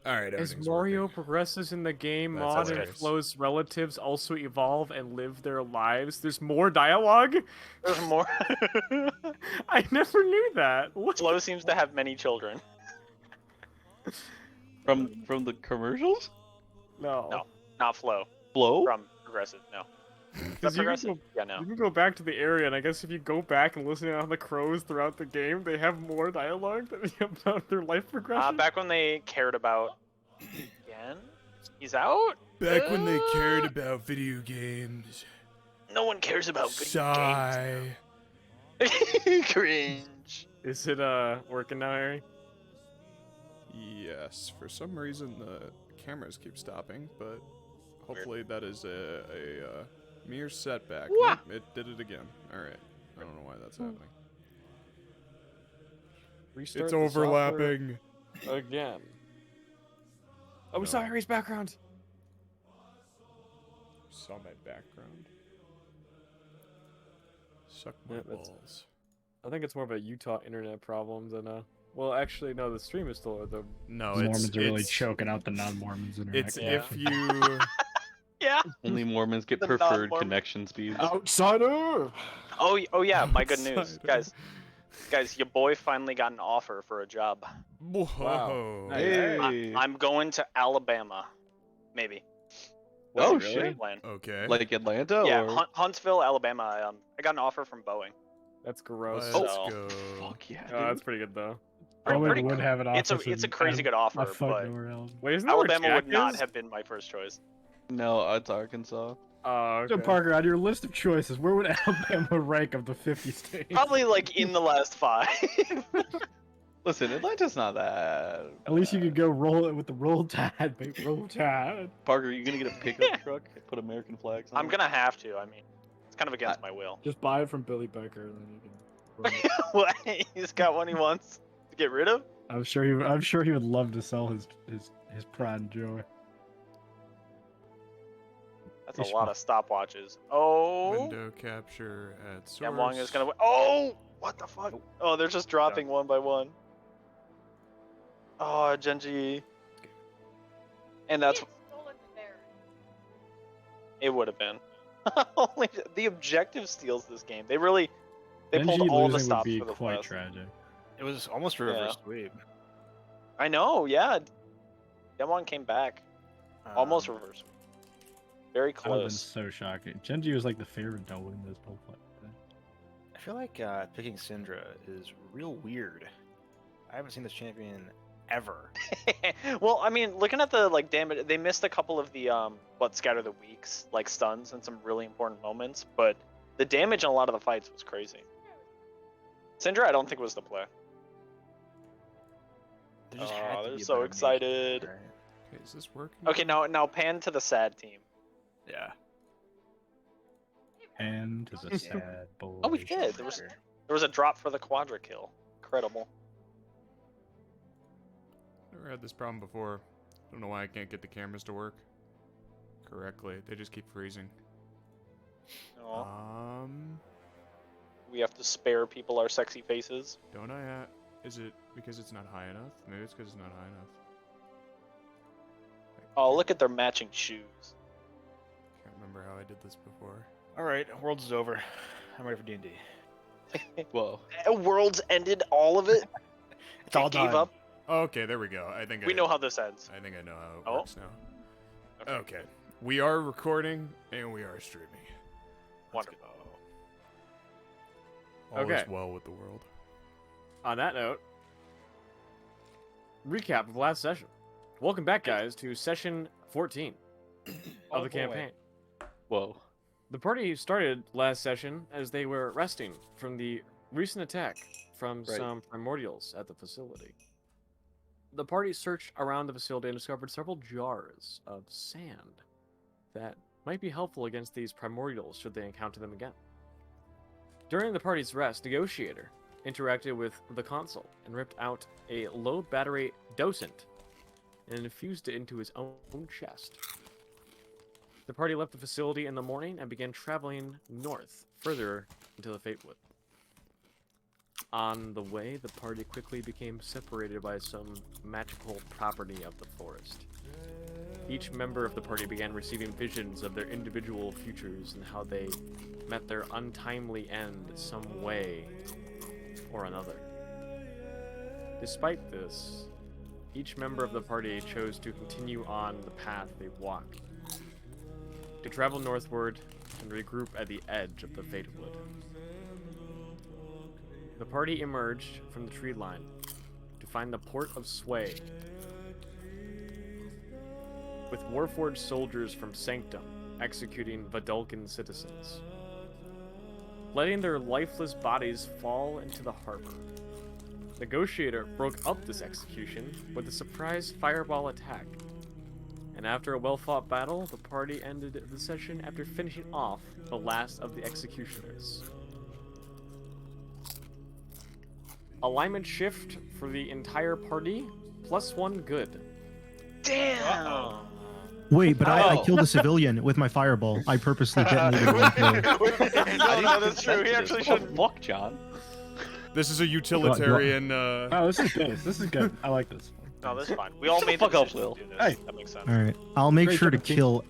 Alright, As everything's Mario working. progresses in the game, That's Mod and hilarious. Flo's relatives also evolve and live their lives. There's more dialogue? There's more. I never knew that. What? Flo seems to have many children. From the commercials? No. No, not Flo. Blow? From Progressive, no. Is that 'Cause you can Progressive? go- Yeah, no. You can go back to the area, and I guess if you go back and listen to the crows throughout the game, they have more dialogue about their life progression. Back when they cared about... Again? He's out? Back when they cared about video games. No one cares about video Sigh. games. Cringe. Is it working now, Harry? Yes, for some reason the cameras keep stopping, but hopefully that is a mere setback. Wah! Nope, it did it again. Alright, I don't know why that's happening. Restart It's the software overlapping. again. Oh, we No. saw Harry's background. Saw my background. Suck my Yeah, that's- balls. I think it's more of a Utah internet problem than a. Well, actually, no. The stream is still the. No, The Mormons it's are really it's, choking out the non-Mormons internet. it's Yeah. if you Yeah. Only Mormons get The preferred non-Mormon- connection speeds. Outsider! Oh yeah, my good news. Outsider. Guys, your boy finally got an offer for a job. Whoa. Nice. Hey. I'm going to Alabama. Maybe. Oh, That's the shit. plan. Okay. Like Atlanta? Yeah, or... Huntsville, Alabama. I got an offer from Boeing. That's gross. Let's So- go. Fuck yeah, Oh, that's pretty good though. Probably pretty would cool. have an It's office. a crazy good offer, I fuck but nowhere else. Wait, isn't that where Alabama would Jack not is? have been my first choice. No, it's Arkansas. Oh, So okay. Parker, on your list of choices, where would Alabama rank of the 50 states? Probably like in the last 5. Listen, Atlanta's not that. At least you bad. could go roll it with the roll tide, baby. Roll tide. Parker, you gonna get a pickup truck and put American flags on I'm it? gonna have to. I mean, it's kind of against my will. Just buy it from Billy Becker, and then you can. Run it. What? He's got one he wants to get rid of. I'm sure he would love to sell his pride and joy. That's a lot of stopwatches. Oh. Window capture at source. Yamwang is gonna. Oh, what the fuck? Oh, they're just dropping one by one. Oh, Genji. And that's. It would have been. Only the objective steals this game. They pulled Genji all the losing would stops be for the quite flash. tragic. It was almost a reverse sweep. I know, yeah. Yamwang came back. Almost Um, reverse. Very That would have been close. so shocking. Genji was like the favorite to win this whole fight. I feel like picking Syndra is real weird. I haven't seen this champion ever. Well, I mean, looking at the damage, they missed a couple of the scatter the weaks, like stuns and some really important moments, but the damage in a lot of the fights was crazy. Syndra, I don't think was the play. There just had to They're be a so better make, excited. right? Okay, is this working? Okay, now pan to the sad team. Yeah. And to the sad boy. Oh, we did. There was a drop for the quadra kill. Incredible. Never had this problem before. Don't know why I can't get the cameras to work correctly. They just keep freezing. Oh, Um, we have to spare people our sexy faces. don't I? Is it because it's not high enough? Maybe it's because it's not high enough. Oh, look at their matching shoes. Can't remember how I did this before. All right, Worlds is over. I'm ready for D&D. Whoa. Worlds ended all of it. It's all They gave done. up. Oh, okay, there we go. I think We know how this ends. I think I know how it Oh. works now. Okay, we are recording and we are streaming. Let's Wonderful. go. All Okay. is well with the world. On that note, recap of last session. Welcome back, guys, to session 14 of the campaign. Whoa. The party started last session as they were resting from the recent attack from Right. some primordials at the facility. The party searched around the facility and discovered several jars of sand that might be helpful against these primordials should they encounter them again. During the party's rest, Negotiator interacted with the console and ripped out a low battery docent and infused it into his own chest. The party left the facility in the morning and began traveling north, further into the Fatewood. On the way, the party quickly became separated by some magical property of the forest. Each member of the party began receiving visions of their individual futures and how they met their untimely end some way or another. Despite this, each member of the party chose to continue on the path they walked, to travel northward and regroup at the edge of the Fatewood. The party emerged from the tree line to find the port of Sway, with Warforged soldiers from Sanctum executing Vedalken citizens, letting their lifeless bodies fall into the harbor. Negotiator broke up this execution with a surprise fireball attack, and after a well-fought battle, the party ended the session after finishing off the last of the executioners. Alignment shift for the entire party, +1 good. Damn. Wait, but I Oh. killed a civilian with my fireball. I purposely detonated one kill. No, that's true. He actually What the shouldn't. fuck, John? This is a utilitarian. Oh, this is good. This is good. I like this. No, that's fine. We all Shut the made the fuck up, decision Will. to do this. Hey. That makes sense. All right, I'll make Great sure to job, team. kill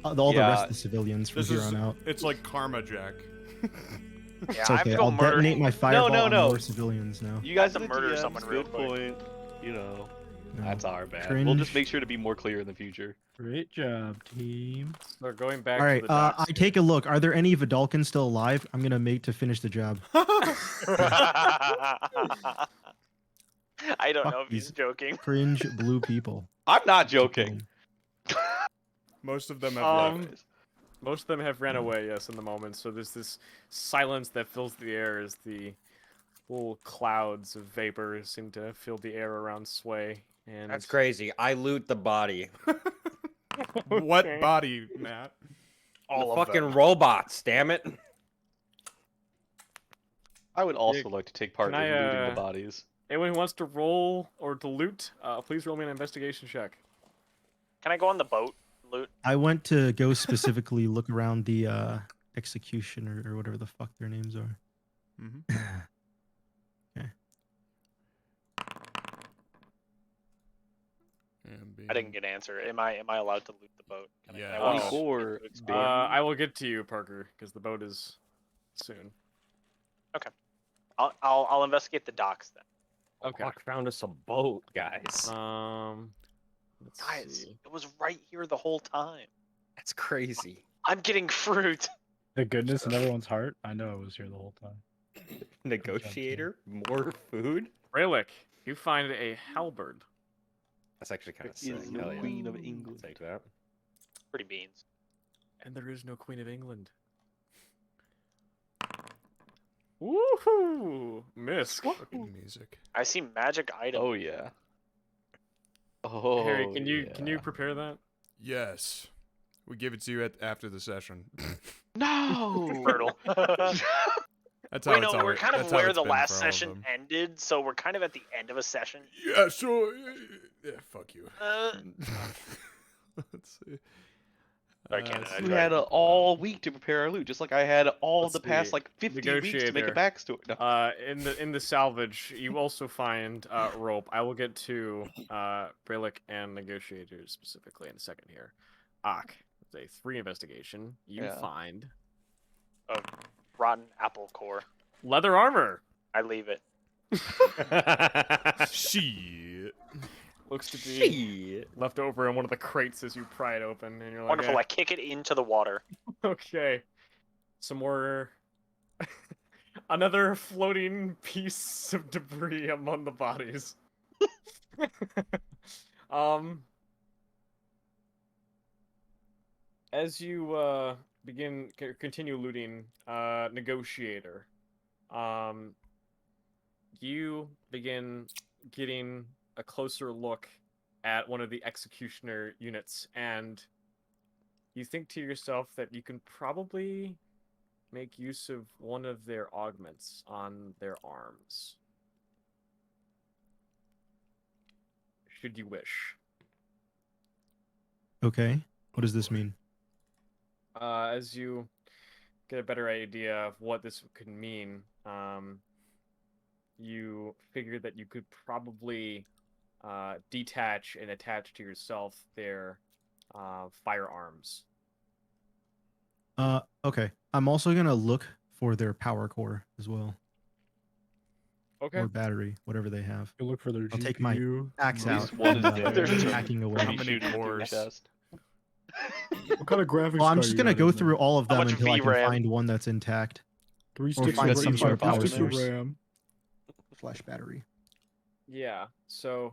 all the Yeah. rest of the civilians from This here is. on out. It's like Karma Jack. Yeah, It's I have okay. to go I'll murder. detonate my fireball no, on no. more civilians now. You guys I have to are the murder GMs, someone real good quick. point. You know, No. that's our bad. Cringe. We'll just make sure to be more clear in the future. Great job, team. So going back All to right, the docks. I take a look. Are there any Vedalken still alive? I'm gonna make to finish the job. I don't Fuck know if he's these joking. Cringe blue people. I'm not joking. Most of them have left. Most of them have ran away, yes, in the moment. So there's this silence that fills the air as the little clouds of vapor seem to fill the air around Sway. And That's crazy. I loot the body. What Okay. body, Matt? All the of fucking them. robots, damn it. I would also like to take part in Can I, looting the bodies. Anyone who wants to roll or to loot, please roll me an investigation check. Can I go on the boat? Loot. I went to go specifically look around the executioner or whatever the fuck their names are. Mm-hmm. I didn't get an answer. Am I allowed to loot the boat? Can Yeah. I walk Oh. up Or to explore? I will get to you, Parker, because the boat is soon. I'll investigate the docks then. Okay. Fuck, found us a boat, guys. Let's Guys, see. it was right here the whole time. That's crazy. I'm getting fruit. The goodness in everyone's heart. I know I was here the whole time. Negotiator? More food? Brelikk, you find a halberd. That's actually kind of There sick. is no Hell yeah. Queen of I'll England. take that. Pretty beans. And there is no Queen of England. Woohoo! Misk. Fucking music. I see magic items. Oh yeah. Oh. Harry, can you yeah. prepare that? Yes. We give it to you after the session. No. Brutal. That's how Wait, it's no, we're always, kind of that's how where it's the been last for all of session them. ended, so we're kind of at the end of a session. Yeah, so yeah, fuck you. Let's see. Sorry, Cannon, I We tried. had all week to prepare our loot, just like I had all Let's the past see. like 50 weeks to make a Negotiator. backstory. No. In the salvage, you also find rope. I will get to Brelikk and Negotiators specifically in a second here. It's a 3 investigation. You Yeah. find Rotten apple core. leather armor. I leave it. Shit. Looks to be Shit. left over in one of the crates as you pry it open, and you're like, Wonderful. I kick it into the water. okay, some more. Another floating piece of debris among the bodies. As you continue looting, Negotiator, you begin getting a closer look at one of the executioner units, and you think to yourself that you can probably make use of one of their augments on their arms, should you wish. Okay. What does this mean? As you get a better idea of what this could mean, you figured that you could probably detach and attach to yourself their firearms. Okay. I'm also gonna look for their power core as well, Okay. or battery, whatever they have. You look for their I'll GPU. take my axe At out least one and is there. There's two. hacking away. How many Shooting through the cores? chest. What kind of graphics Well, I'm card just you gonna got go in through there? all of How them much until I can VRAM? find one that's intact. 3 or sticks find of some RAM. sort of 2 power sticks of source. RAM. Flash battery. Yeah. So,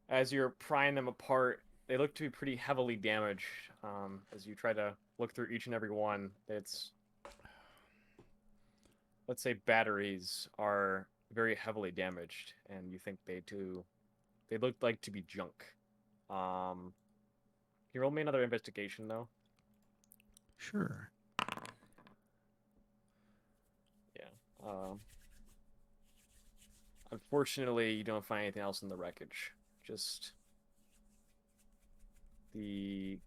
as you're prying them apart, they look to be pretty heavily damaged. As you try to look through each and every one, it's, let's say, batteries are very heavily damaged, and you think they look like to be junk. Can you roll me another investigation though? Sure. Yeah. Unfortunately, you don't find anything else in the wreckage. Just I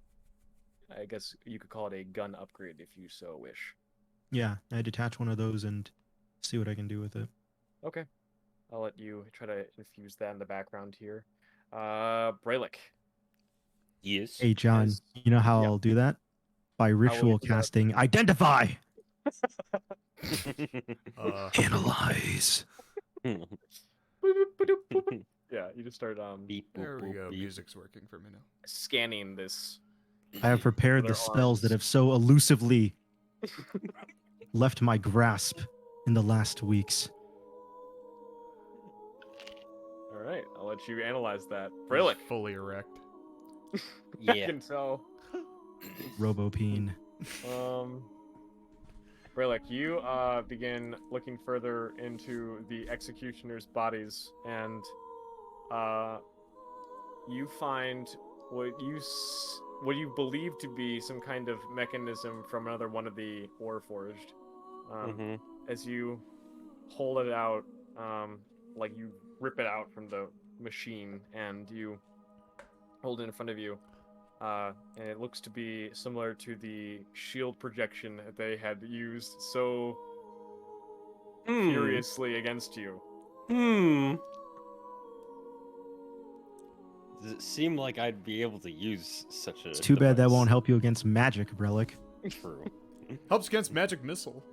guess you could call it a gun upgrade if you so wish. Yeah, I detach one of those and see what I can do with it. Okay. I'll let you try to infuse that in the background here. Brelikk. Yes. Hey, John, As- you know how yeah. I'll do that? By will you ritual do that? casting Identify! Uh, Analyze. Yeah, you just start Beep, boop, there we boop, go. beep. Music's working for me now. scanning this. I have prepared Their the spells that arms. have so elusively left my grasp in the last weeks. All right, I'll let you analyze that. He's Brelikk. fully erect. I Yeah. can tell. Robopeen. Brelikk, you begin looking further into the executioner's bodies, and you find what you believe to be some kind of mechanism from another one of the Warforged. Mhm. As you hold it out, like you rip it out from the machine, and you hold it in front of you. And it looks to be similar to the shield projection that they had used so furiously against you. Does it seem like I'd be able to use such a It's too bad that device? won't help you against magic, Brelikk. True. Helps against magic missile.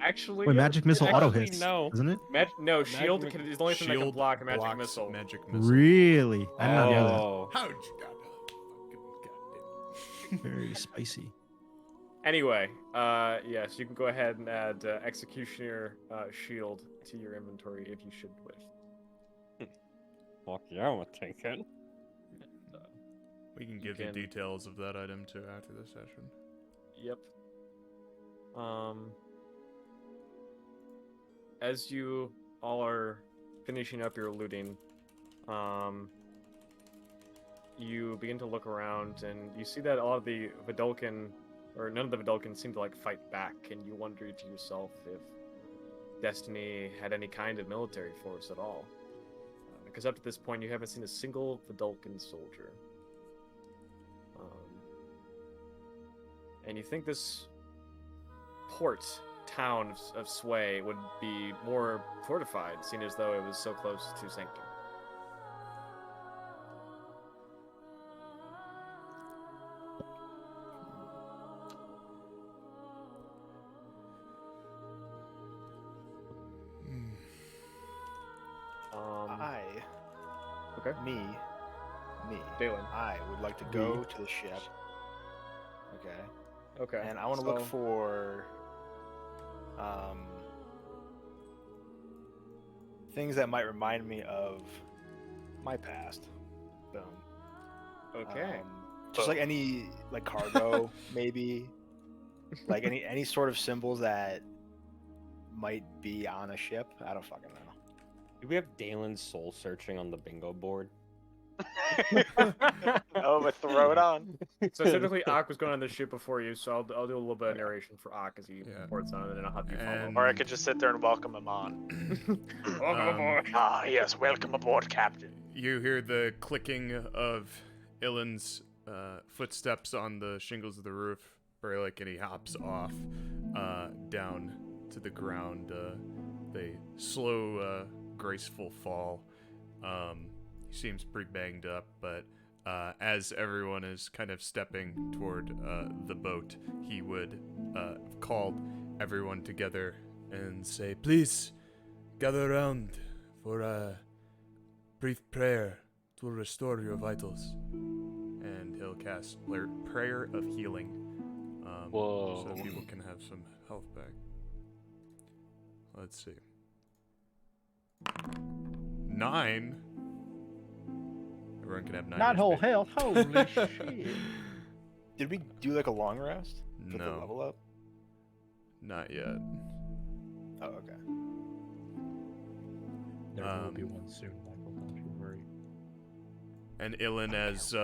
Actually, Wait, magic missile auto actually, hits, no. isn't it? no, shield Magic- is the only thing that can Shield block a magic blocks missile. Magic missile. Really? I did not know Oh. How'd you got fucking that. Very spicy. Anyway, yes, you can go ahead and add Executioner Shield to your inventory if you should wish. Fuck yeah, I'm gonna take it. We can give you details of that item too after the session. Yep. As you all are finishing up your looting, you begin to look around, and you see that all of the Vidalcan, or none of the Vidalcan, seem to like fight back, and you wonder to yourself if Destiny had any kind of military force at all. Because up to this point, you haven't seen a single Vidalcan soldier. And you think this town of Sway would be more fortified, seeing as though it was so close to Sanctum. Me, Daelin. I would like to go to the ship. Okay. Okay. And I want to look for things that might remind me of my past. Boom. Okay. Just like any like cargo, maybe. Like any sort of symbols that might be on a ship. I don't fucking know. Do we have Daelin's soul searching on the bingo board? Oh, but throw it on. So typically, Ak was going on this ship before you, so I'll do a little bit of narration for Ak as he Yeah. reports on it, and then I'll have you follow. And- Or I could just sit there and welcome him on. Welcome aboard. Ah, yes, welcome aboard, Captain. You hear the clicking of Illin's footsteps on the shingles of the roof, Brelikk, and he hops off down to the ground. They slow, graceful fall. He seems pretty banged up, but as everyone is kind of stepping toward the boat, he would have called everyone together and say, "Please, gather around for a brief prayer to restore your vitals." And he'll cast Prayer of Healing. Whoa. So people can have some health back. Let's see. 9. Everyone can have 9. Not whole HP. health. Holy shit. Did we do like a long rest? For the No, level up? not yet. Oh, okay. There will be one soon, Michael. Don't you worry. And Ilan, as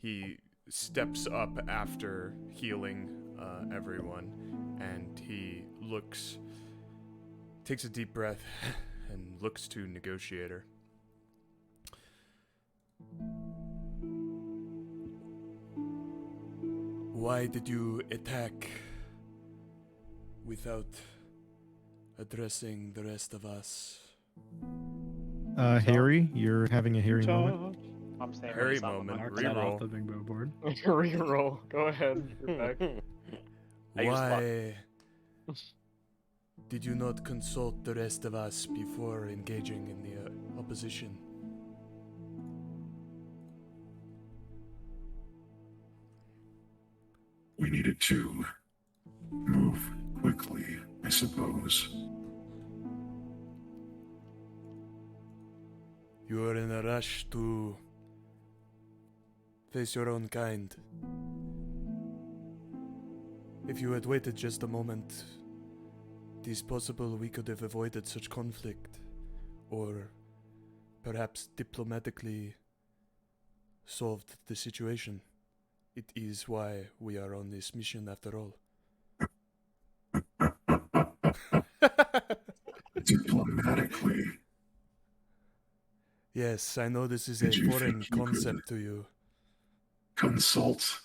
he steps up after healing everyone, and he takes a deep breath, and looks to Negotiator. Why did you attack without addressing the rest of us? Harry, you're having a Harry moment. I'm saying Harry it's not moment. Mark that off the Reroll. bingo board. Reroll. Go ahead. You're back. I use luck. Why did you not consult the rest of us before engaging in the opposition? We needed to move quickly, I suppose. You were in a rush to face your own kind. If you had waited just a moment, it is possible we could have avoided such conflict, or perhaps diplomatically solved the situation. It is why we are on this mission after all. Diplomatically. Yes, I know this is a Did you foreign think you could concept to you. Consult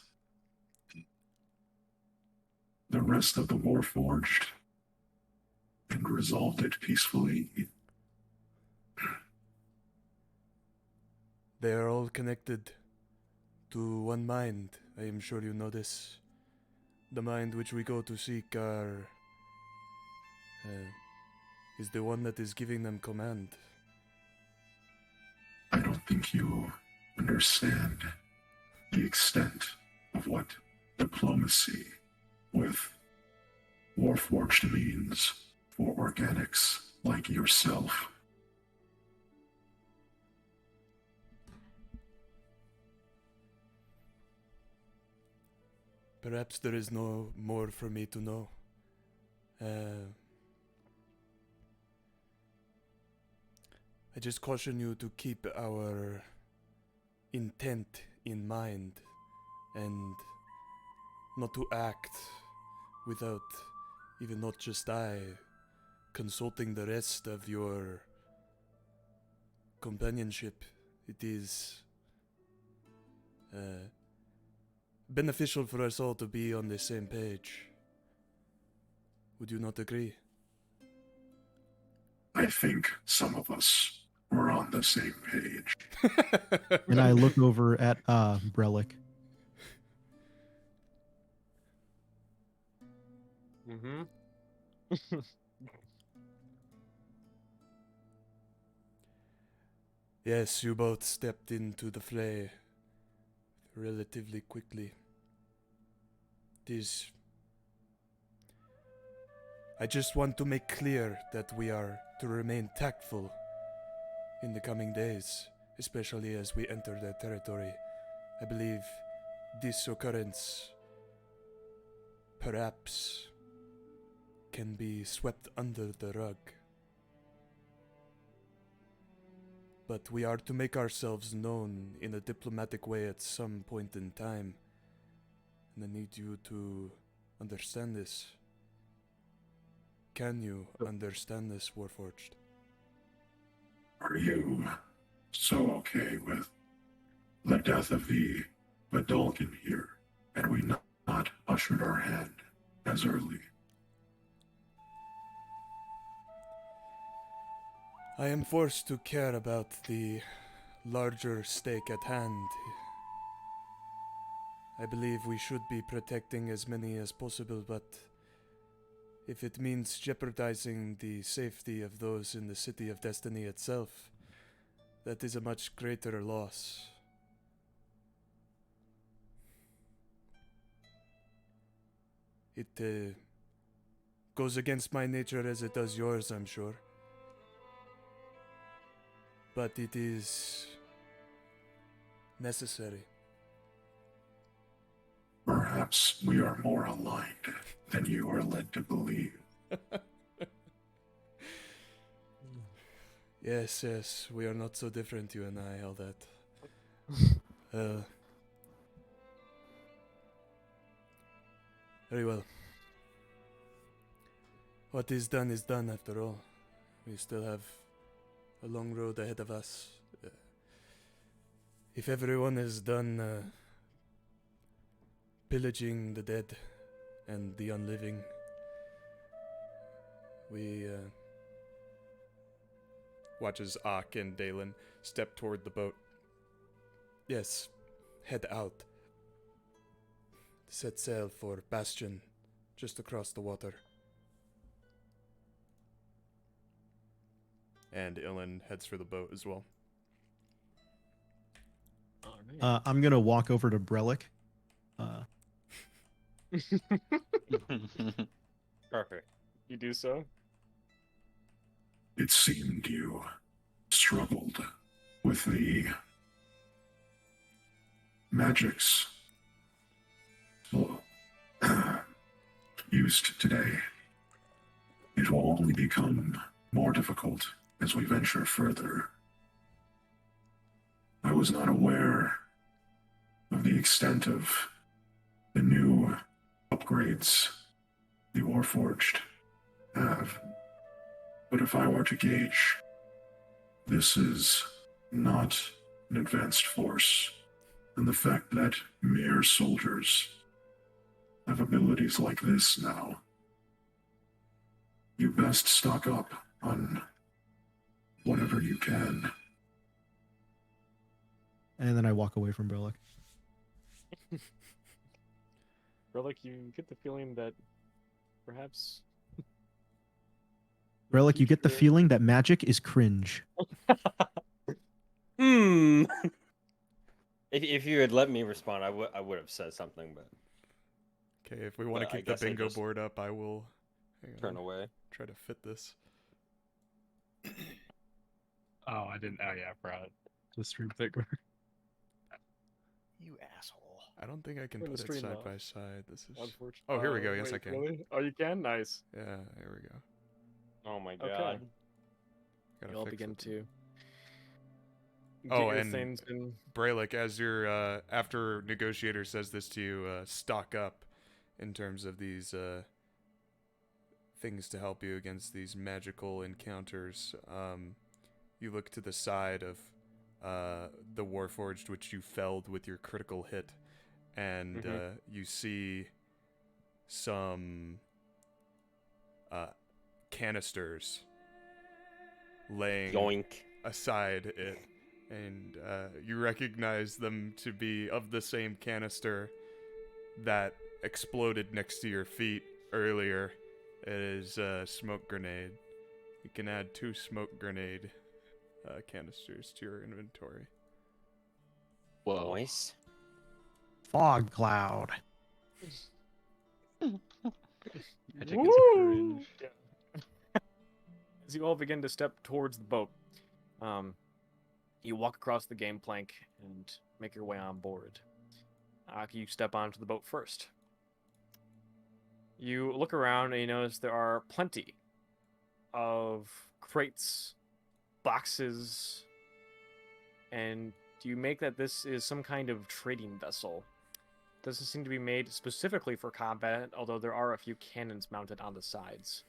the rest of the Warforged and resolved it peacefully. They are all connected to one mind. I am sure you know this. The mind which we go to seek is the one that is giving them command. I don't think you understand the extent of what diplomacy with Warforged means for organics like yourself. Perhaps there is no more for me to know. I just caution you to keep our intent in mind and not to act without, even not just I, consulting the rest of your companionship. It is beneficial for us all to be on the same page. Would you not agree? I think some of us were on the same page. And I look over at Brelikk. Mm-hmm. Yes, you both stepped into the fray relatively quickly. I just want to make clear that we are to remain tactful in the coming days, especially as we enter their territory. I believe this occurrence perhaps can be swept under the rug. But we are to make ourselves known in a diplomatic way at some point in time. And I need you to understand this. Can you understand this, Warforged? Are you so okay with the death of the Bedlam here, and we not ushered our hand as early. I am forced to care about the larger stake at hand. I believe we should be protecting as many as possible, but if it means jeopardizing the safety of those in the City of Destiny itself, that is a much greater loss. It goes against my nature as it does yours, I'm sure. But it is necessary. Perhaps we are more aligned than you are led to believe. Yes, we are not so different, you and I, all that. Very well. What is done after all. We still have a long road ahead of us. If everyone is done pillaging the dead and the unliving, we watches Ak and Daelin step toward the boat. Yes, head out. Set sail for Bastion, just across the water. And Ilan heads for the boat as well. I'm gonna walk over to Brelikk. Perfect. You do so? It seemed you struggled with the magics used today. It will only become more difficult as we venture further. I was not aware of the extent of the new upgrades the Warforged have. But if I were to gauge, this is not an advanced force. And the fact that mere soldiers have abilities like this now, you best stock up on whatever you can. And then I walk away from Brelikk. Brelikk, you get the feeling that perhaps... Brelikk, you get the feeling that magic is cringe. If you had let me respond, I would have said something, but Okay, if we want to Well, I keep the guess I bingo just board up, I will turn away. try to fit this. Oh, I didn't. Oh, yeah, I forgot the stream thing. You asshole. I don't think I can We're in put the it stream side now. by side. This is. Unfortunately. Oh, here we go. Yes, I Wait, can. really? Oh, you can? Nice. Yeah, here we go. Oh my god. Okay. Gotta You'll fix begin it. to... Oh, get your and things in... Brelikk, as you're after Negotiator says this to you, stock up in terms of these things to help you against these magical encounters. You look to the side of the Warforged, which you felled with your critical hit, and you see some canisters laying Yoink. aside it, and you recognize them to be of the same canister that exploded next to your feet earlier. It is a smoke grenade. You can add 2 smoke grenade canisters to your inventory. Whoa. Nice. Fog cloud. Magic is cringe. As you all begin to step towards the boat, you walk across the gangplank and make your way on board. You step onto the boat first. You look around and you notice there are plenty of crates, boxes, and you make that this is some kind of trading vessel. Doesn't seem to be made specifically for combat, although there are a few cannons mounted on the sides.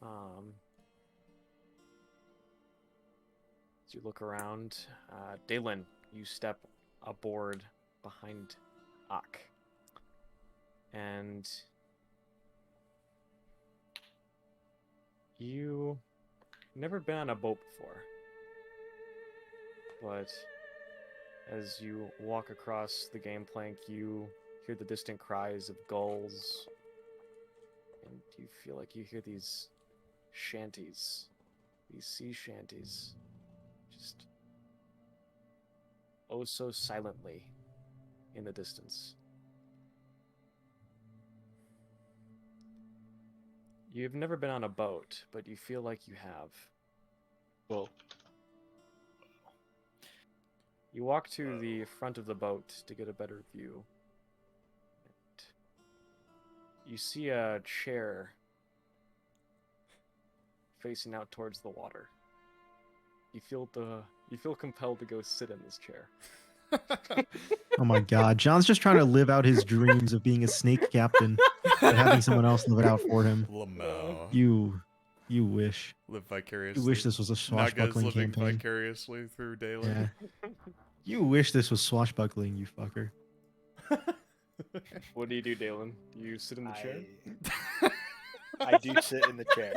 As you look around, Daelin, you step aboard behind Ak. And You never been on a boat before, but as you walk across the gangplank, you hear the distant cries of gulls, and you feel like you hear these shanties, these sea shanties, just oh so silently in the distance. You've never been on a boat, but you feel like you have. Well, You walk to the front of the boat to get a better view. And you see a chair facing out towards the water. You feel compelled to go sit in this chair. Oh my god. John's just trying to live out his dreams of being a snake captain and having someone else live it out for him. Lamau. You wish. Live vicariously. You wish this was a Naga's swashbuckling living campaign. vicariously through Daelin. Yeah. You wish this was swashbuckling, you fucker. What do you do, Daelin? Do you sit in the chair? I do sit in the chair.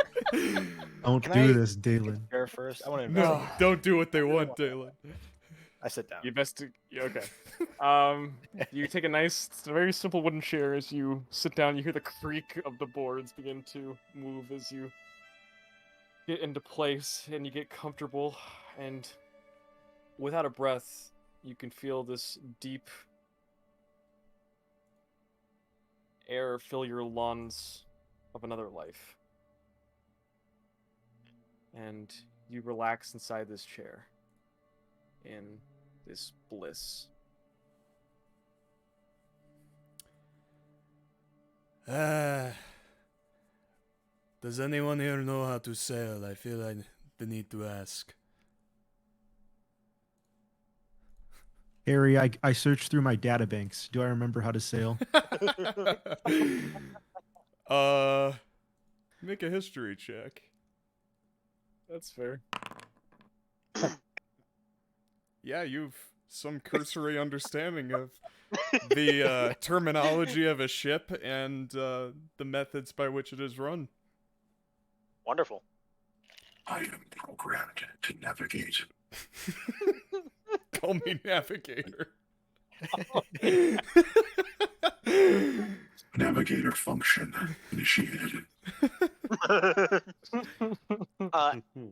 Don't Can do I this, Get Daelin. the chair first. I want to No, don't do what they want, Daelin. I sit down. You best to, yeah, okay. You take a nice, it's a very simple wooden chair. As you sit down, you hear the creak of the boards begin to move as you get into place and you get comfortable. And without a breath, you can feel this deep air fill your lungs of another life. And you relax inside this chair in this bliss. Does anyone here know how to sail? I feel the need to ask. Harry, I searched through my databanks. Do I remember how to sail? Make a history check. That's fair. Yeah, you've some cursory understanding of the terminology of a ship and the methods by which it is run. Wonderful. I am programmed to navigate. Call me navigator. Navigator function initiated.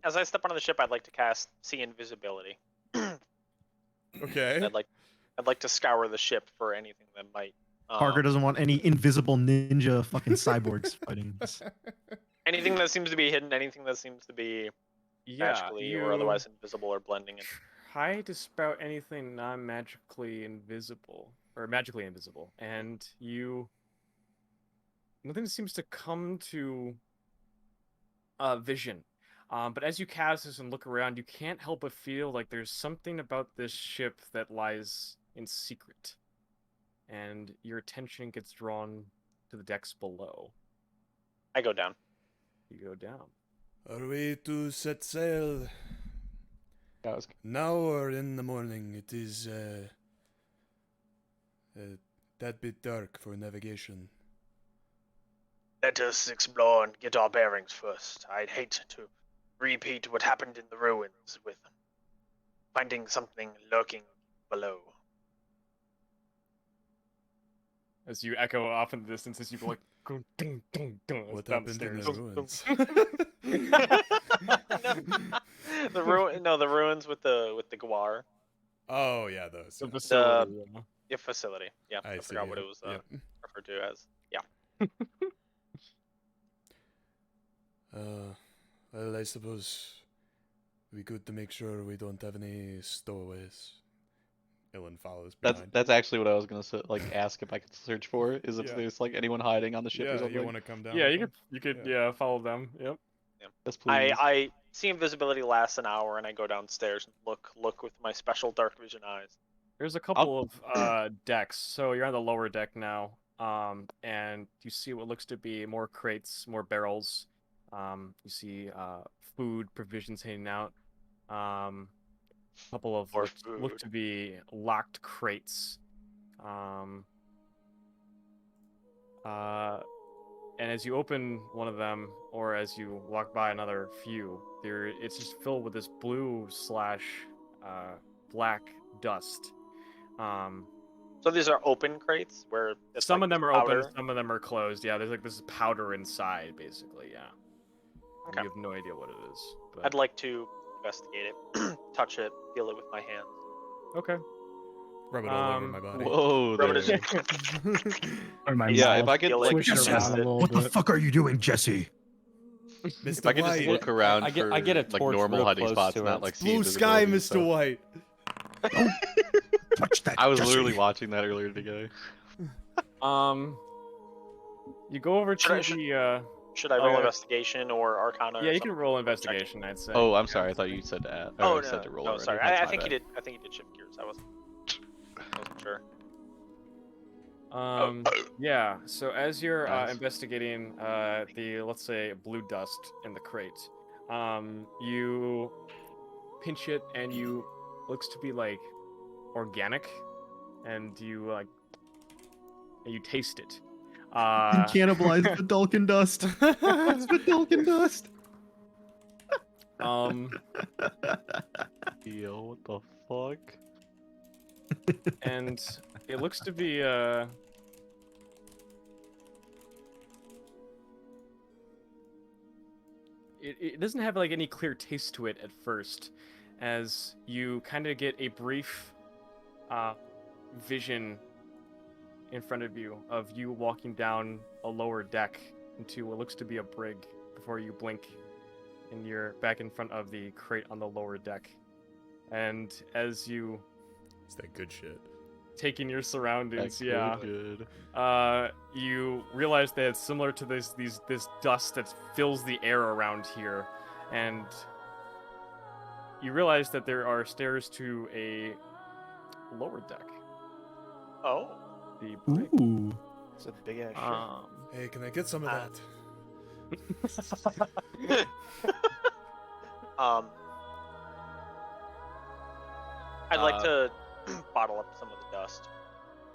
As I step onto the ship, I'd like to cast See Invisibility. Okay. I'd like to scour the ship for anything that might. Parker doesn't want any invisible ninja fucking cyborgs fighting us. Anything that seems to be hidden, anything that seems to be magically or otherwise invisible or blending in. Try to spout anything non-magically invisible, or magically invisible, and nothing seems to come to vision. But as you cast this and look around, you can't help but feel like there's something about this ship that lies in secret. And your attention gets drawn to the decks below. I go down. You go down. Are we to set sail now or in the morning? It is that bit dark for navigation. Let us explore and get our bearings first. I'd hate to repeat what happened in the ruins with finding something lurking below. As you echo off in the distance, as you go like, ding, ding, ding, What happened in the ruins? The ruins with the Gwar. Oh yeah, those. The Yeah. facility. Yeah, facility. Yeah, I see, forgot what yeah, it was yep. referred to as. Yeah. Well, I suppose we good to make sure we don't have any stowaways. Ilan follows behind. That's actually what I was gonna say, like ask if I could search for is if Yeah. there's like anyone hiding on the ship or Yeah, something. you want to come down? Yeah, with you could Yeah. follow them. Yep. Yes, please. I see invisibility lasts an hour, and I go downstairs and look with my special dark vision eyes. There's a couple of decks. So you're on the lower deck now, and you see what looks to be more crates, more barrels. You see food, provisions hanging out. Couple of look to be locked crates. and as you open one of them, or as you walk by another few, it's just filled with this blue / black dust. So these are open crates where it's Some like of them are powder? open, some of them are closed. Yeah, there's like this powder inside, basically. Yeah. Okay. You have no idea what it is. But... I'd like to investigate it, touch it, feel it with my hands. Okay. Rub it all over my body. Whoa, Rub it there. Or my Yeah, if mouth, I could feel like it, switch it test around it. a little What the bit. fuck are you doing, Jesse? if I could just White. look around I get for a like torch normal real hiding close spots, to not it. like see Blue sky, invisibility and Mr. stuff. White. Touch that. I was Jesse. literally watching that earlier today. You go over Should I- to the. Should I roll yeah. investigation or Arcana? Yeah, or you can something? roll Or check it? investigation. I'd say. Oh, I'm sorry. I thought you said to add. Oh said to roll no, already. sorry. That's I my think he bad. did. I think he did shift gears. I wasn't sure. Yeah. So as you're Nice. investigating let's say blue dust in the crate, you pinch it and looks to be like organic, and you taste it. And cannibalize Bedulkin dust. It's Bedulkin dust. Yo, what the fuck? And it looks to be it doesn't have like any clear taste to it at first, as you kind of get a brief vision in front of you of you walking down a lower deck into what looks to be a brig before you blink and you're back in front of the crate on the lower deck. And as you It's that good shit. take in your surroundings, That's yeah, good. you realize that it's similar to this dust that fills the air around here, and you realize that there are stairs to a lower deck. Oh. The brig. Ooh. It's a big ass Hey, can I get some of that? I'd like to bottle up some of the dust.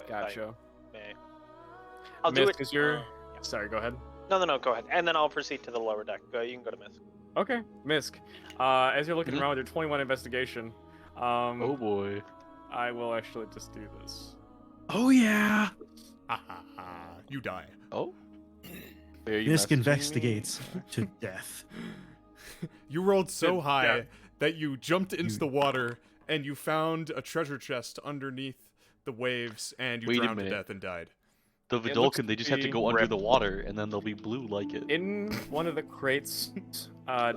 if I Gotcha. may. I'll do it. Because you're. Sorry, go ahead. No, go ahead. And then I'll proceed to the lower deck. You can go to Misk. Okay, Misk. As you're looking Mhm. around with your 21 investigation, Oh boy. I will actually just do this. Oh yeah. You die. Oh. Are you Misk messaging me? investigates to death. You rolled so Yeah. high that you jumped into the water and you found a treasure chest underneath the waves and you Wait a drowned to minute. death and died. The It looks Vidalcan, they to just have to be go under red. the water and then they'll be blue like it. In one of the crates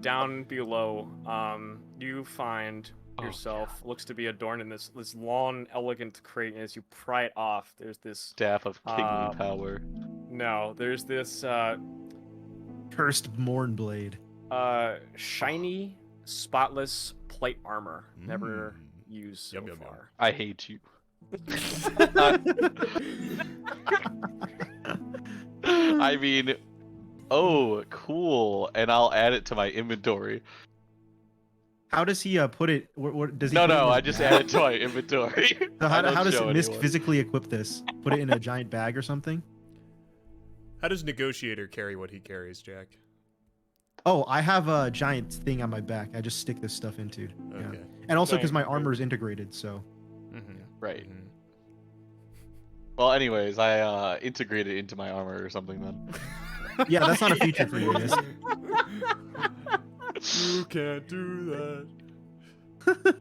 down below, you find yourself, looks to be adorned in this long, elegant crate, and as you pry it off, there's this... Staff of kingly power. No, there's this Cursed Mournblade. shiny, spotless plate armor. Never used so Yum, yum, yum. far. I hate you. I mean, oh, cool. And I'll add it to my inventory. How does he put it? What does he? No, put it in no, his I just bag? add it to my inventory. So I don't how does show Misk anyone. physically equip this? Put it in a giant bag or something? How does Negotiator carry what he carries, Jack? Oh, I have a giant thing on my back. I just stick this stuff into. Yeah. Okay. And also because my Giant armor is integrated, so. Mm-hmm. Right. Well, anyways, I integrate it into my armor or something then. Yeah, that's not a feature for you, Misk. You can't do that. Come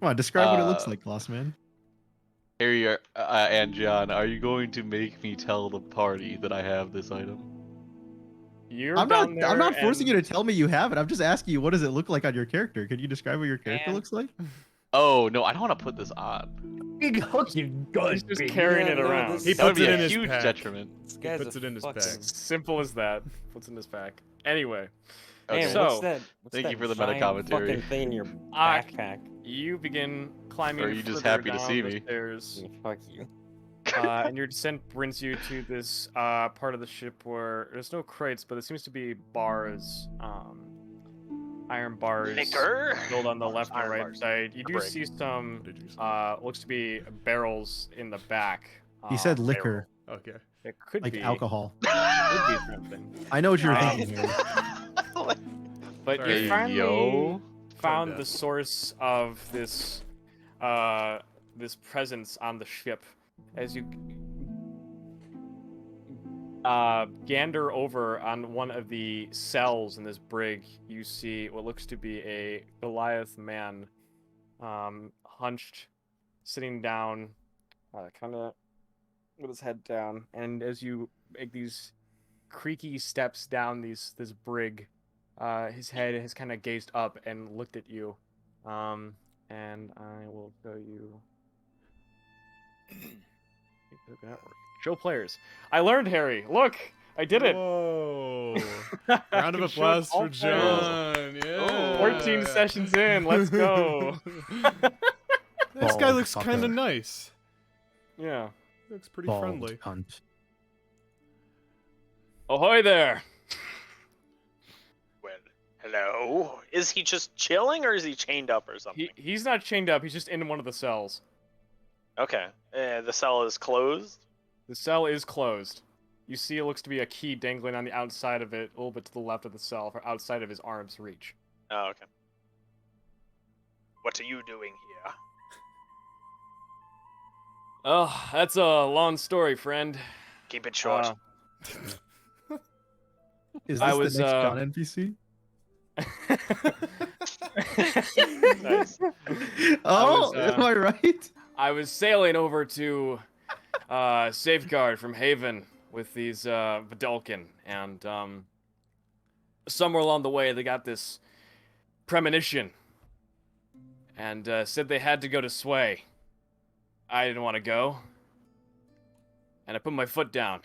on, describe what it looks Uh, like, Gloss Man. Harry and John, are you going to make me tell the party that I have this item? You're I'm down there not forcing you and- to tell me you have it. I'm just asking you, what does it look like on your character? Could you describe what your character Man. looks like? Oh, no, I don't want to put this on. Big hook, you He's just carrying it around. He That would puts be it a in his huge pack. detriment. This He guy's puts a it in his fucking- bag. Simple as that. Puts in his pack. Anyway, Okay. Man, So, what's that? What's thank that you for the giant meta-commentary. fucking thing in your I- backpack? you begin climbing. Or are you just further happy to down see the me? Stairs. Fuck you. And your descent brings you to this part of the ship where there's no crates, but it seems to be bars, iron bars Liquor. built on the Bars, left and iron right bars. side. You A do brig. see some What did you say? looks to be barrels in the back. He said barrel. liquor. Okay. It could Like be alcohol. Could be something. I know what you're Um, thinking here. But Sorry. you finally Yo. found deaf. the source of this this presence on the ship. As you gander over on one of the cells in this brig, you see what looks to be a Goliath man, hunched, sitting down, kind of with his head down. And as you make these creaky steps down this brig, his head has kind of gazed up and looked at you. And I will show you. Show players. I learned, Harry. Look, I did it. Whoa! I Round of can show applause all for players. John. Yeah. 14 sessions in. Let's go. This guy Bald looks kind of fucker. nice. Yeah. Looks pretty Bald friendly. cunt. Ahoy there. Well, hello. Is he just chilling or is he chained up or something? He's not chained up. He's just in one of the cells. Okay. The cell is closed. The cell is closed. You see it looks to be a key dangling on the outside of it, a little bit to the left of the cell, or outside of his arm's reach. Oh, okay. What are you doing here? Oh, that's a long story, friend. Keep it short. Is this I was, the next John NPC? Nice. Oh, was, am I right? I was sailing over to Safeguard from Haven with these Vidalkin, and somewhere along the way they got this premonition and said they had to go to Sway. I didn't want to go, and I put my foot down.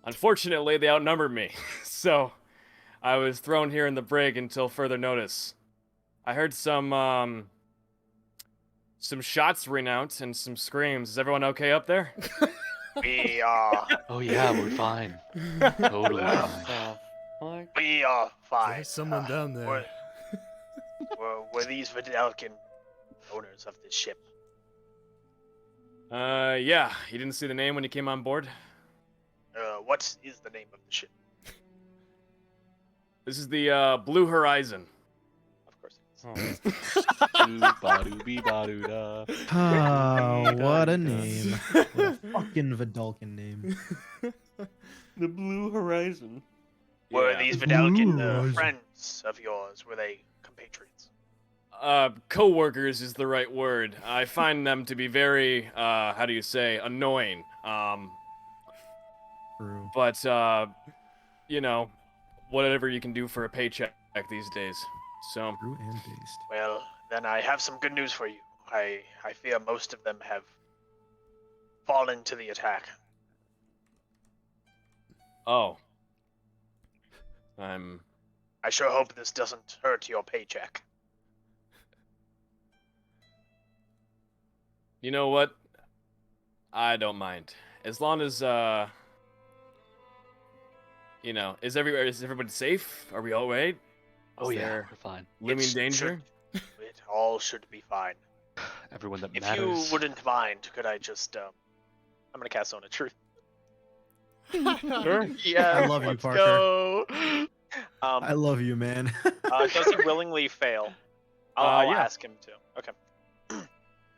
Unfortunately, they outnumbered me, so I was thrown here in the brig until further notice. I heard some shots ring out and some screams. Is everyone okay up there? We are. Oh yeah, we're fine. Totally fine. We are fine. There's someone down there. Were these Vidalkin owners of this ship? Yeah. You didn't see the name when you came on board? What is the name of the ship? This is the Blue Horizon. Of course. Doo-ba-doo-bee-ba-doo-da. Oh, what a name. What a fucking Vidalkin name. The Blue Horizon. Were Yeah. these Vidalkin Ooh. friends of yours? Were they compatriots? Co-workers is the right word. I find them to be very, how do you say, annoying. True. But, you know, whatever you can do for a paycheck these days. So, True and based. Well, then I have some good news for you. I fear most of them have fallen to the attack. oh. I sure hope this doesn't hurt your paycheck. You know what? I don't mind. As long as, you know, is everybody safe? Are we all right? Oh Is yeah, there we're fine. Looming It danger? It all should be fine. Everyone that If matters. you wouldn't mind, could I just, I'm gonna cast Zone of Truth. Sure. Yeah, I love you, let's Parker. go. I love you, man. Does he willingly fail? I'll Yeah. ask him to. Okay.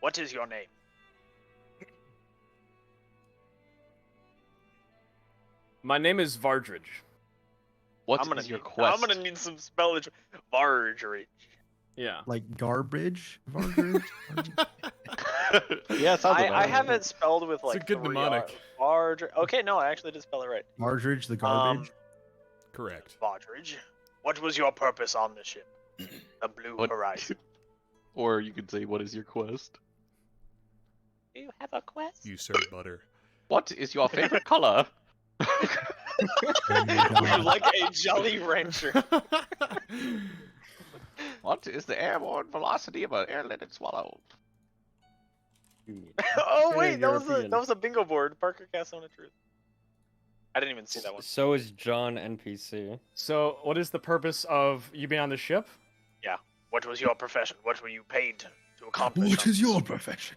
What is your name? My name is Vardridge. What I'm gonna is your need, quest? I'm gonna need some spellage. Vargery. Yeah. Like garbage? Vargridge? Yeah, it sounds about I right. have it spelled with a like good 3 mnemonic. Varge. Okay, no, I actually did spell it right. Vardridge, the garbage? Correct. Vardridge. What was your purpose on the ship? The Blue What- Horizon. Or you could say, what is your quest? Do you have a quest? You serve butter. What is your favorite color? Oh my You're God. like a Jolly Rancher. What is the airborne velocity of an airlinen swallow? Oh Very wait, European. that was a bingo board. Parker cast Zone of Truth. I didn't even see that one. So is John NPC. So, what is the purpose of you being on the ship? What was your profession? What were you paid to accomplish What is your profession?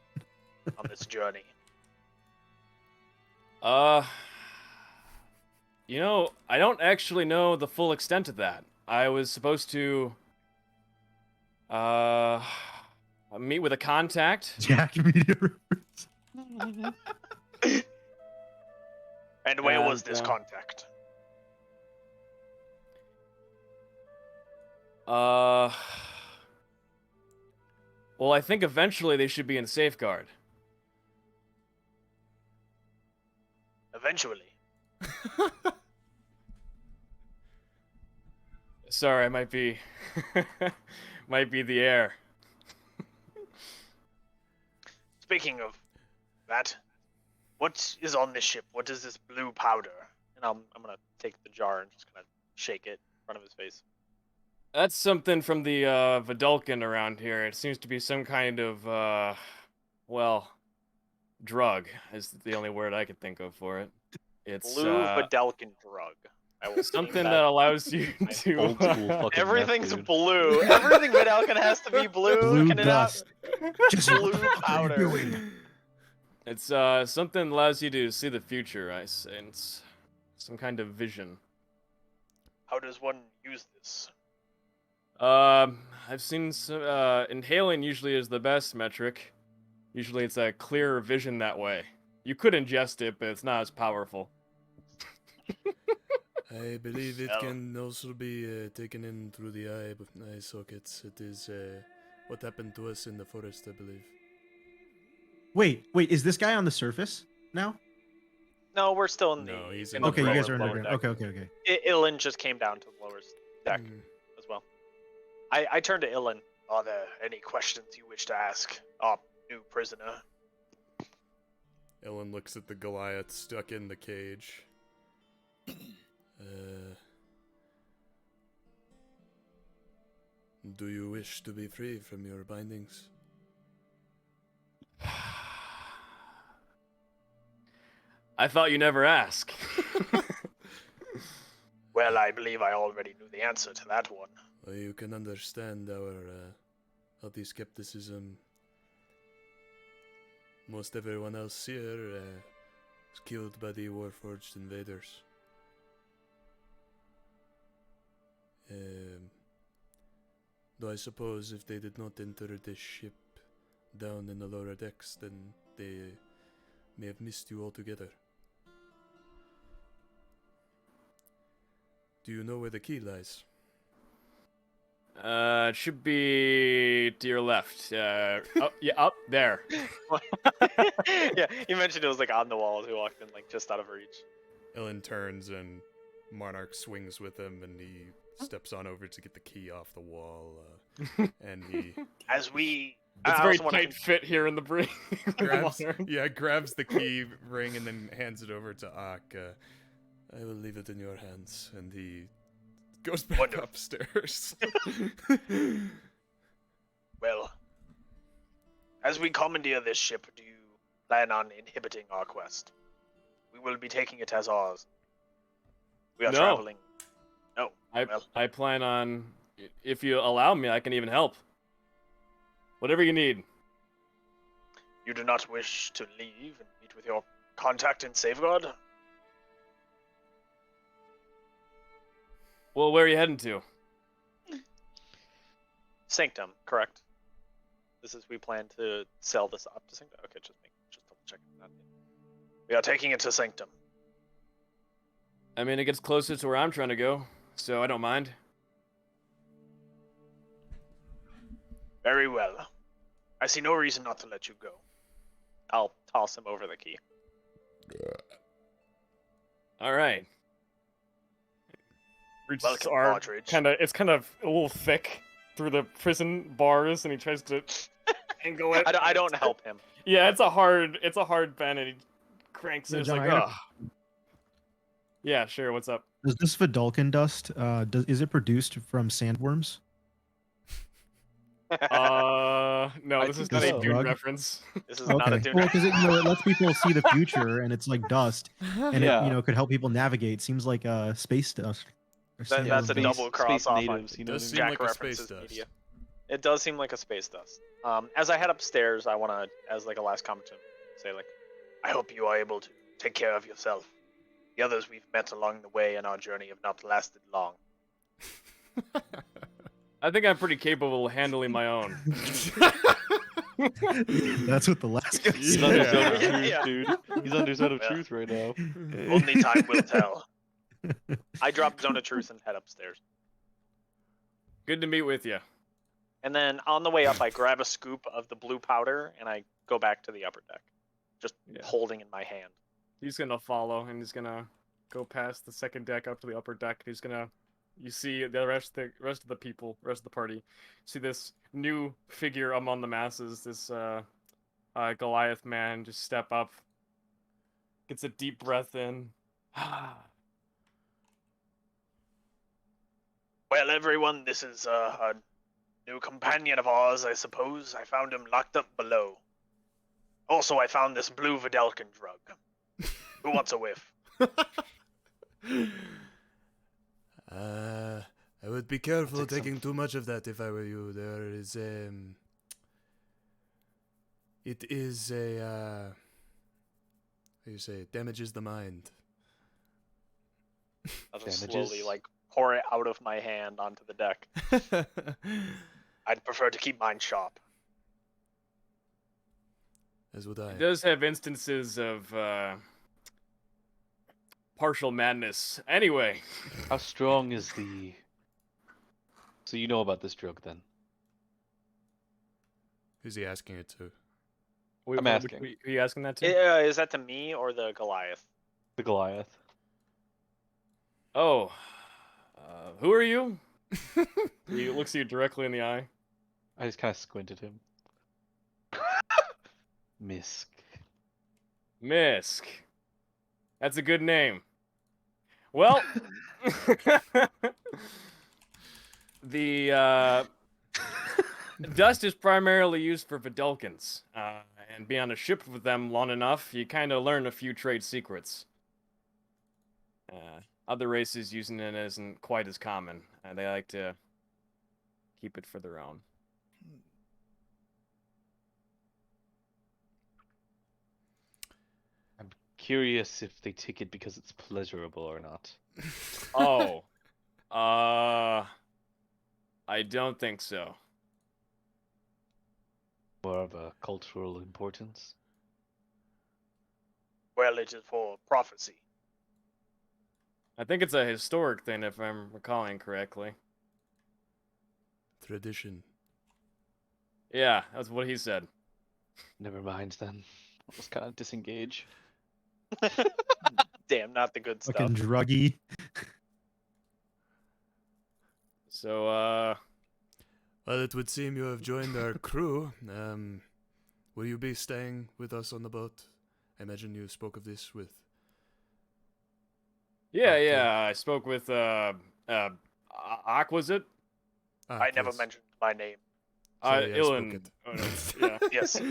on this journey? You know, I don't actually know the full extent of that. I was supposed to meet with a contact. Jack media reference. And where was And, this contact? Well, I think eventually they should be in Safeguard. Eventually. Sorry, I might be the air. Speaking of that, what is on this ship? What is this blue powder? And I'm gonna take the jar and just kind of shake it in front of his face. That's something from the Vidalcan around here. It seems to be some kind of well, drug is the only word I could think of for it. It's Blue Vidalcan drug. I will something that allows you to Old school fucking Everything's meth, dude. blue. Everything Vidalcan has to be blue. Blue Can it dust. Jesse, what blue the fuck are you powder. doing? It's something that allows you to see the future, I say. It's some kind of vision. How does one use this? I've seen some, inhaling usually is the best metric. Usually it's a clearer vision that way. You could ingest it, but it's not as powerful. I believe it Well. can also be taken in through the eye sockets. It is what happened to us in the forest, I believe. Wait, is this guy on the surface now? No, we're still in the. No, he's in in the Okay, you guys lower- are lower underground. deck. Okay. Ilan just came down to the lower deck Mm. as well. I turned to Ilan. Are there any questions you wish to ask our new prisoner? Ellen looks at the Goliath stuck in the cage. Do you wish to be free from your bindings? I thought you never ask. Well, I believe I already knew the answer to that one. Well, you can understand our healthy skepticism. Most everyone else here was killed by the Warforged invaders. Though I suppose if they did not enter this ship down in the lower decks, then they may have missed you altogether. Do you know where the key lies? It should be to your left. Up there. Yeah, you mentioned it was like on the wall as we walked in, like just out of reach. Ellen turns and Monarch swings with him, and he steps on over to get the key off the wall. And he As we, It's I a very also wanna tight fit here in the brain. grabs the key ring and then hands it over to Ak. I will leave it in your hands, and he goes back Wonderful. upstairs. Well, as we commandeer this ship, do you plan on inhibiting our quest? We will be taking it as ours. We are No. traveling. No. Well, I plan on, if you allow me, I can even help. Whatever you need. you do not wish to leave and meet with your contact in Safeguard? Well, where are you heading to? Sanctum, correct? This is we plan to sell this up to Sanctum. Okay, just double checking that. We are taking it to Sanctum. I mean, it gets closer to where I'm trying to go, so I don't mind. Very well. I see no reason not to let you go. I'll toss him over the key. All right. Reaches his Welcome, arm, Partridge. it's kind of a little thick through the prison bars, and he tries to angle it. I don't help him. Yeah, it's a hard bend, and he cranks it. Yeah, It's John, like, I got ugh. Yeah, sure. What's up? Does this Vidalcan dust, is it produced from sandworms? No, I this is think not a so. Dune Drug? reference. This is not a Okay. Dune. Well, because it lets people see the future, and it's like dust, and Yeah. it could help people navigate. Seems like space dust. Or That's a sandworm. double cross space off natives, on you know Does what I seem mean? Jack like a space references dust. media. It does seem like a space dust. As I head upstairs, I want to, as like a last comment to him, say like, I hope you are able to take care of yourself. The others we've met along the way in our journey have not lasted long. I think I'm pretty capable of handling my own. That's what the last guy He's said. under zone of Yeah. truth, Yeah. dude. He's under zone of Yeah. truth right now. Only time will tell. I drop Zone of Truth and head upstairs. Good to meet with you. And then on the way up, I grab a scoop of the blue powder and I go back to the upper deck, just Yeah. holding in my hand. He's gonna follow, and he's gonna go past the second deck up to the upper deck. He's gonna, you see the rest of the people, rest of the party, see this new figure among the masses. This Goliath man just step up, gets a deep breath in. Well, everyone, this is a new companion of ours, I suppose. I found him locked up below. Also, I found this blue Vidalcan drug. Who wants a whiff? I would be careful taking too much of that if I were you. There is it is a how do you say it damages the mind. I'll just Damages? slowly, pour it out of my hand onto the deck. I'd prefer to keep mine sharp. As would I. It does have instances of partial madness. Anyway, How strong is the... So you know about this drug, then? Who's he asking it to? I'm asking. Are you asking that too? Is that to me or the Goliath? The Goliath. Oh, who are you? He looks you directly in the eye. I just kind of squinted him. Misk. Misk. That's a good name. Well, the dust is primarily used for Vidalcans, and be on a ship with them long enough, you kind of learn a few trade secrets. Other races using it isn't quite as common. They like to keep it for their own. I'm curious if they take it because it's pleasurable or not. Oh, I don't think so. More of a cultural importance. Well, it is for prophecy. I think it's a historic thing, if I'm recalling correctly. Tradition. Yeah, that's what he said. Never mind then. I'll just kind of disengage. Damn, not the good stuff. Fucking druggy. So, Well, it would seem you have joined our crew. Will you be staying with us on the boat? I imagine you spoke of this with... yeah, I spoke with, Ak, was it? I never mentioned my name. Sorry, I spoke Ilan. it. Oh, no, yeah. Yes. Just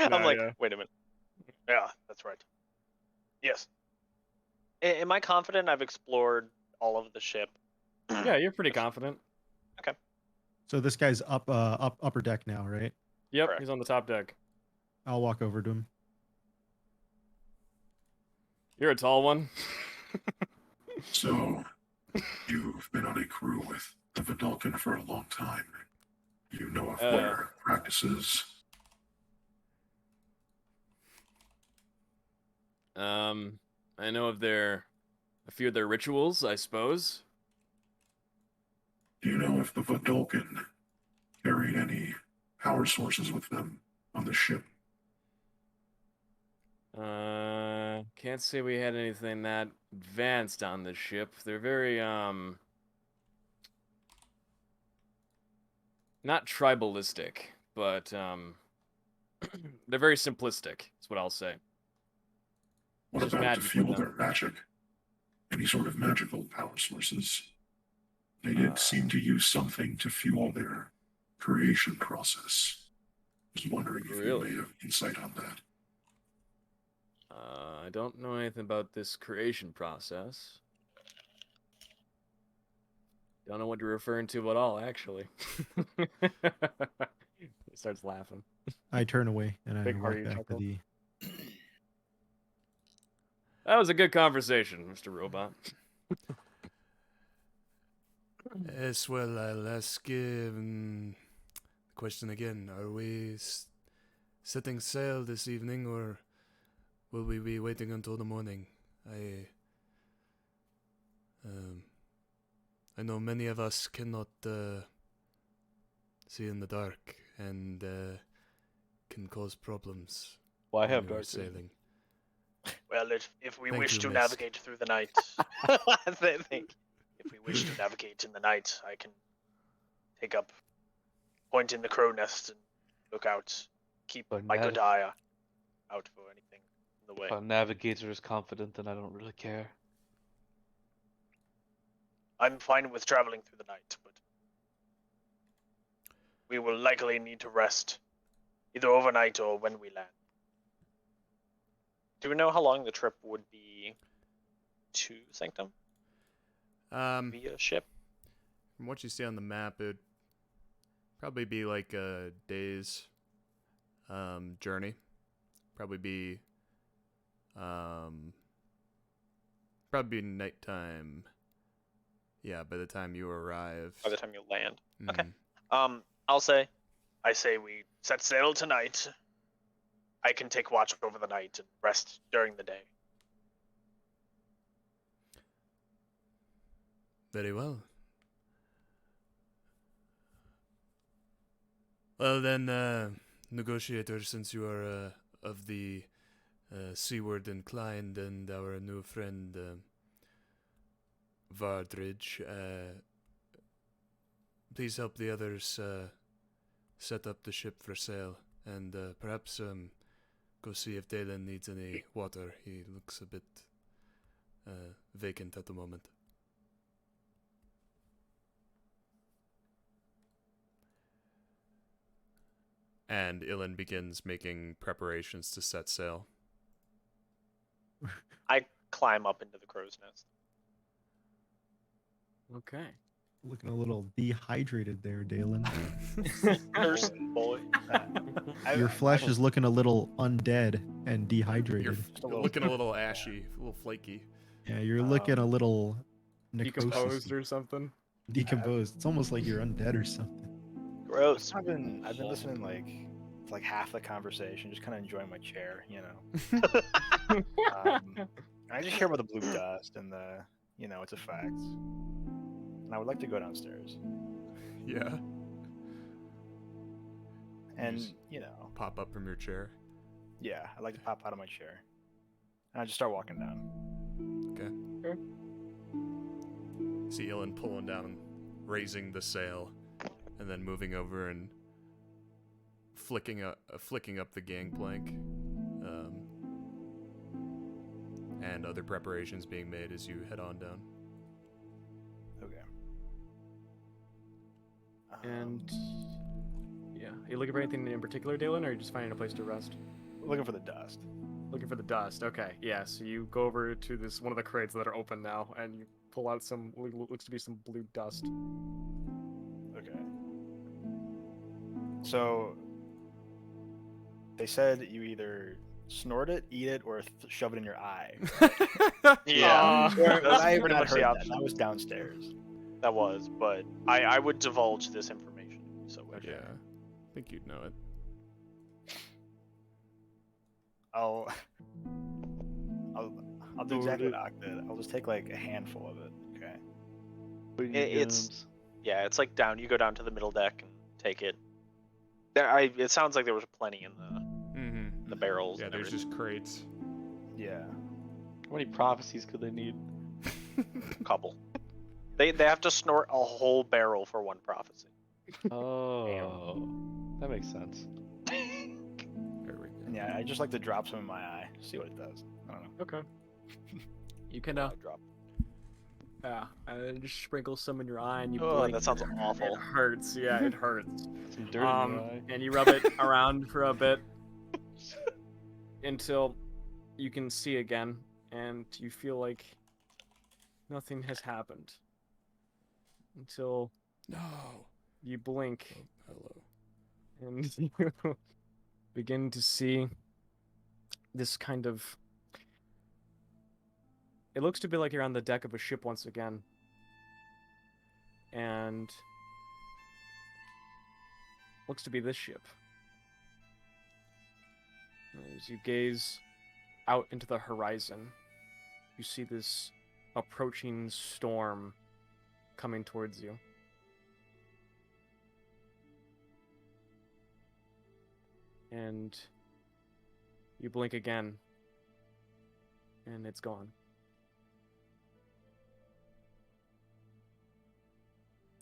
I'm now, like, yeah. wait a minute. Yeah, that's right. Yes. Am I confident I've explored all of the ship? Yeah, you're pretty confident. So this guy's upper deck now, right? Yep, Correct. he's on the top deck. I'll walk over to him. You're a tall one. So, you've been on a crew with the Vidalcan for a long time. You know of their practices. I know of a few of their rituals, I suppose. Do you know if the Vidalcan carried any power sources with them on the ship? Can't say we had anything that advanced on the ship. They're very, not tribalistic, but, they're very simplistic, is what I'll say. What There's about to magic with fuel them. their magic? Any sort of magical power sources? They did seem to use something to fuel their creation process. I was wondering if Really? you may have insight on that. I don't know anything about this creation process. Don't know what you're referring to at all, actually. He starts laughing. I turn away and I Big walk hearty back chuckle. to the. That was a good conversation, Mr. Robot. Yes, well, I'll ask the question again. Are we setting sail this evening, or will we be waiting until the morning? I know many of us cannot see in the dark, and can cause problems. Well, I when have we are dark vision. sailing. Well, if we Thank wish you, to Misk. navigate through the night, I think if we wish to navigate in the night, I can take up point in the crow nest and look out, keep But my good eye out for anything in the way. If a navigator is confident, then I don't really care. I'm fine with traveling through the night, but we will likely need to rest, either overnight or when we land. Do we know how long the trip would be to Sanctum via ship? From what you see on the map, it'd probably be like a day's journey. Probably be nighttime. Yeah, by the time you arrive. By the time you land. Mhm. Okay. I say we set sail tonight. I can take watch over the night and rest during the day. Very well. Well then, Negotiator, since you are of the seaward inclined, and our new friend Vardridge, please help the others set up the ship for sail, and perhaps go see if Daelin needs any water. He looks a bit vacant at the moment. And Ilan begins making preparations to set sail. I climb up into the crow's nest. Okay. Looking a little dehydrated there, Daelin. Person boy. Your flesh is looking a little undead and dehydrated. You're looking a little ashy, a little flaky. Yeah, you're looking a little necrosis. Decomposed or something. Decomposed. It's almost like you're undead or something. Gross. I've been listening to half the conversation, just kind of enjoying my chair, you know. I just hear about the blue dust and its effects, and I would like to go downstairs. Yeah. And Just pop up from your chair. yeah, I'd like to pop out of my chair, and I just start walking down. Okay. See Ilan pulling down, raising the sail, and then moving over and flicking up the gangplank, and other preparations being made as you head on down. Okay. And yeah, are you looking for anything in particular, Daelin, or are you just finding a place to rest? Looking for the dust. Looking for the dust. Okay, yeah. So you go over to this one of the crates that are open now, and you pull out some looks to be some blue dust. Okay. So they said that you either snort it, eat it, or shove it in your eye. Yeah. But I pretty had much heard the that. option. That was downstairs. That was, but I would divulge this information. So Yeah, I think you'd know it. I'll do exactly what Ock did. I'll just take like a handful of it. Okay. It's it's like down. You go down to the middle deck and take it. It sounds like there was plenty in the barrels. Yeah, and there's everything. just crates. Yeah. How many prophecies could they need? A couple. They have to snort a whole barrel for one prophecy. Oh, that makes sense. There we go. And yeah, I just like to drop some in my eye. See what it does. I don't know. Okay. You can Drop. and just sprinkle some in your eye, and you Oh, blink. that sounds It awful. hurts. Yeah, it hurts. Some dirt in your eye. And you rub it around for a bit until you can see again, and you feel like nothing has happened until No. you blink Hello. and you begin to see this kind of it looks to be like you're on the deck of a ship once again. And looks to be this ship. As you gaze out into the horizon, you see this approaching storm coming towards you. And you blink again, and it's gone.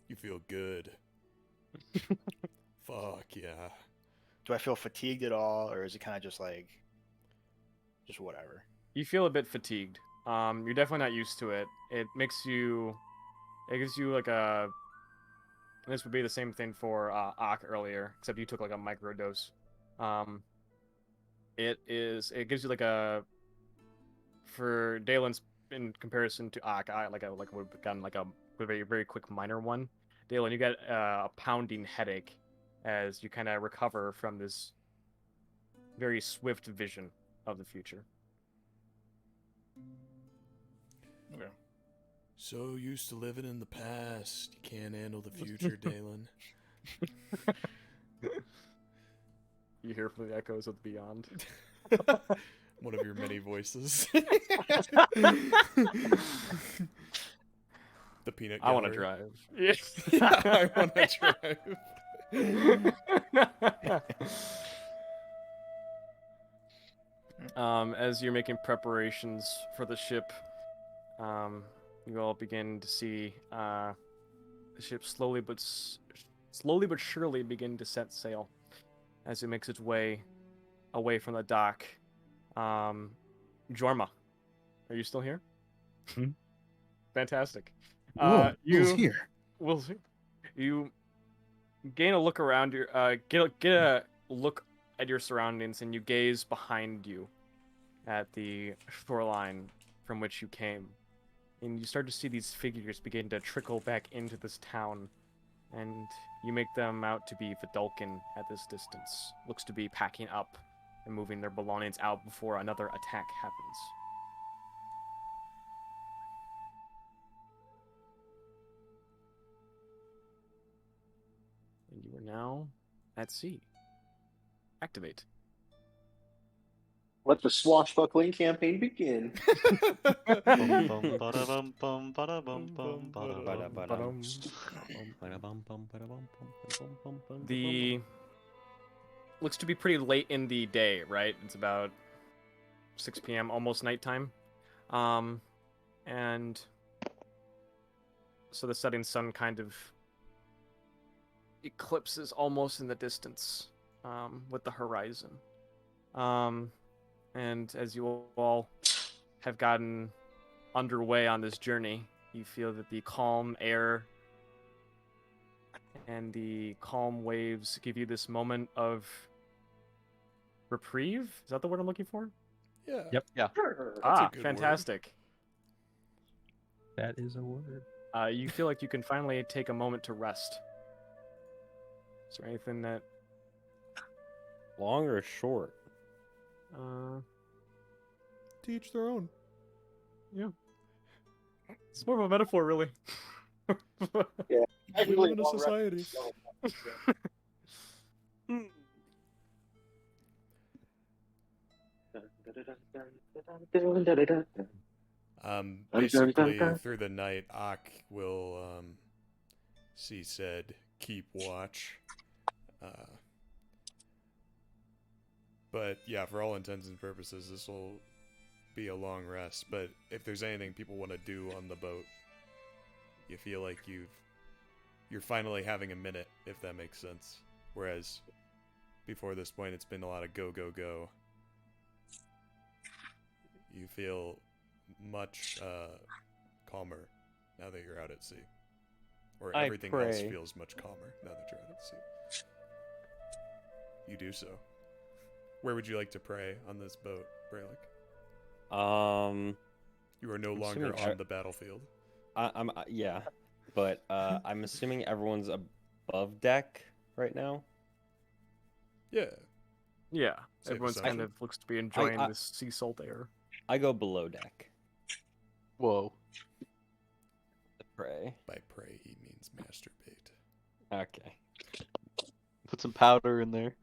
You feel good. Fuck yeah. Do I feel fatigued at all, or is it kind of just like, just whatever? You feel a bit fatigued. You're definitely not used to it. It gives you like a, and this would be the same thing for Ak earlier, except you took like a microdose. It gives you like a, for Daelin's in comparison to Ak, would have gotten like a very, very quick minor one. Daelin, you get a pounding headache as you kind of recover from this very swift vision of the future. Okay. So used to living in the past, you can't handle the future, Daelin. You hear from the echoes of the beyond. One of your many voices. The peanut I want to gallery. drive. Yes. I want to drive. As you're making preparations for the ship, you all begin to see the ship slowly but surely begin to set sail as it makes its way away from the dock. Jorma, are you still here? Hmm? Fantastic. Whoa, you here. will see. You gain a look around your get a look at your surroundings, and you gaze behind you at the shoreline from which you came, and you start to see these figures begin to trickle back into this town, and you make them out to be Vidalcan at this distance. Looks to be packing up and moving their belongings out before another attack happens. And you are now at sea. Activate. Let the swashbuckling campaign begin. The looks to be pretty late in the day, right? It's about 6 p.m., almost nighttime. And so the setting sun kind of eclipses almost in the distance with the horizon. And as you all have gotten underway on this journey, you feel that the calm air and the calm waves give you this moment of reprieve. Is that the word I'm looking for? Yeah. Yep. Yeah. That's a good fantastic. That is a word. You feel like you can finally take a moment to rest. Is there anything that... Long or short? To each their own. Yeah. It's more of a metaphor, really. Yeah. We live in a society. Basically, through the night, Ak will see said keep watch. But yeah, for all intents and purposes, this will be a long rest. But if there's anything people want to do on the boat, you feel like you're finally having a minute, if that makes sense. Whereas before this point, it's been a lot of go, go, go. You feel much calmer now that you're out at sea. Or I everything else pray. feels much calmer now that you're out at sea. You do so. Where would you like to pray on this boat, Brelikk? You are no longer assuming on the battlefield. I'm yeah, but I'm assuming everyone's above deck right now. Yeah. Yeah, Safe everyone's assumption. kind of looks to be enjoying I- this sea salt air. I go below deck. Whoa. The prey. By pray, he means masturbate. Okay. Put some powder in there.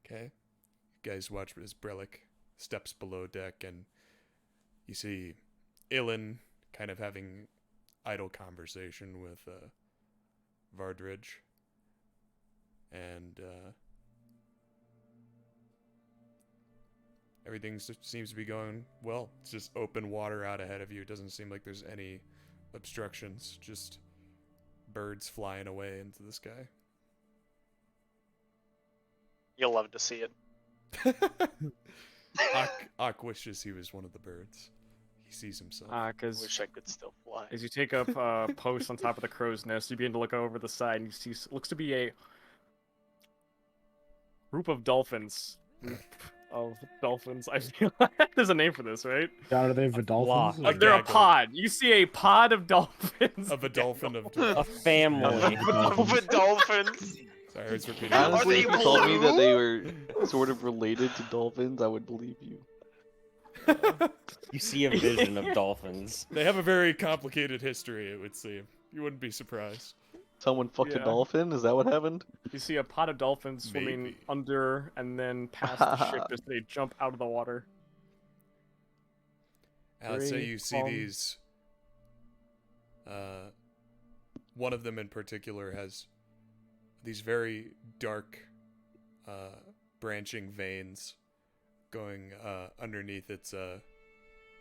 Okay. You guys watch as Brelikk steps below deck, and you see Ilin kind of having idle conversation with Vardridge. And everything seems to be going well. It's just open water out ahead of you. It doesn't seem like there's any obstructions, just birds flying away into the sky. You'll love to see it. Ak wishes he was one of the birds. He sees himself. Because Wish I could still fly. as you take up post on top of the crow's nest, you begin to look over the side, and you see looks to be a group of dolphins. I feel like there's a name for this, right? Are they dolphins? Flock. They're a gaggle. pod. You see a pod of dolphins. Of a dolphin of A family. With dolphins. Sorry, I was repeating. Honestly, if they you told me that blue? they were sort of related to dolphins, I would believe you. You see a vision of dolphins. They have a very complicated history, it would seem. You wouldn't be surprised. Someone fucked a Yeah. dolphin? Is that what happened? You see a pod of dolphins swimming Maybe. under and then past the ship as they jump out of the water. Let's say Very you see calm. these. One of them in particular has these very dark, branching veins going underneath its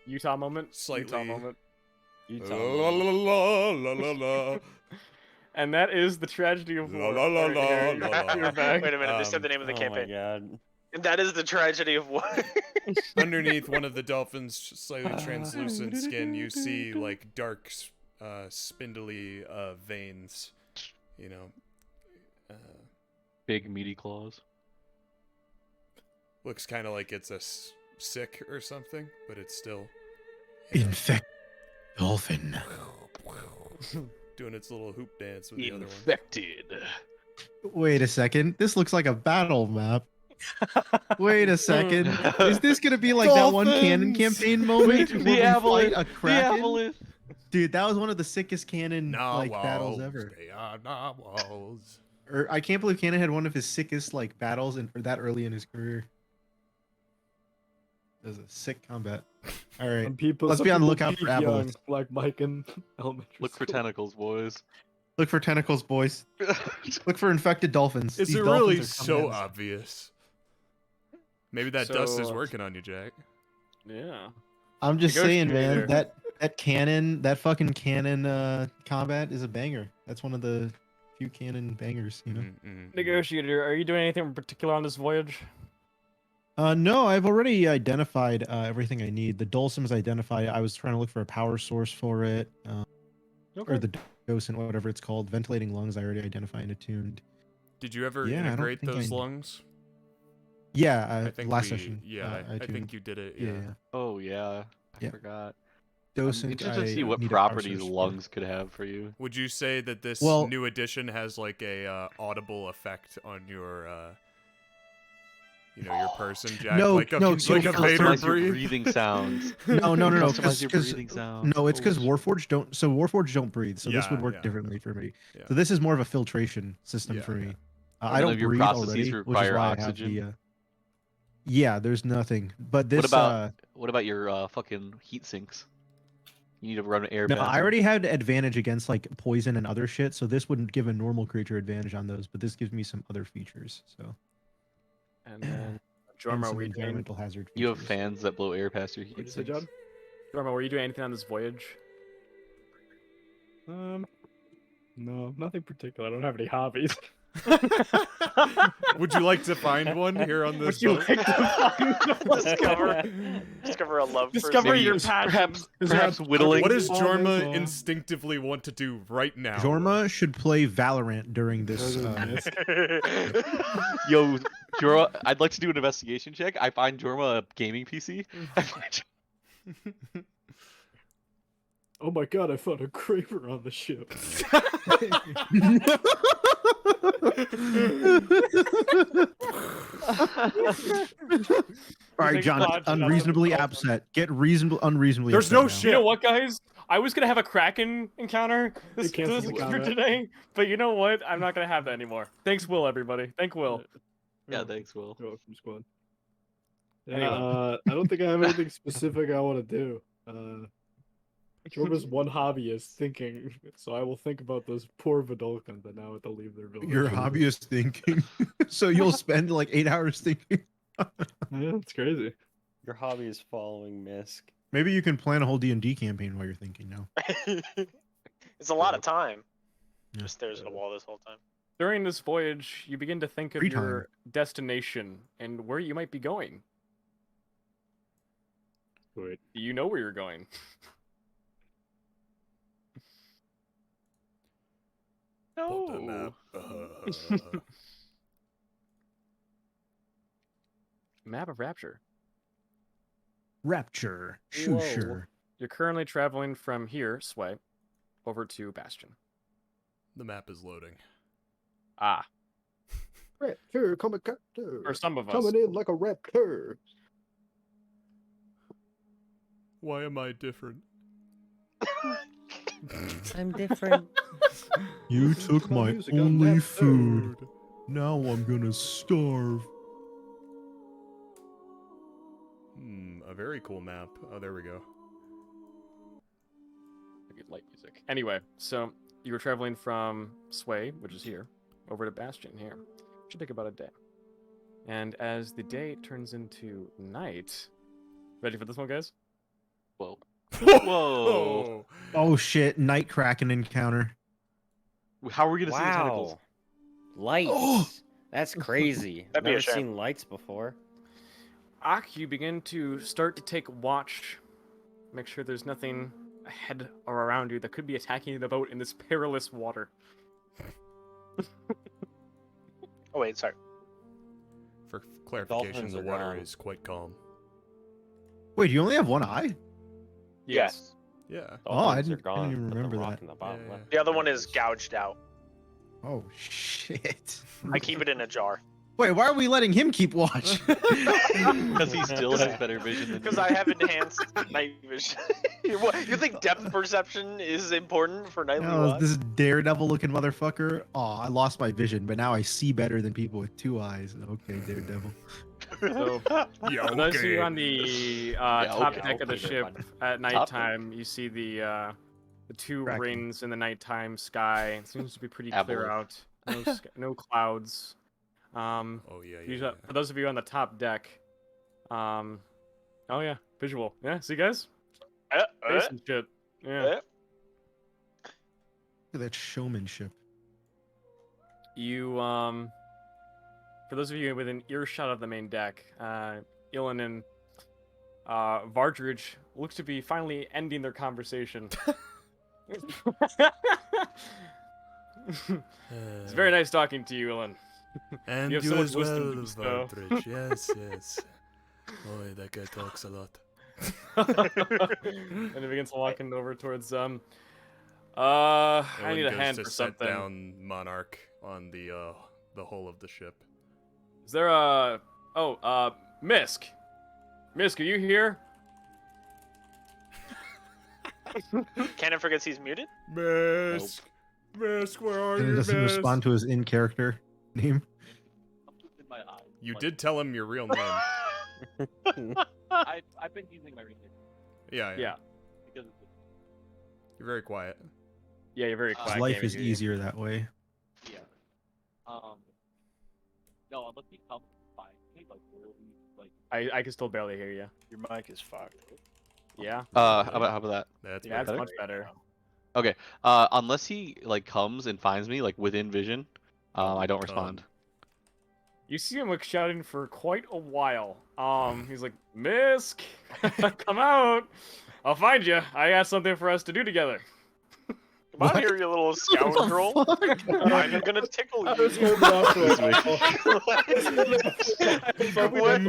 Utah moment. Slightly- Utah moment. You la tell la me. la la la la. And that is the tragedy of La war. la la Alright, la Harry, la you're la. back. Wait a minute, they said the name of the Oh my campaign. god. And that is the tragedy of war. Underneath one of the dolphin's slightly translucent skin, you see like dark, spindly veins. You know, Big meaty claws. looks kind of like it's sick or something, but it's still Infect dolphin. doing its little hoop dance with the other one. Infected. Wait a second. This looks like a battle map. Wait a second. Is this gonna be like that one canon Dolphins! campaign moment where we fight a kraken? Aboleth. Dude, that was one of the sickest canon like battles Narwhals, ever. they are narwhals. Or I can't believe Canon had one of his sickest like battles that early in his career. It was a sick combat. All right, let's be on the lookout for Aboleth. Like Mike and elementary. Look for school. tentacles, boys. Look for tentacles, boys. Look for infected dolphins. Is These it dolphins really are so coming at us. obvious? Maybe that dust is So- working on you, Jack. Yeah. I'm just saying, man. Negotiator. That fucking cannon combat is a banger. That's one of the few canon bangers, you know. Negotiator, are you doing anything in particular on this voyage? No, I've already identified everything I need. The dulcim's identified. I was trying to look for a power source for it, or the docent, whatever it's called. Ventilating lungs, I already identified and attuned. Did you ever Yeah, I don't integrate think those I- lungs? Yeah, I think last we- session. Yeah, I attuned. think you did it. Yeah, Yeah. yeah. Oh yeah, I Yeah. forgot. Docent. Interested to see I what need a power properties source for. lungs could have for you. Would you say that this Well- new edition has like a audible effect on your, your person, Jack? No, like a, no, like so a customize Vader Customize your breathe? breathing sounds. No, Customize your because breathing sounds. no, it's because Holy Warforged don't. So Warforged don't breathe. So this Yeah, would work yeah. differently for me. Yeah. So this is more of a filtration system Yeah, for me. yeah. I None don't of your breathe processes already, which is require why oxygen? I have the. Yeah, there's nothing. But this. What about your fucking heat sinks? You need to run an air. No, bathroom. I already had advantage against like poison and other shit, so this wouldn't give a normal creature advantage on those, but this gives me some other features. So And then, and Jorma, some were you doing, environmental hazard. Features. You have fans that blow air past your What'd heat you say, sinks. John? Jorma, were you doing anything on this voyage? No, nothing particular. I don't have any hobbies. Would you like to find one here on this Would you boat? like to Discover a love discover for your Maybe passion? Perhaps whittling. What does Oh, Jorma that's all. instinctively want to do right now? Jorma should play Valorant during this. Yo, Jorma, I'd like to do an investigation check. I find Jorma a gaming PC. Oh my god, I found a craver on the ship. All right, John. Unreasonably upset. Get unreasonably. There's upset no now. shit. You know what, guys? I was gonna have a Kraken encounter this for today, but you know what? I'm not gonna have that anymore. Thanks, Will. Everybody, thank Will. Yeah, thanks, Will. You're welcome, squad. Yeah, Anyway. I don't think I have anything specific I want to do. Jorma's one hobby is thinking, so I will think about those poor Vidalkans that now have to leave their village. Your hobby is thinking, so you'll spend like 8 hours thinking. Yeah, it's crazy. Your hobby is following Misk. Maybe you can plan a whole D&D campaign while you're thinking now. It's a lot of time. Yeah. Just stares at a wall this whole time. During this voyage, you begin to think of Free your time. destination and where you might be going. Wait. Do you know where you're going? Pull the No. map. Map of Rapture. Rapture. Whoa. Sure. You're currently traveling from here, Sway, over to Bastion. The map is loading. Ah, Raptor, coming captor. for some of us. Coming in like a raptor. Why am I different? I'm different. You took my music on only that food. Now I'm gonna starve. A very cool map. Oh, there we go. Maybe light music. Anyway, so you were traveling from Sway, which is here, over to Bastion here. Should take about a day. And as the day turns into night, ready for this one, guys? Whoa. Whoa! Oh shit! Night Kraken encounter. How are we gonna see the tentacles? Wow. Lights. Oh! That's crazy. That'd be a Never shame. seen lights before. You begin to start to take watch. Make sure there's nothing ahead or around you that could be attacking the boat in this perilous water. Oh wait, sorry. For clarification, Dolphins the are water gone. is quite calm. Wait, you only have one eye? Yes. Yeah. Oh, I Dolphins are didn't gone, even but the remember rock that. in the bottom Yeah, left. The other one is gouged out. Oh shit! I keep it in a jar. Wait, why are we letting him keep watch? Because he still has better vision than Because you. I have enhanced night vision. You think depth perception is important for nightly Oh, watch? this Daredevil-looking motherfucker. Oh, I lost my vision, but now I see better than people with 2 eyes. Okay, Daredevil. So, Yeah, for those of you okay. on the top okay, deck of the okay, ship at Top deck. nighttime, you see the 2 Kraken. rings in the nighttime sky. It seems to be pretty clear Aboleth. out. No clouds. Oh yeah, yeah. yeah. For those of you on the top deck, oh yeah, visual. Yeah, see guys? Face and shit. Yeah. Look at that showmanship. You for those of you within earshot of the main deck, Ilan and Vardridge looks to be finally ending their conversation. It's very nice talking to you, Ilan. And You have you so much as wisdom well, to bestow. Vardridge. Yes, yes. Boy, that guy talks a lot. And it begins walking over towards I Owen need a goes hand to for set something. down Monarch on the hull of the ship. Is there a Misk? Misk, are you here? Cannon forgets he's muted? Misk! Misk, where are And you, it doesn't Misk? respond to his in-character name. You did tell him your real name. I've been using my research Yeah, yeah. Yeah. because You're very quiet. Yeah, you're very His quiet. His life can't is hear you. easier that way. yeah. No, unless he comes by me, like really, like I can still barely hear you. Your mic is fucked. Yeah. How about that? That's Yeah, it's better. much better. Unless he like comes and finds me like within vision, I don't respond. You see him like shouting for quite a while. He's like, Misk, come out. I'll find you. I got something for us to do together. Come on here, you little scoundrel. I'm gonna tickle you. I was holding off for a while.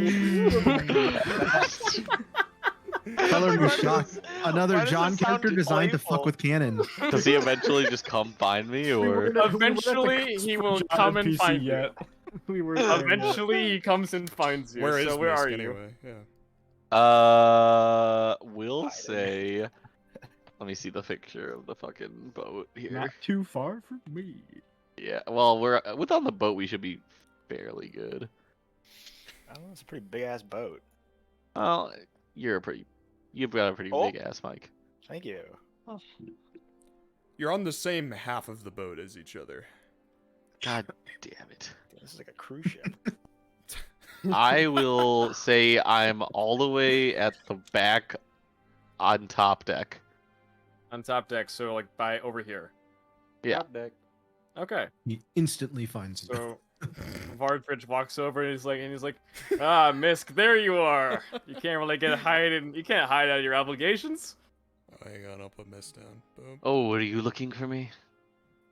Color me Why shocked. does- Another why does John it sound character designed to fuck playful? with canon. Does he eventually just come find me, or? Eventually, he will come and find yet. you. We weren't there yet. Eventually, he comes and finds you. Where is so where Misk are you? anyway? Yeah. We'll say. Let me see the picture of the fucking boat here. Not too far from me. Yeah, well, we're without the boat, we should be fairly good. Oh, it's a pretty big ass boat. Well, you've got a pretty Oh. big ass, Mike. Thank you. You're on the same half of the boat as each other. God damn it. This is like a cruise ship. I will say I'm all the way at the back on top deck. On top deck, so like by over here. Yeah. Top deck. Okay. He instantly finds you. So Vardbridge walks over and he's like, ah, Misk, there you are. You can't really you can't hide out of your obligations. Oh, hang on, I'll put Misk down. Boom. Oh, are you looking for me?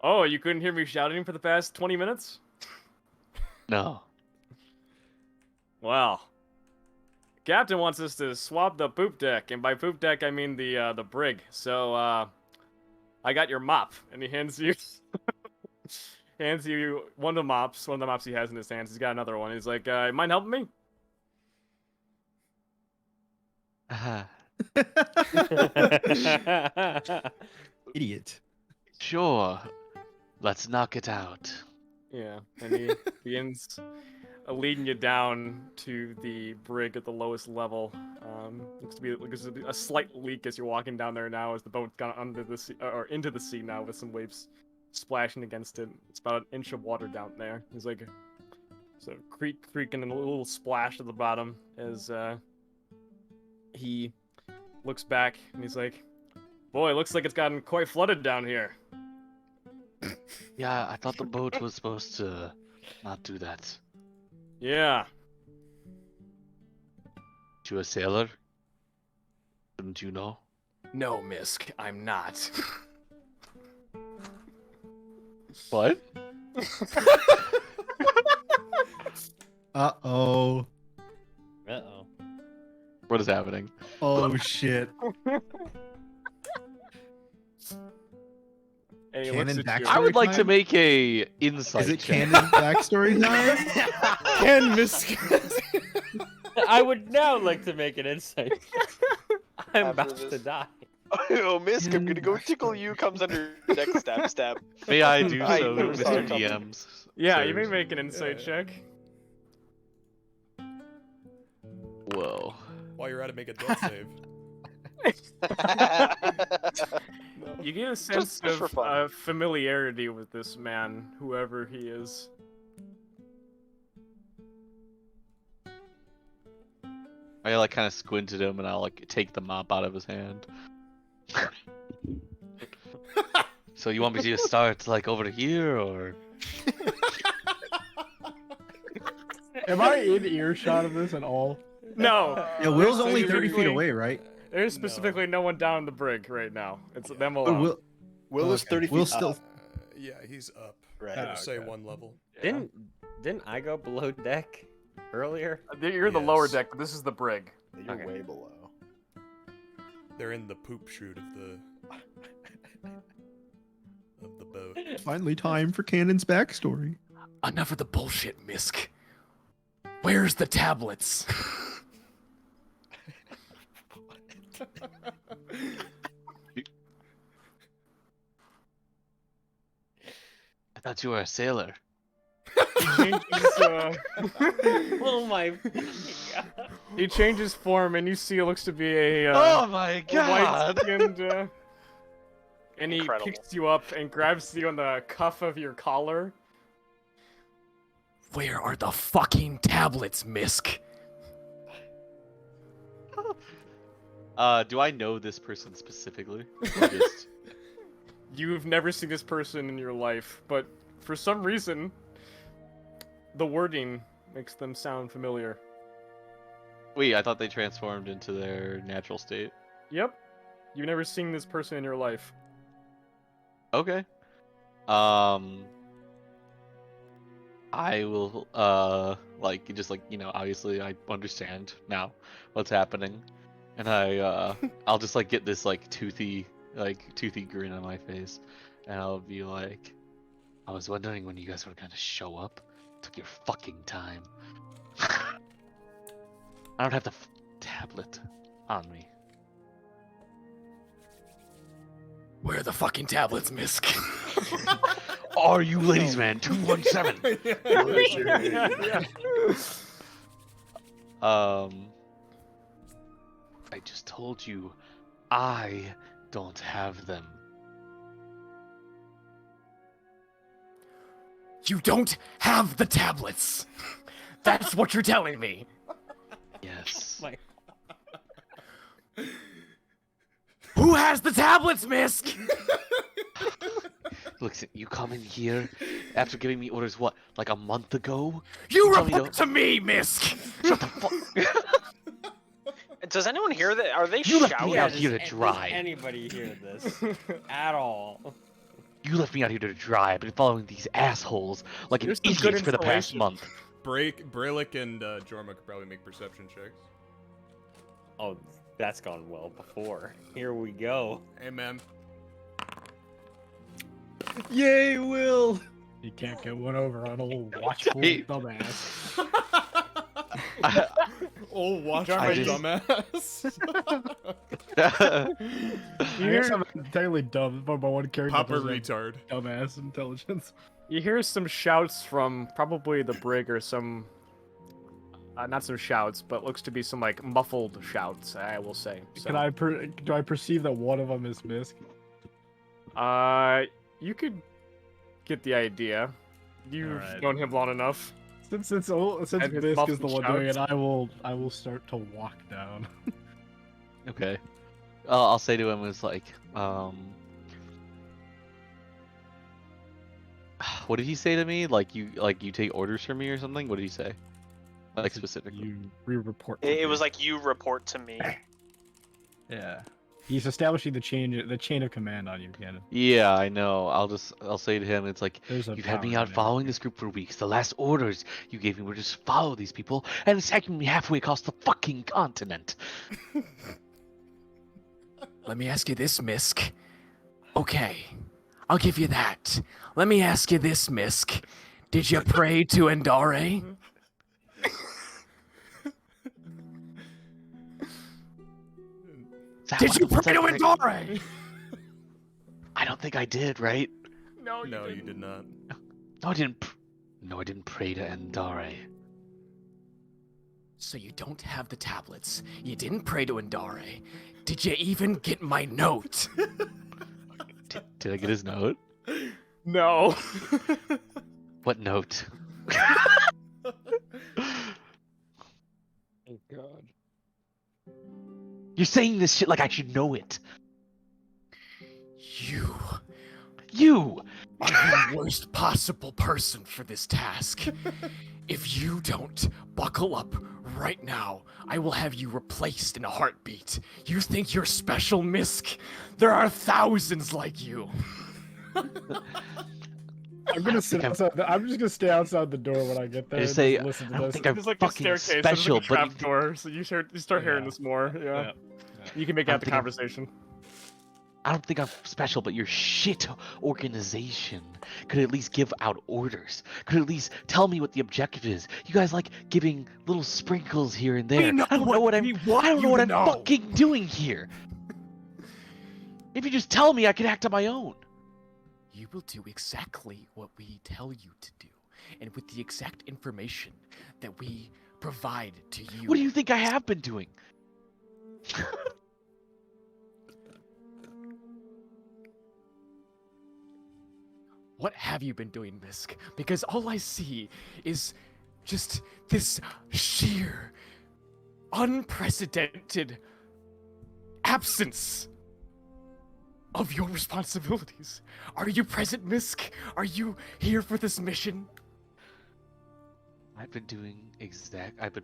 Oh, you couldn't hear me shouting for the past 20 minutes? No. Wow. Captain wants us to swap the poop deck, and by poop deck I mean the brig. So I got your mop, and he hands you one of the mops he has in his hands. He's got another one. He's like, you mind helping me? Idiot. Sure. Let's knock it out. Yeah, and he begins leading you down to the brig at the lowest level. Looks to be a slight leak as you're walking down there now, as the boat's gone under the sea, or into the sea now, with some waves splashing against it. It's about an inch of water down there. There's like a creaking and a little splash at the bottom as he looks back and he's like, "Boy, looks like it's gotten quite flooded down here." Yeah, I thought the boat was supposed to not do that. Yeah. You a sailor? Didn't you know? No, Misk, I'm not. What? Uh-oh. Uh-oh. What is happening? Oh, shit. And he Canon looks at you. backstory I would like to time? make a insight Is it check. canon backstory time? Can Misk? I would now like to make an insight. I'm After about to this. die. Oh, Misk, I'm gonna go tickle you. Comes under deck, stab, stab. May I do I so, never saw Mr. it coming. DMs? Yeah, Sir? you may make an insight check. Whoa. While you're at it, make a death save. You get a sense just for of fun. familiarity with this man, whoever he is. I like kind of squint at him and I'll like take the mop out of his hand. So you want me to start like over here or? Am I in earshot of this at all? No, Yeah, Will's only 30 feet Specifically- away, right? there's specifically no one down the brig right now. It's them But alone. Will is okay. 30 feet Will up. still. Yeah, he's up. Right. I would say okay. one level. Didn't I go below deck earlier? You're the lower Yes. deck, but this is the brig. You're Okay. way below. They're in the poop chute of the boat. Finally, time for Canon's backstory. Enough of the bullshit, Misk. Where's the tablets? I thought you were a sailor. He changes, Oh my. he changes form, and you see it looks to be a Oh my a god! white-skinned, and he Incredible. picks you up and grabs you on the cuff of your collar. Where are the fucking tablets, Misk? Do I know this person specifically? Or just... You've never seen this person in your life, but for some reason, the wording makes them sound familiar. Wait, I thought they transformed into their natural state. Yep. You've never seen this person in your life. Okay. I will, like, just like, you know, obviously I understand now what's happening. And I'll just like get this like toothy grin on my face, and I'll be like, I was wondering when you guys were gonna show up. Took your fucking time. I don't have the tablet on me. Where are the fucking tablets, Misk? Are you ladies man 217? I just told you I don't have them. You don't have the tablets. That's what you're telling me. Yes. Who has the tablets, Misk? Listen, you come in here after giving me orders, what, like a month ago? You tell me report to me, Misk! Shut the fuck. Does anyone hear that? Are they You left shouting? me out here to dry. Does anybody hear this at all? You left me out here to dry. I've been following these assholes like an Here's some good idiot for the past installation. month. Brelikk and Jorma could probably make perception checks. Oh, that's gone well before. Here we go. Hey, man. Yay, Will! You can't get one over on old watchful Hey. dumbass. Oh, watch I my just- dumbass. I guess I'm entirely dumb, but my one character Papa doesn't have retard. dumbass intelligence. You hear some shouts from probably the brig or some, not some shouts, but looks to be some like muffled shouts. I will say. So. Do I perceive that one of them is Misk? You could get the idea. You've Alright. known him long enough. Since And his Misk is the muffled one doing it, shouts. I will start to walk down. Okay. I'll say to him, it's like, what did he say to me? Like you take orders from me or something? What did he say? Like specifically. You re-report. It was like you report to me. Yeah. He's establishing the chain of command on you, Cannon. Yeah, I know. I'll say to him, it's like, There's a you've had me power out following this group for weeks. The last orders you gave me were just follow these people, and it's taking me halfway across the fucking continent. Let me ask you this, Misk. Okay, I'll give you that. Let me ask you this, Misk. Did you pray to Endare? Did you pray to Endare? I don't think I did, right? No, you did not. No, I didn't. No, I didn't pray to Endare. So you don't have the tablets. You didn't pray to Endare. Did you even get my note? Did I get his note? No. What note? Oh God. You're saying this shit like I should know it. You are the worst possible person for this task. If you don't buckle up right now, I will have you replaced in a heartbeat. You think you're special, Misk? There are thousands like you. I'm gonna sit outside. I'm just gonna stay outside the door when I get there. I And say, just listen to I don't this. think I'm There's like a fucking staircase. special, There's like a but trap door, so you start hearing this more. Yeah. You can make I out the think I'm- conversation. I don't think I'm special, but your shit organization could at least give out orders. Could at least tell me what the objective is. You guys like giving little sprinkles here and there. know I don't know what I'm. we want I don't know you what to I'm know. fucking doing here. If you just tell me, I can act on my own. You will do exactly what we tell you to do, and with the exact information that we provide to you. What do you think I have been doing? What have you been doing, Misk? Because all I see is just this sheer, unprecedented absence of your responsibilities. Are you present, Misk? Are you here for this mission? I've been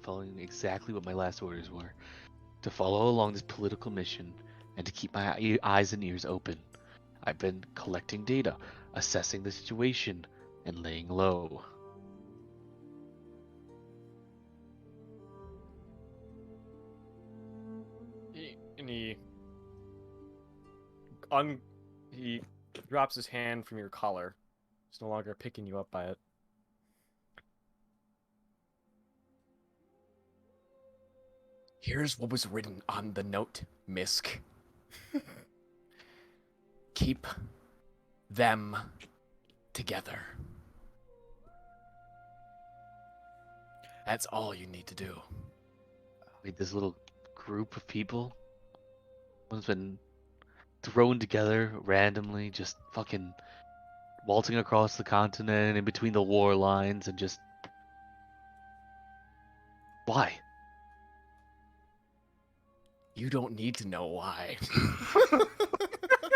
following exactly what my last orders were. To follow along this political mission and to keep my eyes and ears open. I've been collecting data, assessing the situation, and laying low. he drops his hand from your collar. He's no longer picking you up by it. Here's what was written on the note, Misk. Keep them together. That's all you need to do. Wait, this little group of people one's been thrown together randomly, just fucking waltzing across the continent in between the war lines and just... Why? You don't need to know why.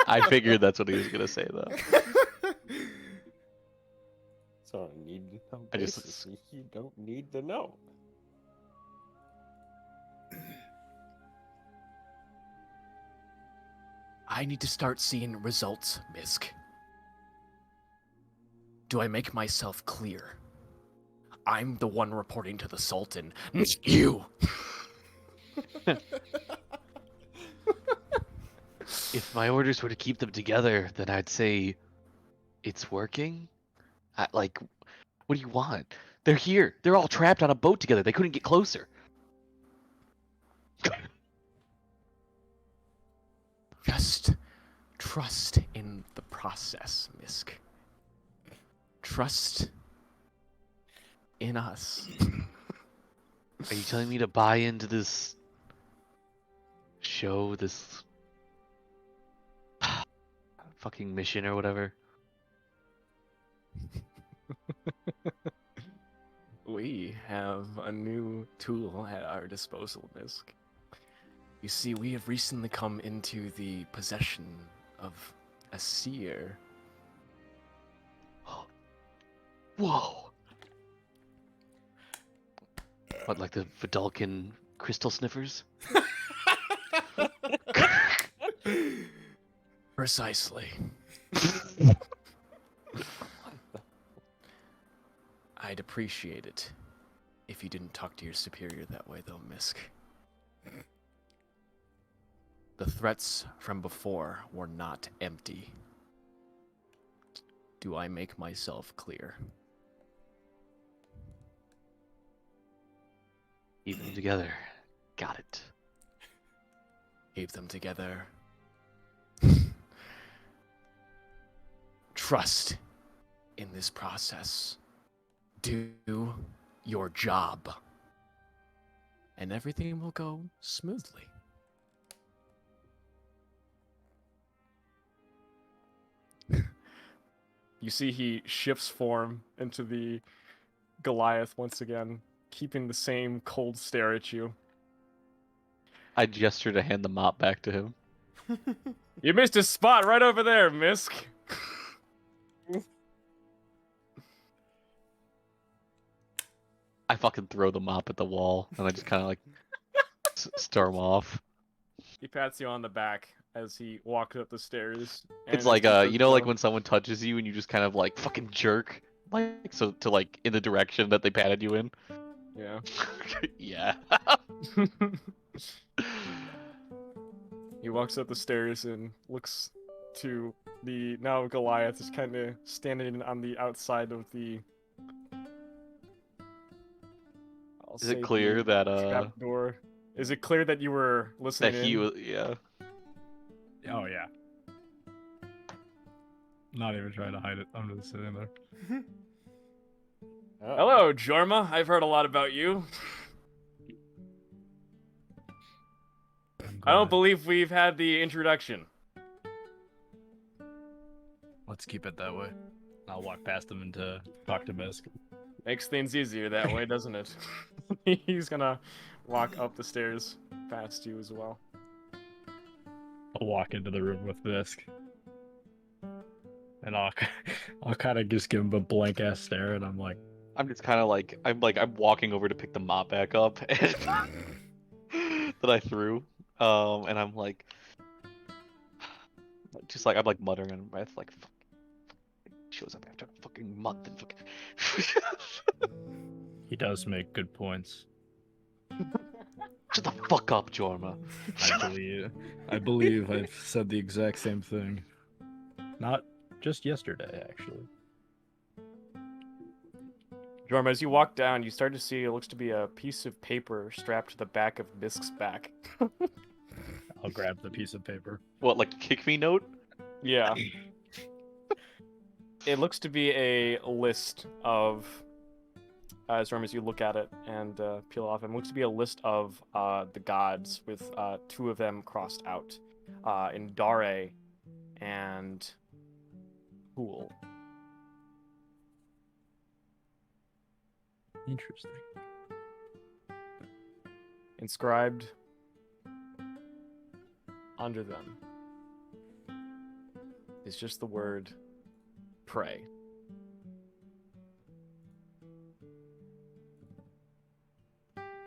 I figured that's what he was gonna say, though. So I need to know. I just- Basis. You don't need to know. I need to start seeing results, Misk. Do I make myself clear? I'm the one reporting to the Sultan, not you! If my orders were to keep them together, then I'd say it's working. Like, what do you want? They're here. They're all trapped on a boat together. They couldn't get closer. Just trust in the process, Misk. Trust in us. Are you telling me to buy into this show, this fucking mission or whatever? We have a new tool at our disposal, Misk. You see, we have recently come into the possession of a seer. Whoa! What, like the Vidalcan crystal sniffers? Precisely. I'd appreciate it if you didn't talk to your superior that way, though, Misk. The threats from before were not empty. Do I make myself clear? Keep them together. Got it. Keep them together. Trust in this process. Do your job. And everything will go smoothly. You see he shifts form into the Goliath once again, keeping the same cold stare at you. I gesture to hand the mop back to him. You missed his spot right over there, Misk. I fucking throw the mop at the wall and I just kind of like storm off. He pats you on the back as he walks up the stairs. It's and like as he you know, does like so- when someone touches you and you just kind of like fucking jerk, like so to like in the direction that they patted you in. Yeah. Yeah. He walks up the stairs and looks to the now Goliath is kind of standing on the outside of the. Is it clear that trap door? Is it clear that you were listening? that he in? was yeah. Oh yeah. Not even trying to hide it. I'm just sitting there. Hello, Jorma. I've heard a lot about you. I don't believe we've had the introduction. Let's keep it that way. I'll walk past him and talk to Misk. Makes things easier that way, doesn't it? He's gonna walk up the stairs past you as well. I'll walk into the room with Misk. And I'll kind of just give him a blank ass stare, and I'm like, I'm just kind of like I'm walking over to pick the mop back up that I threw, and I'm like, just like I'm like muttering under my breath, like, fuck, shows up after a fucking month and fucking. he does make good points. Shut the fuck up, Jorma. I believe I've said the exact same thing. Not just yesterday, actually. Jorma, as you walk down, you start to see it looks to be a piece of paper strapped to the back of Misk's back. I'll grab the piece of paper. What, like a kick me note? Yeah. It looks to be a list of, as you look at it and peel off, it looks to be a list of the gods with 2 of them crossed out. Endare and Huul. Interesting. Inscribed under them is just the word pray.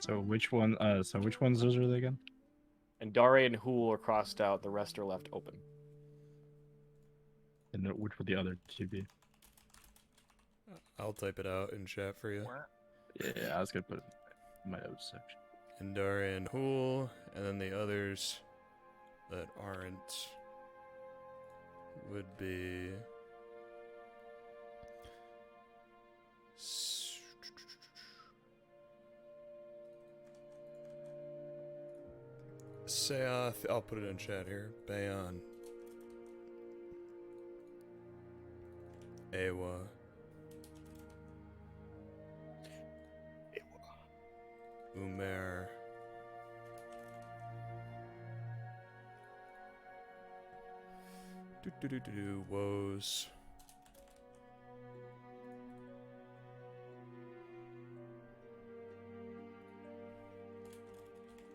So which one? Which ones those are they again? And Dare and Huul are crossed out. The rest are left open. And which would the other 2 be? I'll type it out in chat for you. Yeah, I was gonna put it in my notes section. Endare and Huul, and then the others that aren't would be Saeoth. I'll put it in chat here. Baeon, Aewa, Umare, Woes,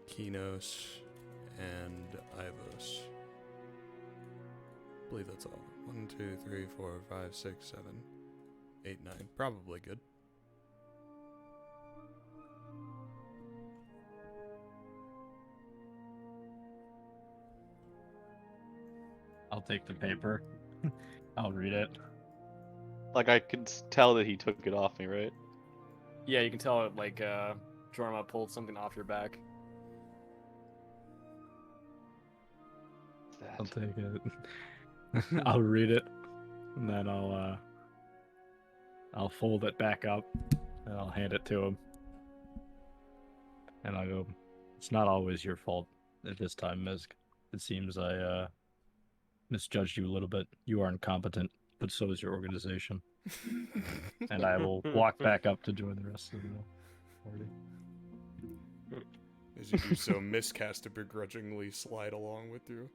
Qeynos, and Ivos. I believe that's all. 1, 2, 3, 4, 5, 6, 7, 8, 9. Probably good. I'll take the paper. I'll read it. Like, I can tell that he took it off me, right? Yeah, you can tell it like Jorma pulled something off your back. I'll take it. I'll read it, and then I'll fold it back up, and I'll hand it to him. And I'll go, "It's not always your fault at this time, Misk. It seems I misjudged you a little bit. You are incompetent, but so is your organization." And I will walk back up to join the rest of the party. As you do so, Misk has to begrudgingly slide along with you.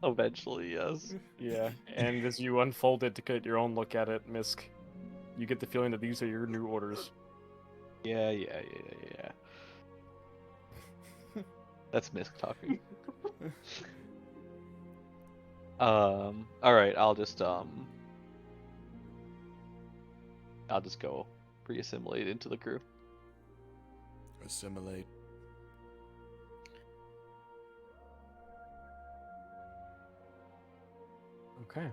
Eventually, yes. Yeah, and as you unfold it to get your own look at it, Misk, you get the feeling that these are your new orders. Yeah. That's Misk talking. Alright, I'll just go re-assimilate into the crew. Assimilate. Okay.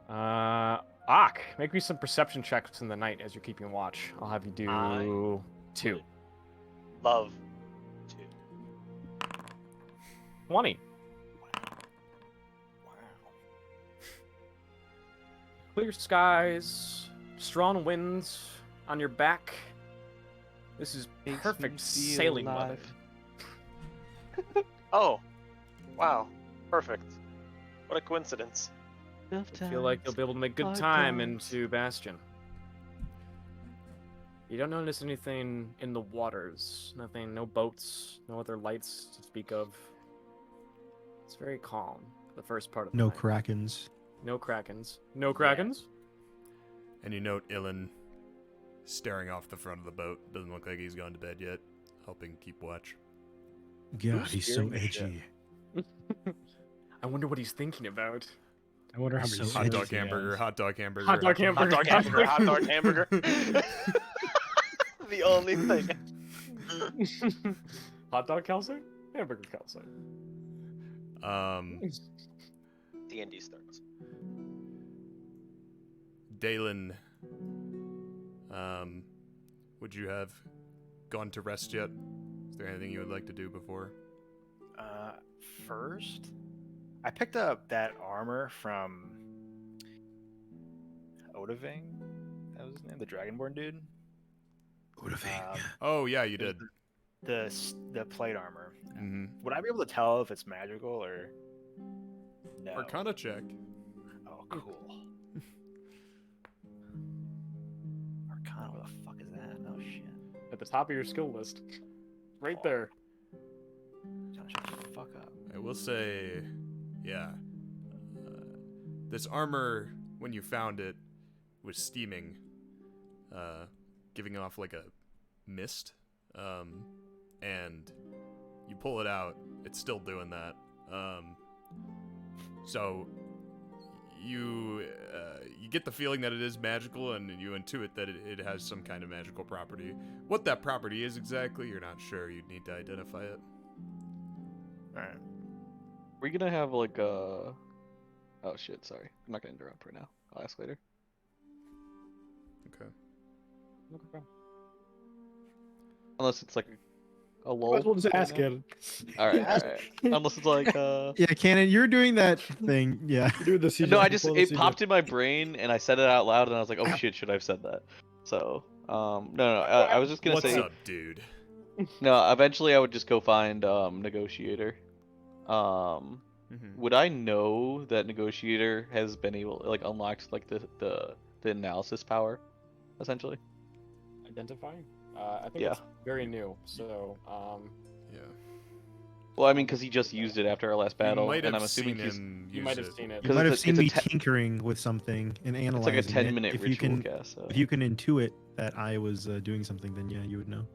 Ak, make me some perception checks in the night as you're keeping watch. I'll have you do 2. Love. 20. Clear skies, strong winds on your back. This is perfect sailing weather. Oh, wow. Perfect. What a coincidence. I feel like you'll be able to make good time into Bastion. You don't notice anything in the waters. Nothing, no boats, no other lights to speak of. It's very calm. The first part of the No night. krakens. No krakens. No krakens? And you note Ilan staring off the front of the boat. Doesn't look like he's gone to bed yet, helping keep watch. Yeah, Who's he's so scaring the edgy. I wonder what he's thinking about. I wonder how many Hot dog hamburger, hot dog hamburger. Hot dog hamburger. Hot dog hamburger. Hot dog hamburger. The only thing. Hot dog calcite? Hamburger calcite. D&D starts. Daelin, would you have gone to rest yet? Is there anything you would like to do before? First, I picked up that armor from Odaving. That was his name, the Dragonborn dude. Odaving. Oh yeah, you did. The plate armor. Mm-hmm. Would I be able to tell if it's magical or no? Arcana check. Oh, cool. Arcana, what the fuck is that? Oh shit. At the top of your skill list. Right there. Shut the fuck up. I will say, yeah. This armor, when you found it, was steaming, giving off like a mist. And you pull it out, it's still doing that. So you get the feeling that it is magical, and you intuit that it has some kind of magical property. What that property is exactly, you're not sure. You'd need to identify it. Alright. We're gonna have like a. Oh shit! Sorry, I'm not gonna interrupt right now. I'll ask later. Okay. Unless it's like a lull. Might as well just ask right it. All right. Unless it's like Yeah, Cannon, you're doing that thing. Yeah. Do the CJ No, before the popped in my brain and I said it out loud and I was like, oh shit, should I have said that? So no, I was just gonna What's say. up, dude? No, eventually I would just go find Negotiator. Would I know that Negotiator has been able like unlocked like the analysis power, essentially? Identifying? I think Yeah. it's very new, so Yeah. Well, I mean, because he just used it after our last battle, might and have I'm assuming seen he's. him you use might have it. seen it. You might have it's seen a me te- tinkering with something and It's analyzing like a 10 it. minute If you ritual can, cast. So. if you can intuit that I was doing something, then yeah, you would know.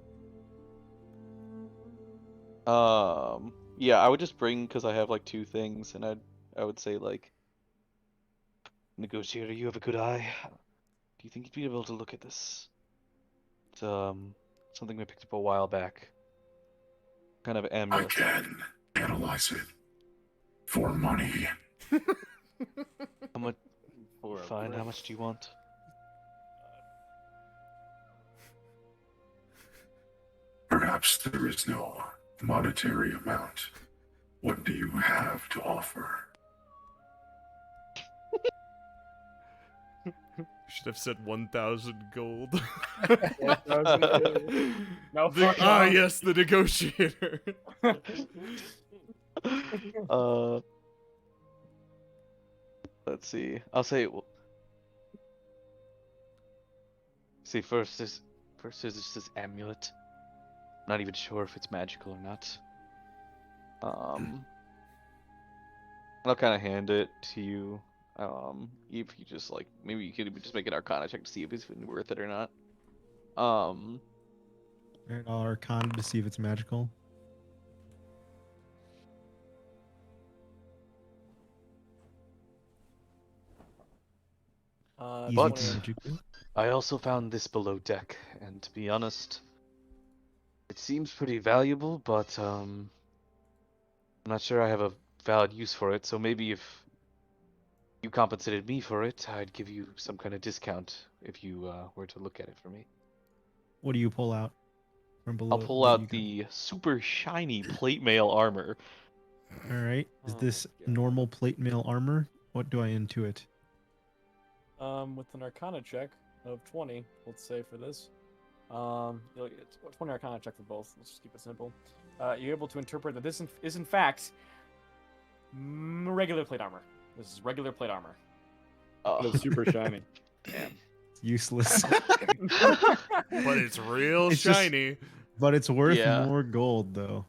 Yeah, I would just bring because I have like 2 things, and I would say like, Negotiator, you have a good eye. Do you think you'd be able to look at this? It's something I picked up a while back. Kind of I amulet. can analyze it for money. How much? For a Fine. How brick. much do you want? Perhaps there is no monetary amount. What do you have to offer? Should have said 1,000 gold. No, The- fuck ah, off. yes, the negotiator. Let's see. I'll say. See, first is just this amulet. Not even sure if it's magical or not. I'll kind of hand it to you. If you just like, maybe you could just make an Arcana check to see if it's worth it or not. Alright, I'll Arcana to see if it's magical. Easy But- magical. I also found this below deck, and to be honest, it seems pretty valuable, but I'm not sure I have a valid use for it. So maybe if you compensated me for it, I'd give you some kind of discount if you were to look at it for me. What do you pull out from below? I'll pull what out you got? the super shiny plate mail armor. Alright, is Oh this my God. normal plate mail armor? What do I intuit? With an Arcana check of 20, let's say for this. It's 20 Arcana check for both. Let's just keep it simple. You're able to interpret that this is in fact regular plate armor. This is regular plate armor. But it's super shiny. Damn. Useless. But it's real It's just- shiny. But it's worth Yeah. more gold, though.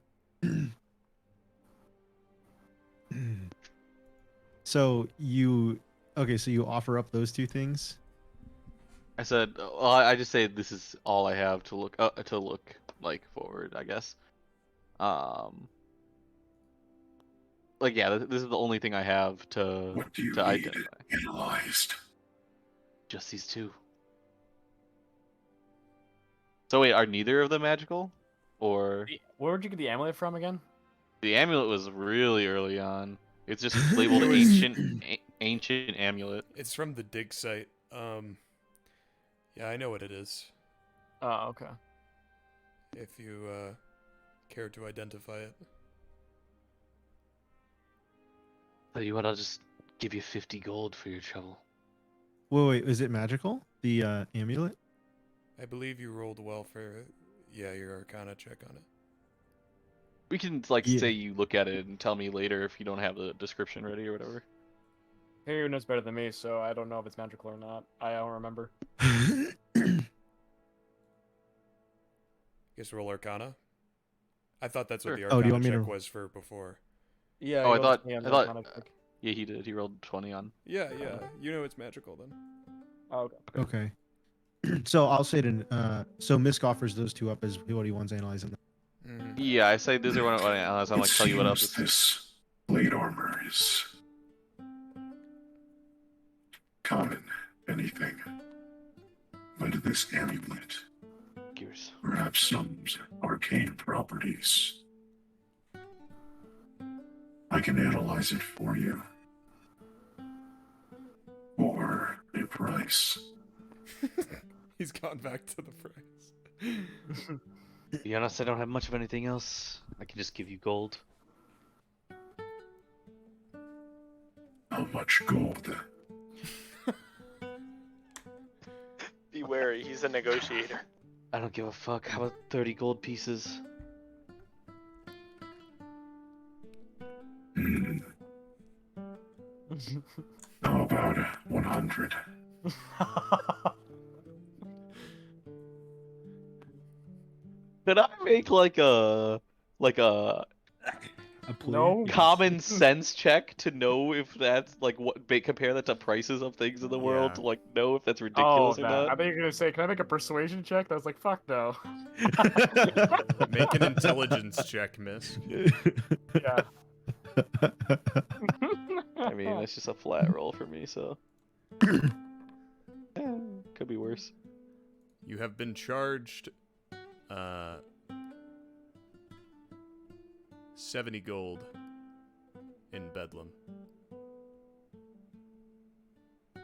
So you offer up those 2 things? I said, well, I just say this is all I have to look like forward, I guess. Like yeah, this is the only thing I have to What do you to need identify. analyzed? Just these 2. So wait, are neither of them magical? Or Where'd you get the amulet from again? the amulet was really early on. It's just labeled ancient amulet. It's from the dig site. Yeah, I know what it is. Oh, okay. if you care to identify it. Tell you what, I'll just give you 50 gold for your trouble. Wait, is it magical? The amulet? I believe you rolled well for, your Arcana check on it. We can say you look at it and tell me later if you don't have the description ready or whatever. Who knows better than me, so I don't know if it's magical or not. I don't remember. Guess roll Arcana. I thought that's what the Oh, do you Arcana want me check to- was for before. Yeah. Oh, he I rolled thought. me on I the thought. Arcana check. Yeah, he did. He rolled 20 on. Yeah. You know it's magical then. Oh, okay. Okay. So I'll say to so Misk offers those two up as what he wants analyzing. Yeah, I say these are what I analyze. I'm It like, tell you what else. seems this blade armor is common, anything. But this amulet, Gears. perhaps some arcane properties. I can analyze it for you. For a price. He's gone back to the price. To be honest, I don't have much of anything else. I can just give you gold. How much gold? Be wary, he's a negotiator. I don't give a fuck. How about 30 gold pieces? How about 100? Could I make like a No. common sense check to know if that's compare that to prices of things in the world to know if that's ridiculous or I not? think you're gonna say, "Can I make a persuasion check?" I was like, "Fuck no." Make an intelligence check, Miss. Yeah. I mean, that's just a flat roll for me, so could be worse. You have been charged 70 gold in Bedlam.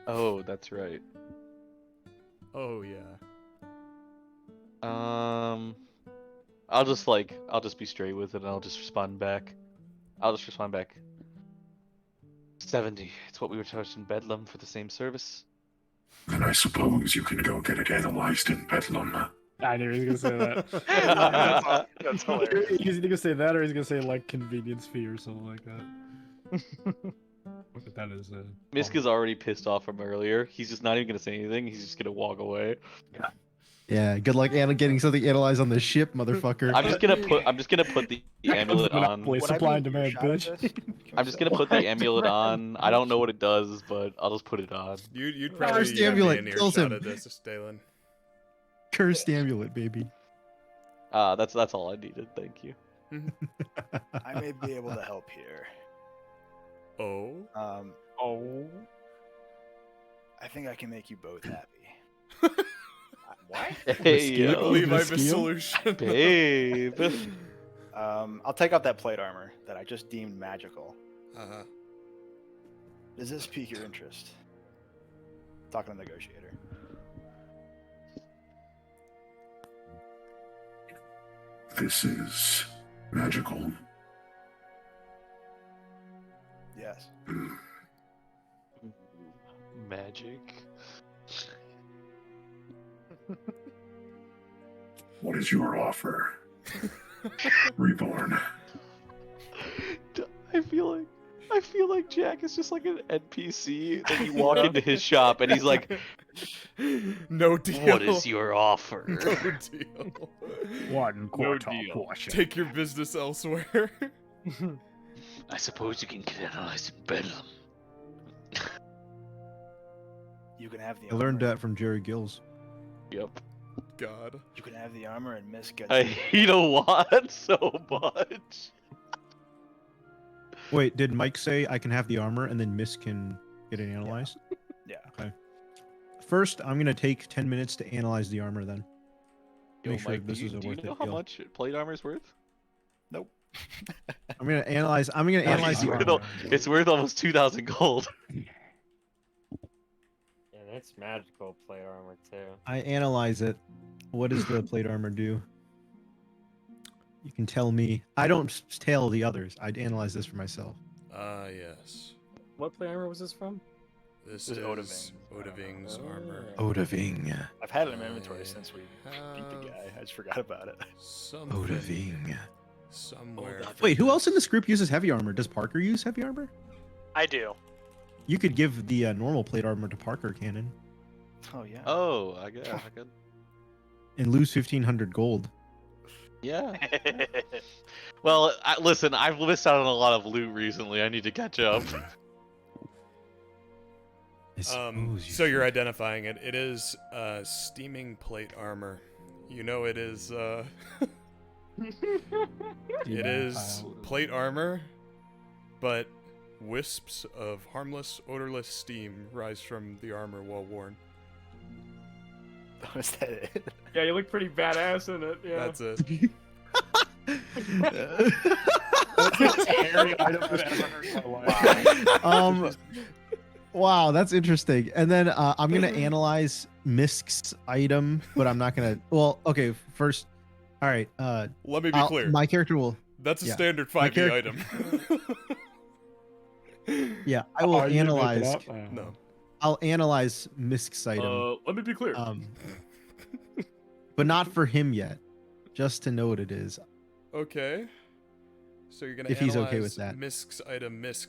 Oh, that's right. Oh yeah. I'll just be straight with it and I'll just respond back. 70. It's what we were charged in Bedlam for the same service. Then I suppose you can go get it analyzed in Bedlam. I knew he was gonna say that. That's hilarious. He's either gonna say that or he's gonna say like convenience fee or something like that. But that is Misk is already pissed off from earlier. He's just not even gonna say anything. He's just gonna walk away. Yeah, good luck getting something analyzed on the ship, motherfucker. I'm just gonna put the amulet on. supply and demand, bitch. I'm just gonna put the amulet on. I don't know what it does, but I'll just put it on. You'd probably Cursed be amulet in kills earshot him. of this, Daelin. Cursed amulet, baby. That's all I needed. Thank you. I may be able to help here. Oh. I think I can make you both happy. What? Hey, I believe I have a Miskio? solution. babe. I'll take out that plate armor that I just deemed magical. Uh-huh. Does this pique your interest? Talking to Negotiator. This is magical. Yes. Magic. What is your offer? Reborn. I feel like Jack is just like an NPC that you walk into his shop and he's like, No deal. "What is your offer?" No deal. One quarter portion. Take your business elsewhere. I suppose you can get analyzed in Bedlam. You can have the I armor. learned that from Jerry Gills. Yep. God. You can have the armor and Misk gets I hate a lot so much. Wait, did Mike say I can have the armor and then Misk can get it analyzed? Yeah. Okay. First, I'm gonna take 10 minutes to analyze the armor then. Yo, Make sure Mike, this do is a you worth know it how deal. much plate armor is worth? Nope. I'm gonna analyze the armor. It's worth almost 2,000 gold. Yeah, that's magical plate armor too. I analyze it. What does the plate armor do? You can tell me. I don't tell the others. I'd analyze this for myself. Yes. What plate armor was this from? This This is is Odaving's armor. Odaving. I've had it in my inventory since we beat the guy. I just forgot about it. Odaving. Somewhere. Wait, who else in this group uses heavy armor? Does Parker use heavy armor? I do. You could give the normal plate armor to Parker, Cannon, Oh yeah. Oh, I guess I could. and lose 1,500 gold. Yeah. Well, listen, I've missed out on a lot of loot recently. I need to catch up. So you're identifying it. It is steaming plate armor. You know it is. It is plate armor, but wisps of harmless, odorless steam rise from the armor while worn. Was that it? Yeah, you look pretty badass in it. Yeah. That's it. Scary item I've ever heard in my life. Wow, that's interesting. And then I'm gonna analyze Misk's item, but I'm not gonna. Well, okay, first. All right. Let me be clear. My character will. That's a yeah. standard My 5e item. Yeah, I will Oh, you didn't make it analyze. up? No. I'll analyze Misk's item. Let me be clear. But not for him yet. Just to know what it is. Okay. So you're gonna If he's okay analyze with that. Misk's item, Misk.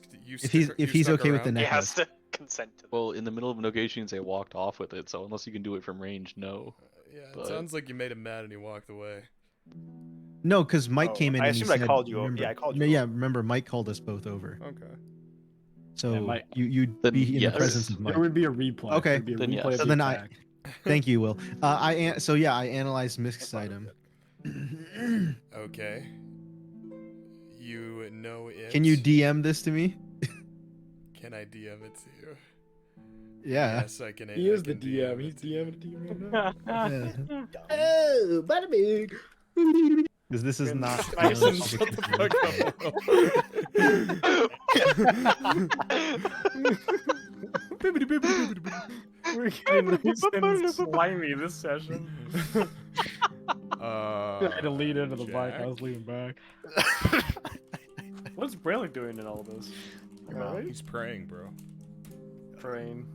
If he's okay with the He has necklace. to consent to that. Well, in the middle of negotiations, I walked off with it, so unless you can do it from range, no. Yeah, it But- sounds like you made him mad and he walked away. No, because Mike Oh, came in I and he assumed I said. called you over. Remember, Yeah, I called no, you yeah, over. remember Mike called us both over. Okay. So Yeah, Mike- you'd Then be in yes. the presence of Mike. There would be a replay. Okay. There'd be a Then replay yes. of So the then attack. Thank you, Will. I analyzed Misk's item. Okay. You know it. Can you DM this to me? Can I DM it to you? Yeah. Yes, I can. He I is the can DM. it He's to you. DMing to you right now. Oh, buttermilk. Because this is not. Tyson, shut the fuck up. We're getting nice and slimy this session. I had to lean into the bike. I Jack? was leaning back. What's Brelikk doing in all this? Am I right? He's praying, bro. Praying.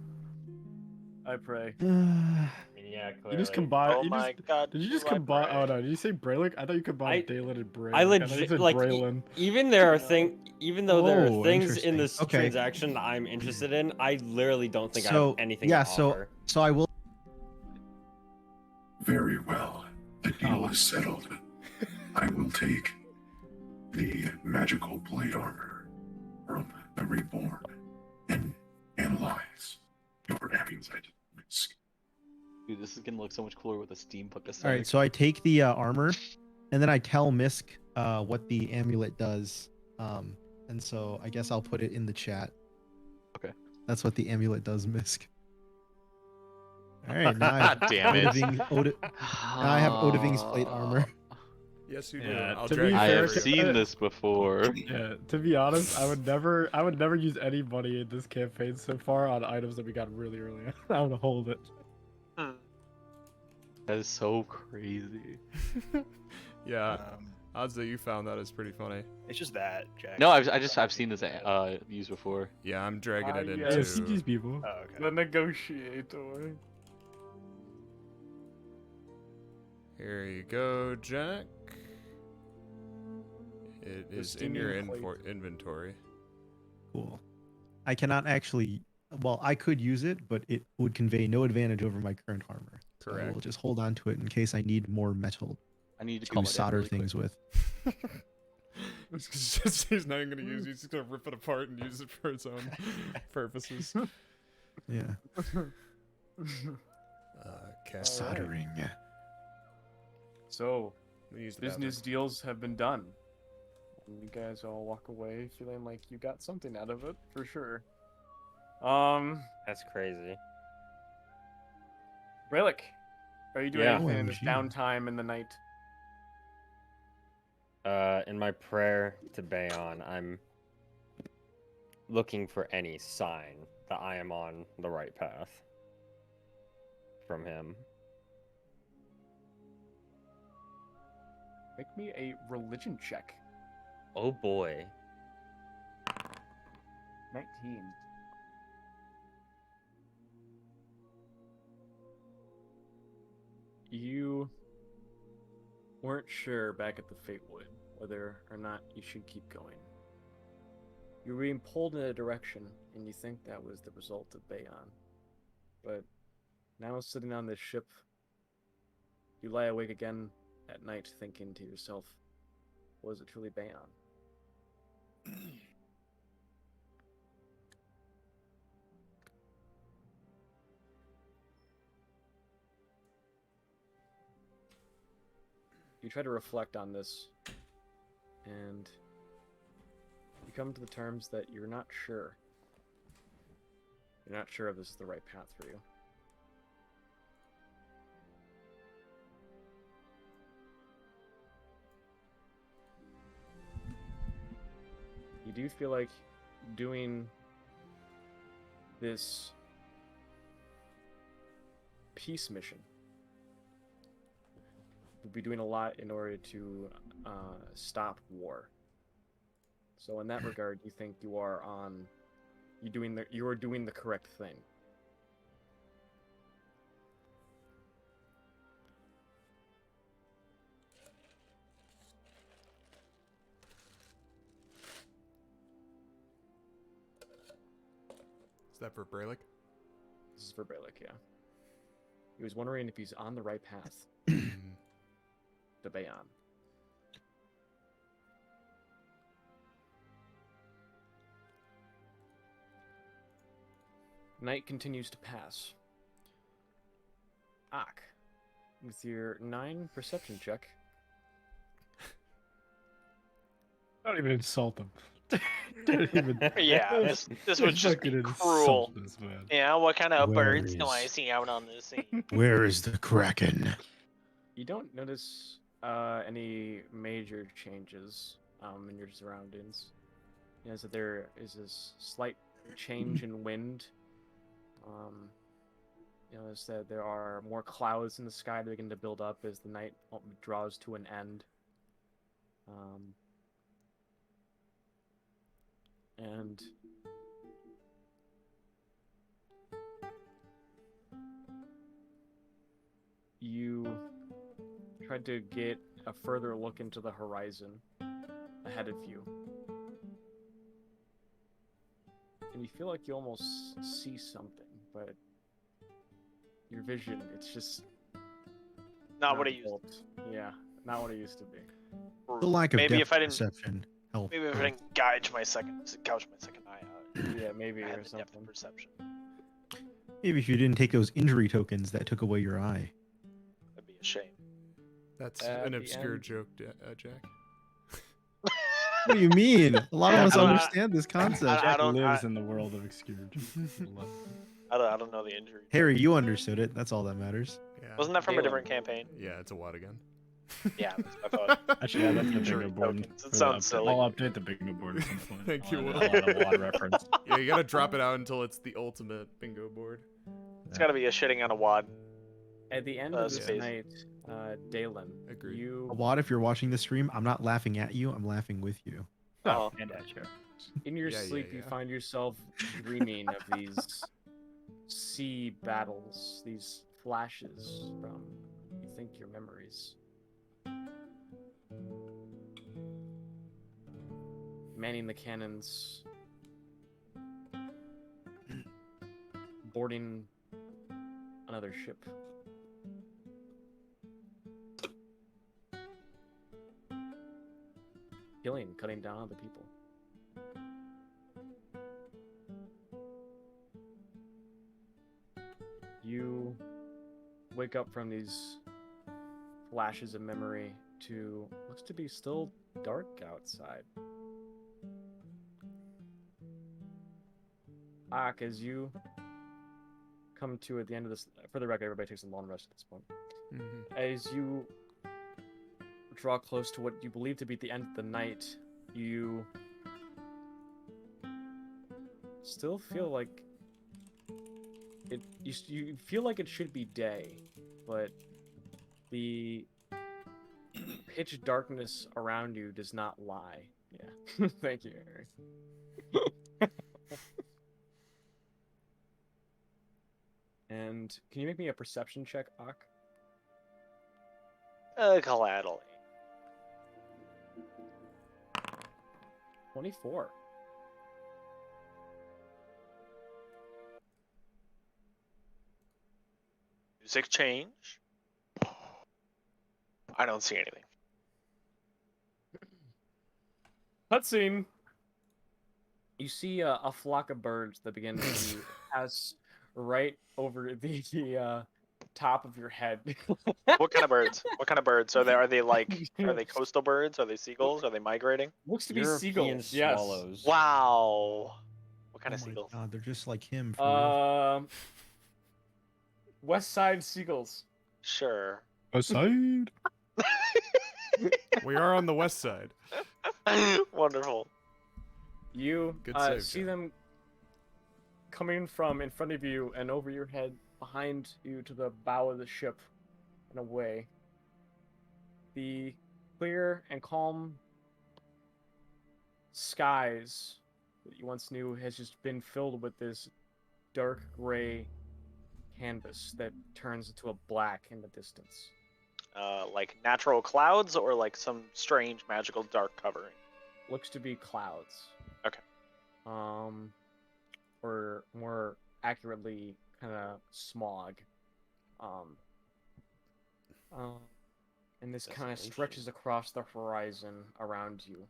I pray. Yeah, You just clearly. combine. Oh you my just, god. Did you just do I combine? pray. Oh no! Did you say Brelikk? I thought you combined Daelin and Brelikk. I thought you legit said like Braylon. even there are even though there Oh, are things in interesting. this Okay. transaction that I'm interested in, I literally don't think I So have anything yeah, to so offer. so I will. Very well. The deal is settled. I will take the magical plate armor from the Reborn and analyze your amulet. Dude, this is gonna look so much cooler with a steampunk aesthetic. All right, so I take the armor, and then I tell Misk what the amulet does. And so I guess I'll put it in the chat. Okay. That's what the amulet does, Misk. All right, now I have Damn it. now I have Odaving's plate armor. Yes, you do. Yeah, I'll to drag be you I fair, over have here. seen this before. Yeah, to be honest, I would never use any money in this campaign so far on items that we got really early on. I would hold it. That is so crazy. Yeah, odds that you found that is pretty funny. It's just that, Jack. No, I've seen this used before. Yeah, I'm dragging it yeah, into. Yeah, see these people. Oh, okay. The Negotiator. Here you go, Jack. It is in your steaming plate. inventory. Cool. I cannot actually. Well, I could use it, but it would convey no advantage over my current armor. So I Correct. will just hold on to it in case I need more metal I need to to calm it down solder really quick. things with. He's not even gonna use it. He's just gonna rip it apart and use it for his own purposes. Yeah. Okay. Soldering. So, Use the business deals have been done. And you guys all walk away feeling like you got something out of it, for sure. That's crazy. Brelikk, are you doing Yeah. anything in this OMG. downtime in the night? In my prayer to Baeon, I'm looking for any sign that I am on the right path from him. Make me a religion check. Oh boy. 19. You weren't sure back at the Fatewood whether or not you should keep going. You were being pulled in a direction, and you think that was the result of Baeon. But now sitting on this ship, you lie awake again at night thinking to yourself, was it truly Baeon? You try to reflect on this, and you come to the terms that you're not sure. You're not sure if this is the right path for you. You do feel like doing this peace mission would be doing a lot in order to stop war. So in that regard, you think you are doing the correct thing. Is that for Brelikk? This is for Brelikk, yeah. He was wondering if he's on the right path to Baeon. Night continues to pass. Ak, with your 9 perception check. Don't even insult them. Don't even. Yeah, this would just be fucking cruel. insult this man. Yeah, what kind of Where birds do I is- see out on the sea? Where is the Kraken? You don't notice any major changes in your surroundings. You notice that there is this slight change in wind. You notice that there are more clouds in the sky that begin to build up as the night draws to an end. And you tried to get a further look into the horizon ahead of you. And you feel like you almost see something, but your vision, it's just Not what it used. built. Yeah, not what it used to be. The lack of Maybe depth if I didn't, perception helped. maybe if I didn't gouge my second eye out. Yeah, maybe I or had the depth something. of perception. Maybe if you didn't take those injury tokens that took away your eye. That'd be a shame. That's At an the obscure end- joke, Jack. What do you mean? A lot of I us don't- understand this concept. I Jack don't- lives in the world of obscure. I don't know the injury. Harry, you understood it. That's all that matters. Yeah. Wasn't that from a Gale. different campaign? Yeah, it's a what again? Yeah, that's what I thought. Actually, yeah, that's the Injury bingo board. tokens. It for the sounds update. silly. I'll update the bingo board at some point. Thank you, I'll Will. add a WAD reference. Yeah, you gotta drop it out until it's the ultimate bingo board. It's got to be a shitting on a wad. At the end of this space. night, Daelin, Agreed. you Wad, if you're watching the stream, I'm not laughing at you. I'm laughing with you. Oh, And at you. in your Yeah, yeah, sleep, you yeah. find yourself dreaming of these sea battles, these flashes from you think your memories. Manning the cannons, boarding another ship. Killing, cutting down other people. You wake up from these flashes of memory to looks to be still dark outside. Ak, as you come to at the end of this, for the record, everybody takes a long rest at this point. Mm-hmm. As you draw close to what you believe to be the end of the night, you still feel like it. You feel like it should be day, but the pitch darkness around you does not lie. Yeah. Thank you, Eric. And can you make me a perception check, Ak? Gladly. 24. Music change. I don't see anything. Cutscene. You see a flock of birds that begin to pass right over the top of your head. What kind of birds? What kind of birds are they? Are they coastal birds? Are they seagulls? Are they migrating? Looks to be European seagulls. Yes. swallows. Wow. What kind Oh of my seagulls? God, they're just like him. For real. West Side seagulls. Sure. Aside. We are on the west side. Wonderful. You Good save, see John. them coming from in front of you and over your head, behind you to the bow of the ship, and away. The clear and calm skies that you once knew has just been filled with this dark gray canvas that turns into a black in the distance. Like natural clouds or like some strange magical dark covering? Looks to be clouds. Okay. Or more accurately, kind of smog. And this kind of stretches across the horizon around you.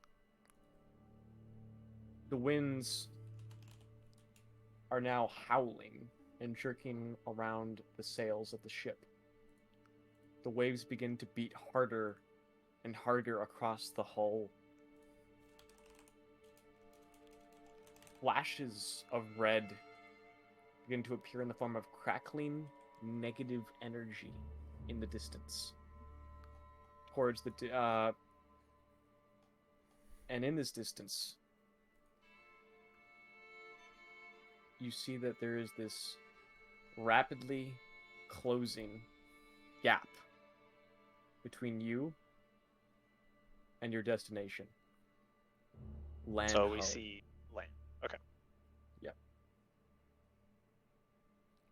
The winds are now howling and jerking around the sails of the ship. The waves begin to beat harder and harder across the hull. Flashes of red begin to appear in the form of crackling negative energy in the distance. Towards the and in this distance, you see that there is this rapidly closing gap between you and your destination. Land. So we Ho. see land. Okay. Yep.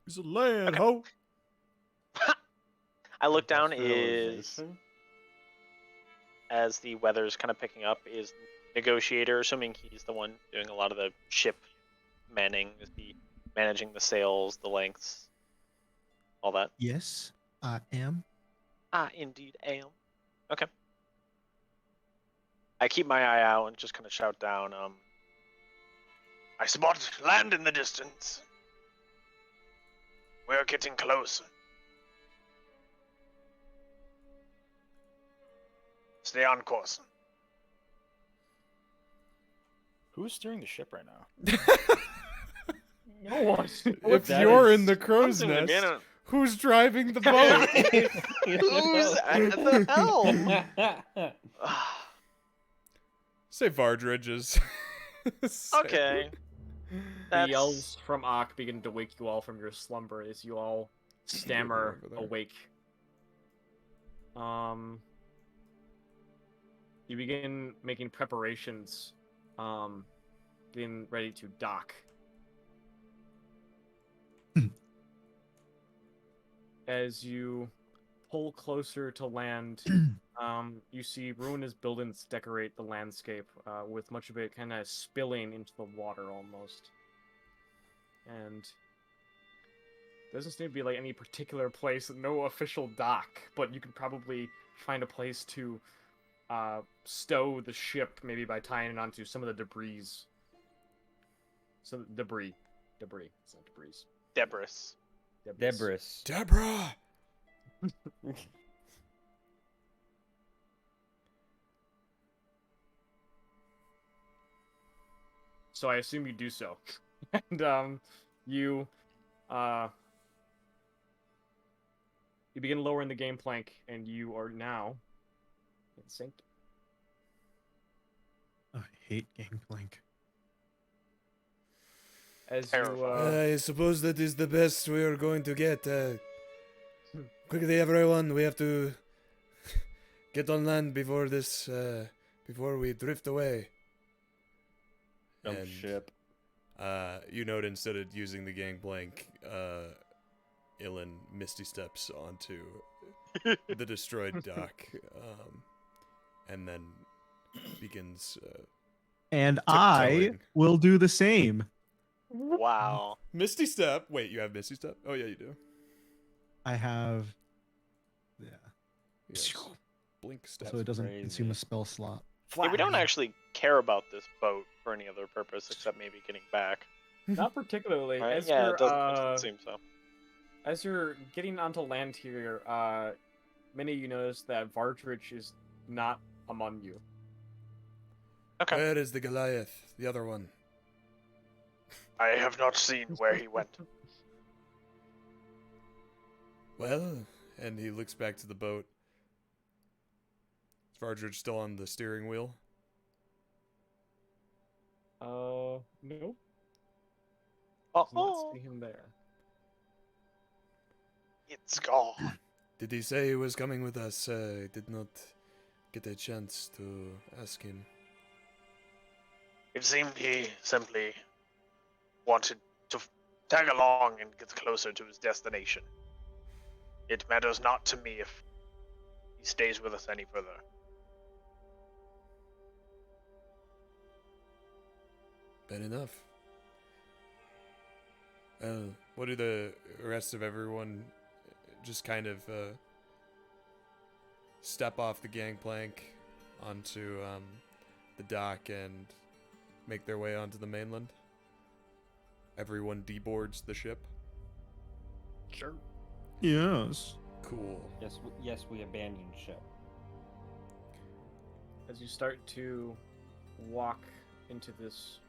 There's a land, ho. I look down Industrialization? as the weather's kind of picking up, is Negotiator, assuming he's the one doing a lot of the ship manning, is he managing the sails, the lengths, all that? Yes, I am. I indeed am. Okay. I keep my eye out and just kind of shout down, I spot land in the distance. We're getting closer. Stay on course. Who's steering the ship right now? No one. If That you're is in the crow's something to nest, get who's driving the boat? Who's at the helm? Say Vardridge is. Okay. The yells from Ak begin to wake you all from your slumber as you all stammer over there. awake. You begin making preparations, getting ready to dock. As you pull closer to land, you see ruinous buildings decorate the landscape, with much of it kind of spilling into the water almost. And doesn't seem to be like any particular place, no official dock, but you could probably find a place to stow the ship, maybe by tying it onto some of the debris. So debris. It's not debris. Debris. Debris. Deborah! So I assume you do so. And you begin lowering the game plank, and you are now in Sanctum. I hate Gangplank. As I suppose that is the best we are going to get. Quickly, everyone, we have to get on land before before we drift away. Jump ship. You note instead of using the gangplank, Ilan misty steps onto the destroyed dock, and then begins. And I tiptoeing. will do the same. Wow. Misty step. Wait, you have Misty step? Oh yeah, you do. I have. Yeah. Yes. Blink step. So it doesn't crazy. consume a spell slot. Yeah, we don't actually care about this boat for any other purpose except maybe getting back. Not particularly. Right? As Yeah, you're, it doesn't seem so. As you're getting onto land here, many of you notice that Vartrich is not among you. Okay. Where is the Goliath? The other one. I have not seen where he went. Well, and he looks back to the boat. Is Vardridge still on the steering wheel? No. Oh, Not see him there. It's gone. Did he say he was coming with us? I did not get a chance to ask him. It seemed he simply wanted to tag along and get closer to his destination. It matters not to me if he stays with us any further. Bad enough. What do the rest of everyone just kind of step off the gangplank onto the dock and make their way onto the mainland? Everyone deboards the ship? Sure. Yes. Cool. Yes, we abandoned ship. As you start to walk into this,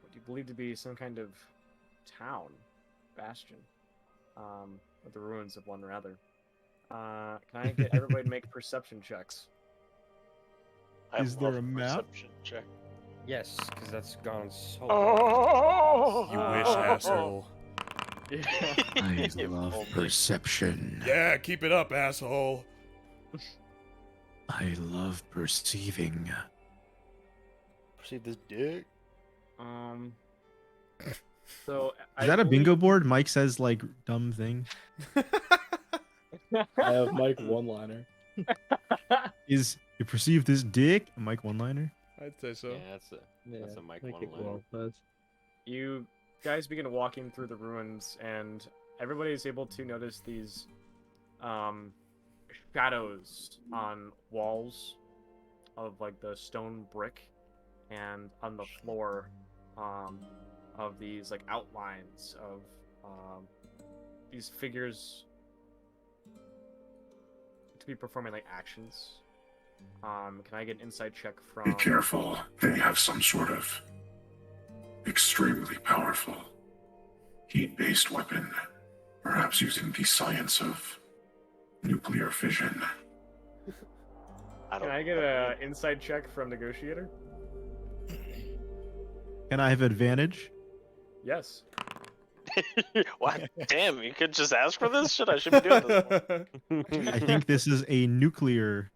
what you believe to be some kind of town, Bastion, or the ruins of one rather. Can I get everybody to make perception checks? Is there a map? Perception check. Yes, because that's gone so. Oh! You wish, asshole. I love perception. Yeah, keep it up, asshole. I love perceiving. Perceive this dick. So Is that a bingo board? Mike says like dumb thing. I have Mike one-liner. Is you perceive this dick? A Mike one-liner? I'd say so. Yeah, that's a Mike make it one-liner. well, You guys begin walking through the ruins, and everybody is able to notice these shadows on walls of like the stone brick, and on the floor of these like outlines of these figures to be performing like actions. Can I get an inside check from? Be careful. They have some sort of extremely powerful heat-based weapon, perhaps using the science of nuclear fission. Can I get an inside check from Negotiator? Can I have advantage? Yes. What? Damn, you could just ask for this? Shit, I should be doing this more. I think this is a nuclear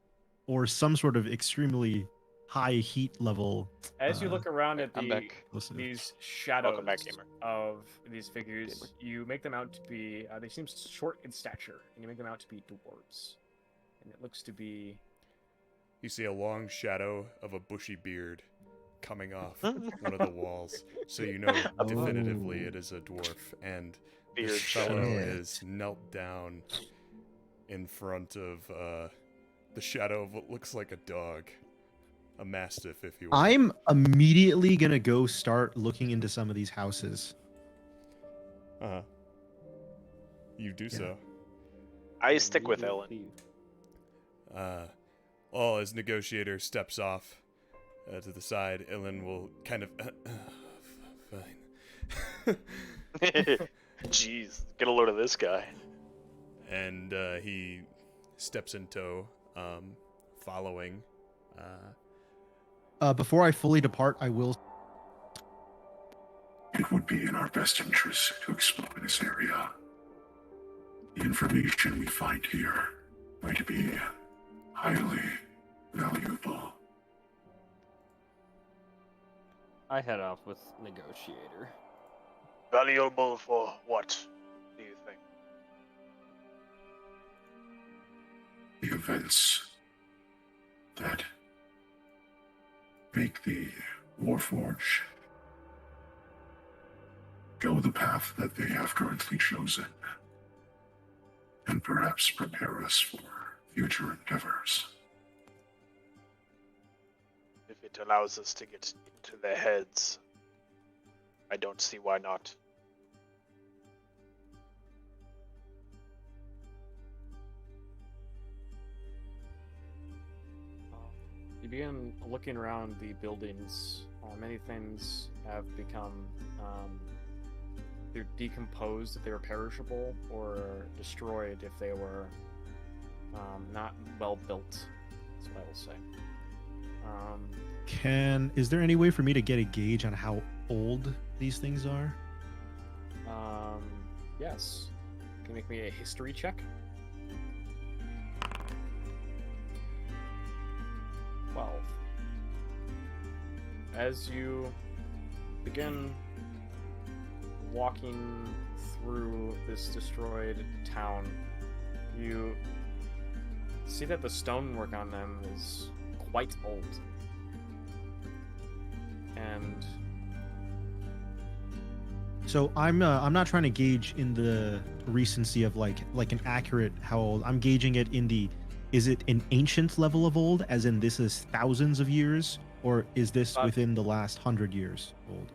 or some sort of extremely high heat level. As you look around at I'm back. these shadows Welcome back, gamer. of these figures, you make them out to be, they seem short in stature, and you make them out to be dwarves. And it looks to be... You see a long shadow of a bushy beard coming off one of the walls, so you know definitively it is a dwarf, and Beard this fellow shadow. is knelt down in front of the shadow of what looks like a dog. A mastiff, if you will. I'm immediately gonna go start looking into some of these houses. Uh-huh. You do so. I stick with Ellen. As Negotiator steps off to the side, Ellen will kind of... fine. Jeez, get a load of this guy. And he steps in tow, following... Before I fully depart, I will. It would be in our best interest to explore this area. The information we find here might be highly valuable. I head off with Negotiator. Valuable for what, do you think? The events that make the Warforged go the path that they have currently chosen, and perhaps prepare us for future endeavors. If it allows us to get into their heads, I don't see why not. You begin looking around the buildings. Many things have become either decomposed if they were perishable, or destroyed if they were not well built. That's what I will say. Is there any way for me to get a gauge on how old these things are? Yes. Can you make me a history check? 12. As you begin walking through this destroyed town, you see that the stonework on them is quite old. And so I'm not trying to gauge in the recency of like an accurate how old. I'm gauging it in the, is it an ancient level of old, as in this is thousands of years, or is this within the last 100 years old?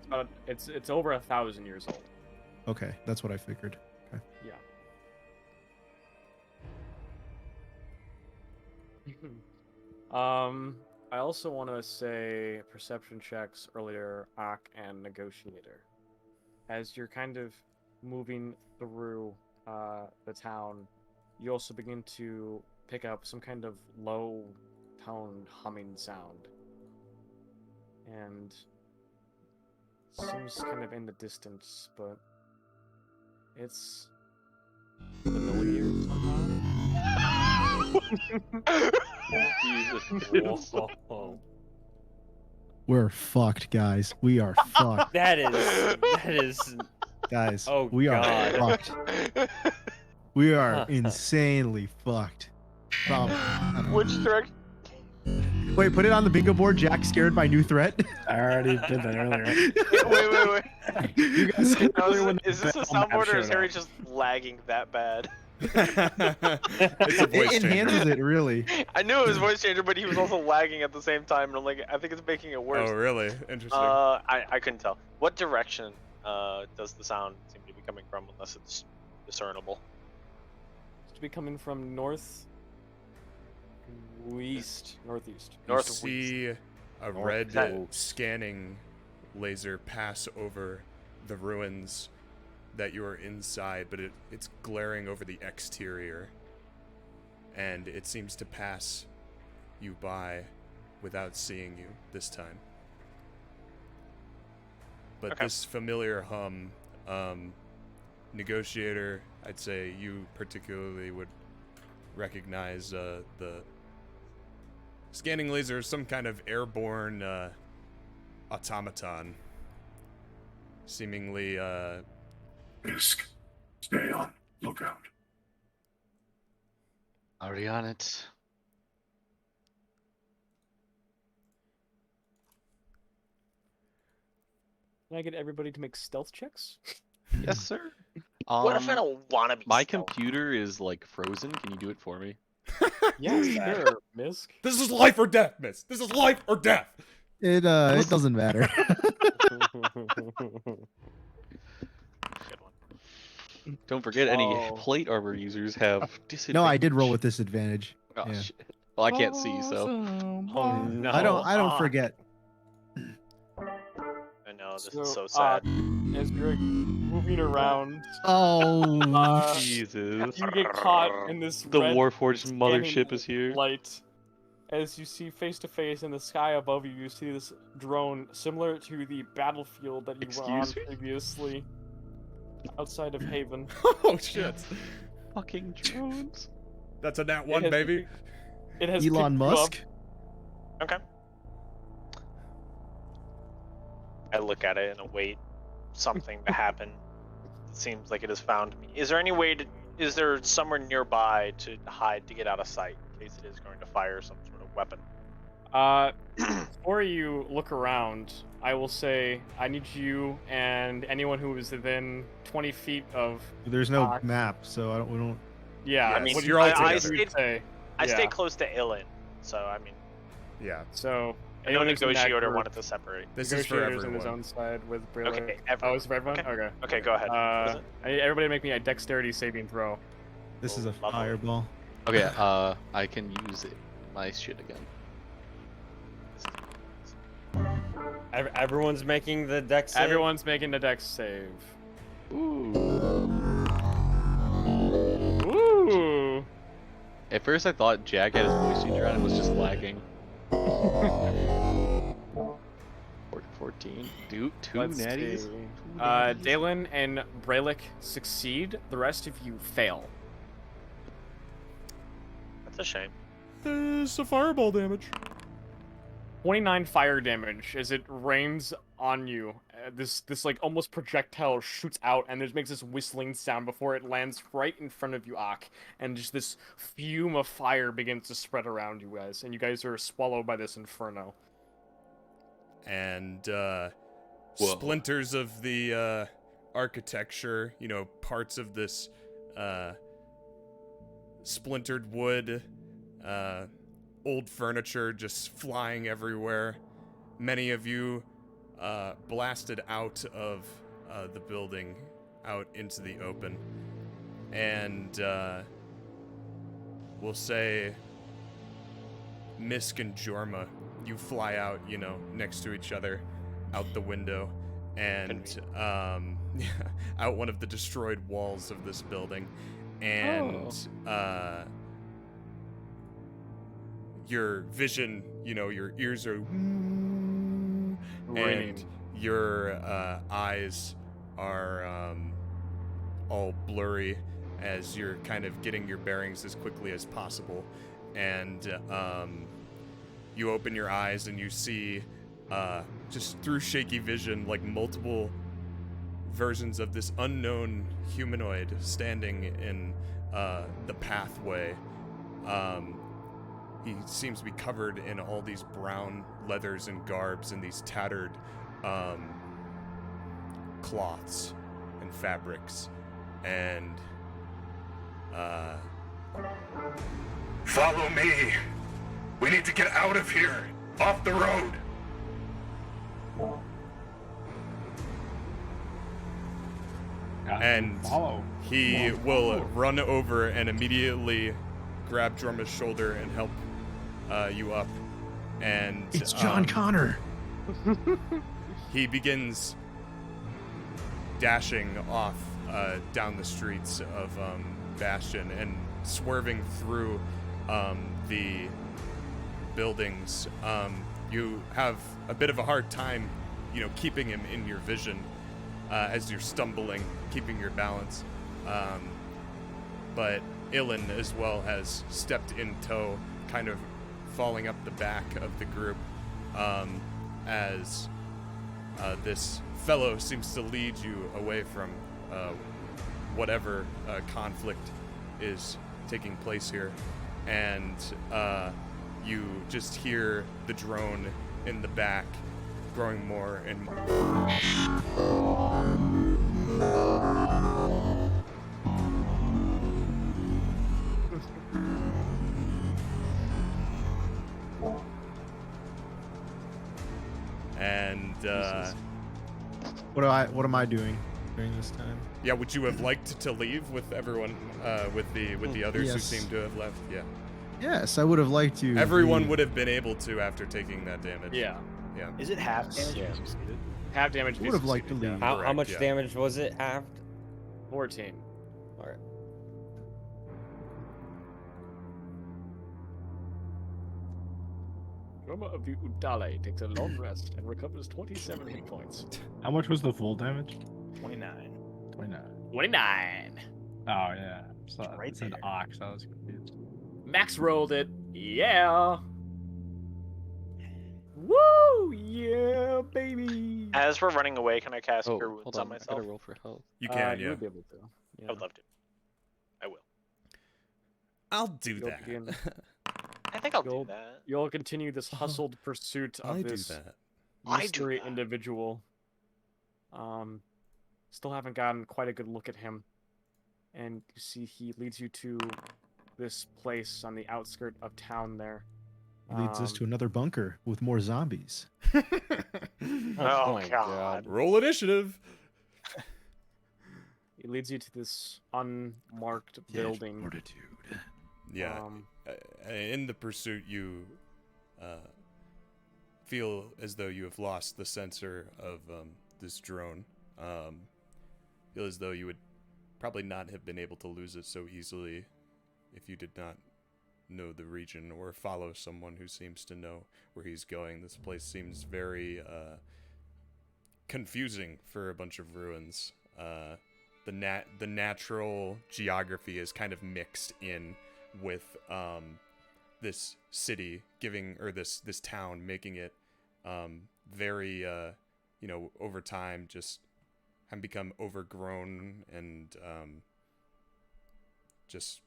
It's over 1,000 years old. Okay, that's what I figured. Okay. Yeah. I also want to say perception checks earlier, Ak and Negotiator. As you're kind of moving through the town, you also begin to pick up some kind of low-toned humming sound. And seems kind of in the distance, but it's familiar somehow. Jesus. We're fucked, guys. We are fucked. That is. Guys, Oh, we God. are fucked. We are insanely fucked. Which direction? Wait, put it on the bingo board. Jack scared by new threat. I already did that earlier. Wait. You guys skipped earlier when Is this a Bedlam soundboard, or showed is Harry up. just lagging that bad? It's a voice It enhances changer. it, really. I knew it was voice changer, but he was also lagging at the same time, and I'm like, I think it's making it worse. Oh, really? Interesting. I couldn't tell. What direction does the sound seem to be coming from, unless it's discernible? It's to be coming from northeast. You Northwest. see a red scanning laser pass over the ruins that you are inside, but it's glaring over the exterior, and it seems to pass you by without seeing you this time. But this familiar hum, Negotiator, I'd say you particularly would recognize the scanning laser is some kind of airborne automaton. Seemingly, Misk, stay on lookout. Already on it. Can I get everybody to make stealth checks? Yes, sir. What if I don't want to be My stealth? computer is like frozen. Can you do it for me? Yeah, sure, Misk. This is life or death, Miss. This is life or death. It doesn't matter. Don't forget, any plate armor users have disadvantage. No, I did roll with disadvantage. Oh, Yeah. shit. Well, I can't see, so. Oh no. I don't forget. I know, this So, is so sad. As you're moving around, Oh, Jesus. you get caught in this The red Warforged scanning mothership is here. light. As you see face to face in the sky above you, you see this drone similar to the battlefield that you were on Excuse me? previously, outside of Haven. Oh shit! Fucking drones. That's a nat It one, has baby. It has Elon picked you up. Musk. Okay. I look at it and await something to happen. It seems like it has found me. Is there any way to? Is there somewhere nearby to hide to get out of sight in case it is going to fire some sort of weapon? Before you look around, I will say I need you and anyone who is within 20 feet of. There's no map, so we don't. Yeah, I mean, what you're all I together. stay close to Illin, so I mean. Yeah. So. I know anyone who's in that Negotiator group- wanted to separate. This is for Negotiator's in his everyone. own side with Brelikk. Okay, Oh, everyone. it's for everyone? Okay. Okay. Okay, go ahead. What is it? Everybody make me a dexterity saving throw. This is a lovely. fireball. Okay, I can use my shit again. Everyone's making the dex save? Everyone's making the dex save. Ooh. At first I thought Jack had his voice changer on and was just lagging. 14. Dude, two Let's natties. see. Daelin and Brelikk succeed. The rest of you fail. That's a shame. It's a fireball damage. 29 fire damage as it rains on you. This like almost projectile shoots out and it makes this whistling sound before it lands right in front of you, Ak. And just this fume of fire begins to spread around you guys, and you guys are swallowed by this inferno. And splinters of the architecture, parts of this splintered wood, old furniture just flying everywhere. Many of you blasted out of the building, out into the open. And we'll say Misk and Jorma, you fly out, next to each other, out the window, and out one of the destroyed walls of this building. And your vision, your ears are and your eyes are all blurry as you're kind of getting your bearings as quickly as possible. And you open your eyes and you see, just through shaky vision, like multiple versions of this unknown humanoid standing in the pathway. He seems to be covered in all these brown leathers and garbs and these tattered cloths and fabrics. And Follow me. We need to get out of here. Off the road. And he will run over and immediately grab Jorma's shoulder and help you up. And It's John Connor. He begins dashing off down the streets of Bastion and swerving through the buildings. You have a bit of a hard time, keeping him in your vision as you're stumbling, keeping your balance. But Illin as well has stepped in tow, kind of falling up the back of the group as this fellow seems to lead you away from whatever conflict is taking place here. And you just hear the drone in the back growing more and more. And what am I doing during this time? Yeah, would you have liked to leave with everyone, with the others who Yes. seem to have left? Yeah. Yes, I would have liked to. Everyone would have been able to after taking that damage. Yeah. Yeah. Is it half damage? Yeah. if you succeeded? Half damage. if you Would have liked to succeeded, leave. yeah. How Correct, much yeah. damage was it halved? 14. Alright. Jorma of the Udale takes a long rest and recovers 27 hit points. How much was the full damage? 29. 29. 29. Oh yeah. So Right it's an there. ox. I was confused. Max rolled it. Yeah. Woo! Yeah, baby. As we're running away, can I cast Oh, Cure hold Wounds on. on I myself? gotta roll for health. You can, You yeah. would be able to. Yeah. I would love to. I will. I'll do You'll that. begin- I think I'll You'll- do that. You'll continue this hustled pursuit of I do this that. I do mystery that. individual. Still haven't gotten quite a good look at him. And you see he leads you to this place on the outskirt of town there. Leads us to another bunker with more zombies. Oh, my God. Roll initiative. It leads you to this unmarked building. Fortitude. Yeah. In the pursuit, you feel as though you have lost the sensor of this drone. Feel as though you would probably not have been able to lose it so easily if you did not know the region or follow someone who seems to know where he's going. This place seems very confusing for a bunch of ruins. The natural geography is kind of mixed in with this city, this town, making it very over time just have become overgrown and just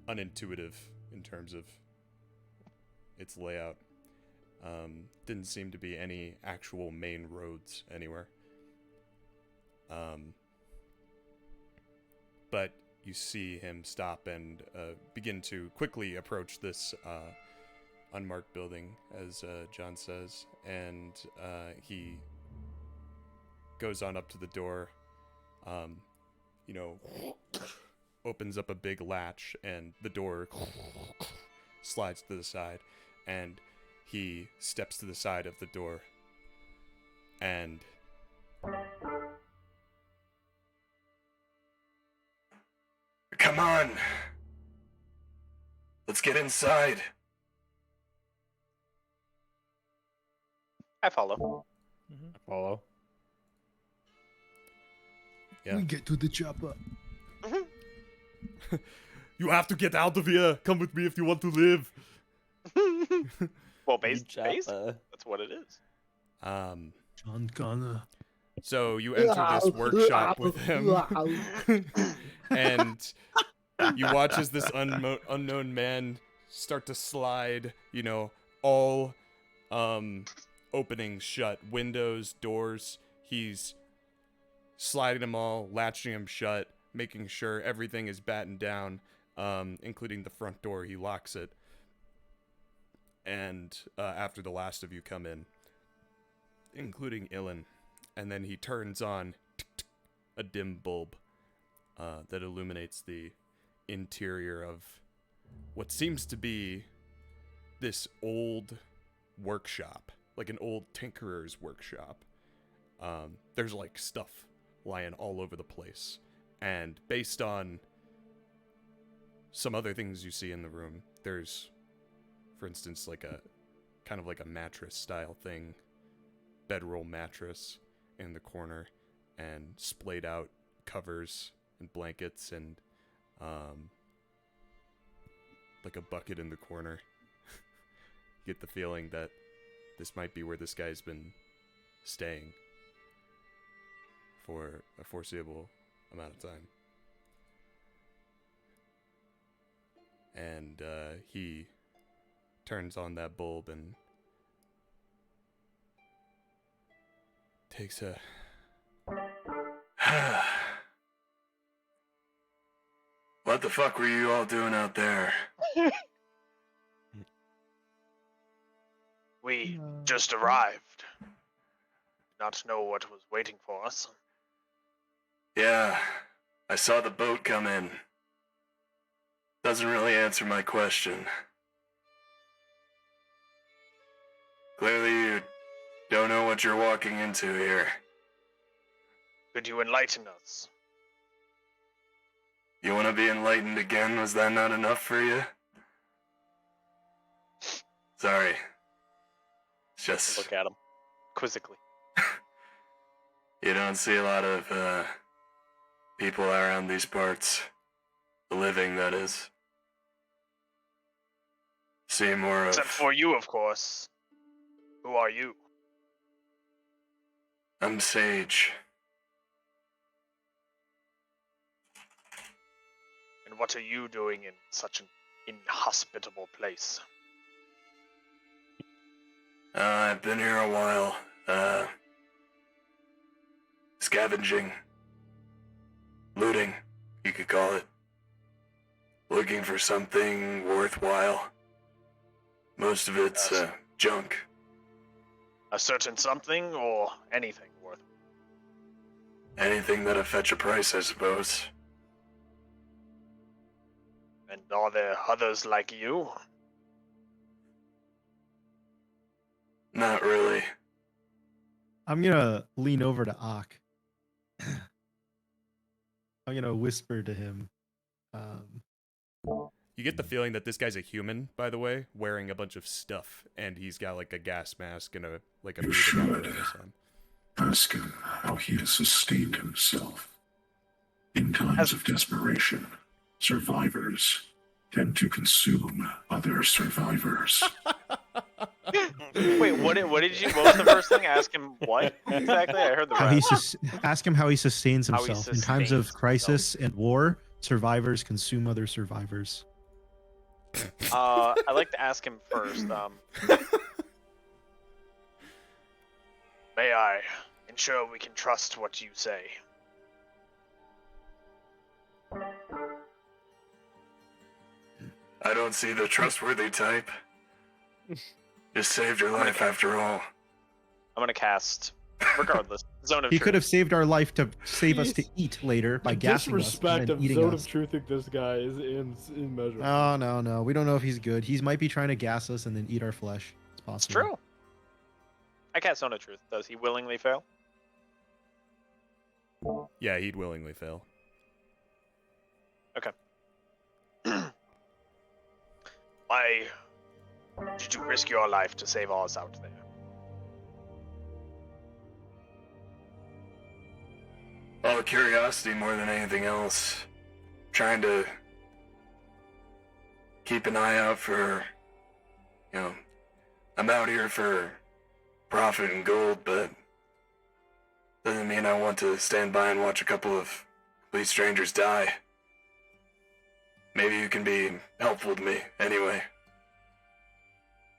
unintuitive in terms of its layout. Didn't seem to be any actual main roads anywhere. But you see him stop and begin to quickly approach this unmarked building, as John says, and he goes on up to the door, opens up a big latch, and the door slides to the side, and he steps to the side of the door, and Come on. Let's get inside. I follow. Follow. Yeah. We get to the chopper. You have to get out of here. Come with me if you want to live. Well, based, that's what it is. John Connor. So you enter this workshop with him, and you watch as this unknown man start to slide, all openings shut, windows, doors. He's sliding them all, latching them shut, making sure everything is battened down, including the front door. He locks it. And after the last of you come in, including Ilin, and then he turns on a dim bulb that illuminates the interior of what seems to be this old workshop, like an old tinkerer's workshop. There's like stuff lying all over the place, and based on some other things you see in the room, there's, for instance, like a kind of like a mattress style thing, bedroll mattress in the corner, and splayed out covers and blankets, and like a bucket in the corner. You get the feeling that this might be where this guy's been staying for a foreseeable amount of time. And he turns on that bulb and takes a What the fuck were you all doing out there? We just arrived. Not know what was waiting for us. Yeah, I saw the boat come in. Doesn't really answer my question. Clearly you don't know what you're walking into here. Could you enlighten us? You want to be enlightened again? Was that not enough for you? Sorry. It's just... Look at him quizzically. You don't see a lot of people around these parts. The living, that is. See more of. Except for you, of course. Who are you? I'm Sage. And what are you doing in such an inhospitable place? I've been here a while. Scavenging. Looting, you could call it. Looking for something worthwhile. Most of it's, junk. A certain something or anything worth? Anything that'll fetch a price, I suppose. And are there others like you? Not really. I'm gonna lean over to Ak. I'm gonna whisper to him. You get the feeling that this guy's a human, by the way, wearing a bunch of stuff, and he's got like a gas mask and a You breathing should apparatus on. ask him how he has sustained himself. In times of desperation, survivors tend to consume other survivors. Wait, what was the first thing? Ask him what exactly? I heard the How he rest. ask him how he sustains How he himself in times of sustains crisis and war. Survivors consume other survivors. I'd like to ask him first. May I ensure we can trust what you say? I don't see the trustworthy type. Just saved your life after all. I'm gonna cast, regardless, Zone of He Truth. could have saved our life to save us to eat later by The gassing us disrespect and then of eating Zone us. of Truthing this guy is immeasurable. Oh no, we don't know if he's good. He might be trying to gas us and then eat our flesh. It's possible. It's true. I cast Zone of Truth. Does he willingly fail? Yeah, he'd willingly fail. Okay. Why did you risk your life to save ours out there? All curiosity more than anything else. Trying to keep an eye out for, I'm out here for profit and gold, but doesn't mean I want to stand by and watch a couple of complete strangers die. Maybe you can be helpful to me anyway.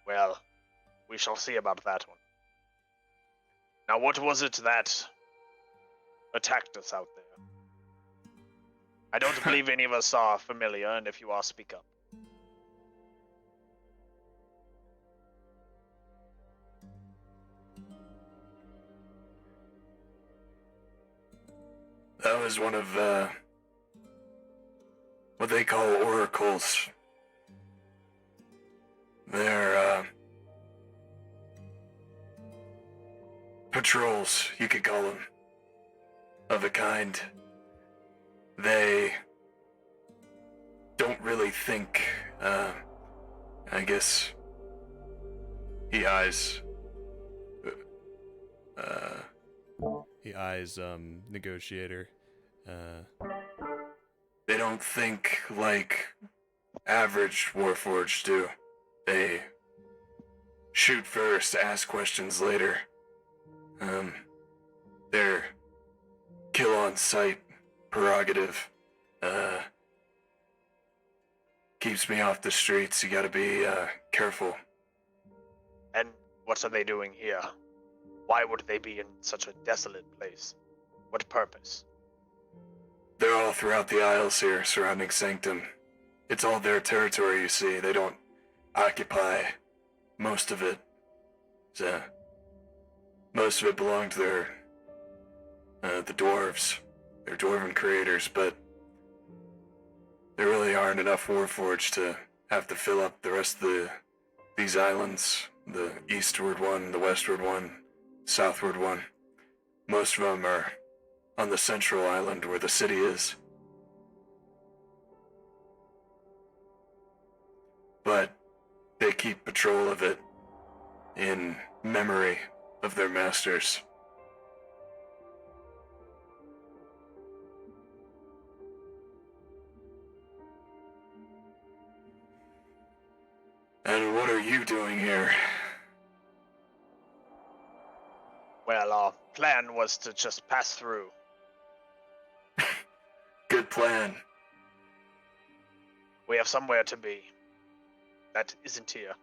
Well, we shall see about that one. Now, what was it that attacked us out there? I don't believe any of us are familiar, and if you are, speak up. That was one of, what they call oracles. They're, patrols, you could call them, of a kind. They don't really think, I guess, he eyes, Negotiator. They don't think like average Warforged do. They shoot first, ask questions later. Their kill on sight prerogative, keeps me off the streets. You gotta be, careful. And what are they doing here? Why would they be in such a desolate place? What purpose? They're all throughout the Isles here, surrounding Sanctum. It's all their territory, you see. They don't occupy most of it. So, most of it belonged to their, the dwarves. They're dwarven creators, but there really aren't enough Warforged to have to fill up the rest of these islands. The eastward one, the westward one, southward one. Most of them are on the central island where the city is. But they keep patrol of it in memory of their masters. And what are you doing here? Well, our plan was to just pass through. Good plan. We have somewhere to be. That isn't here.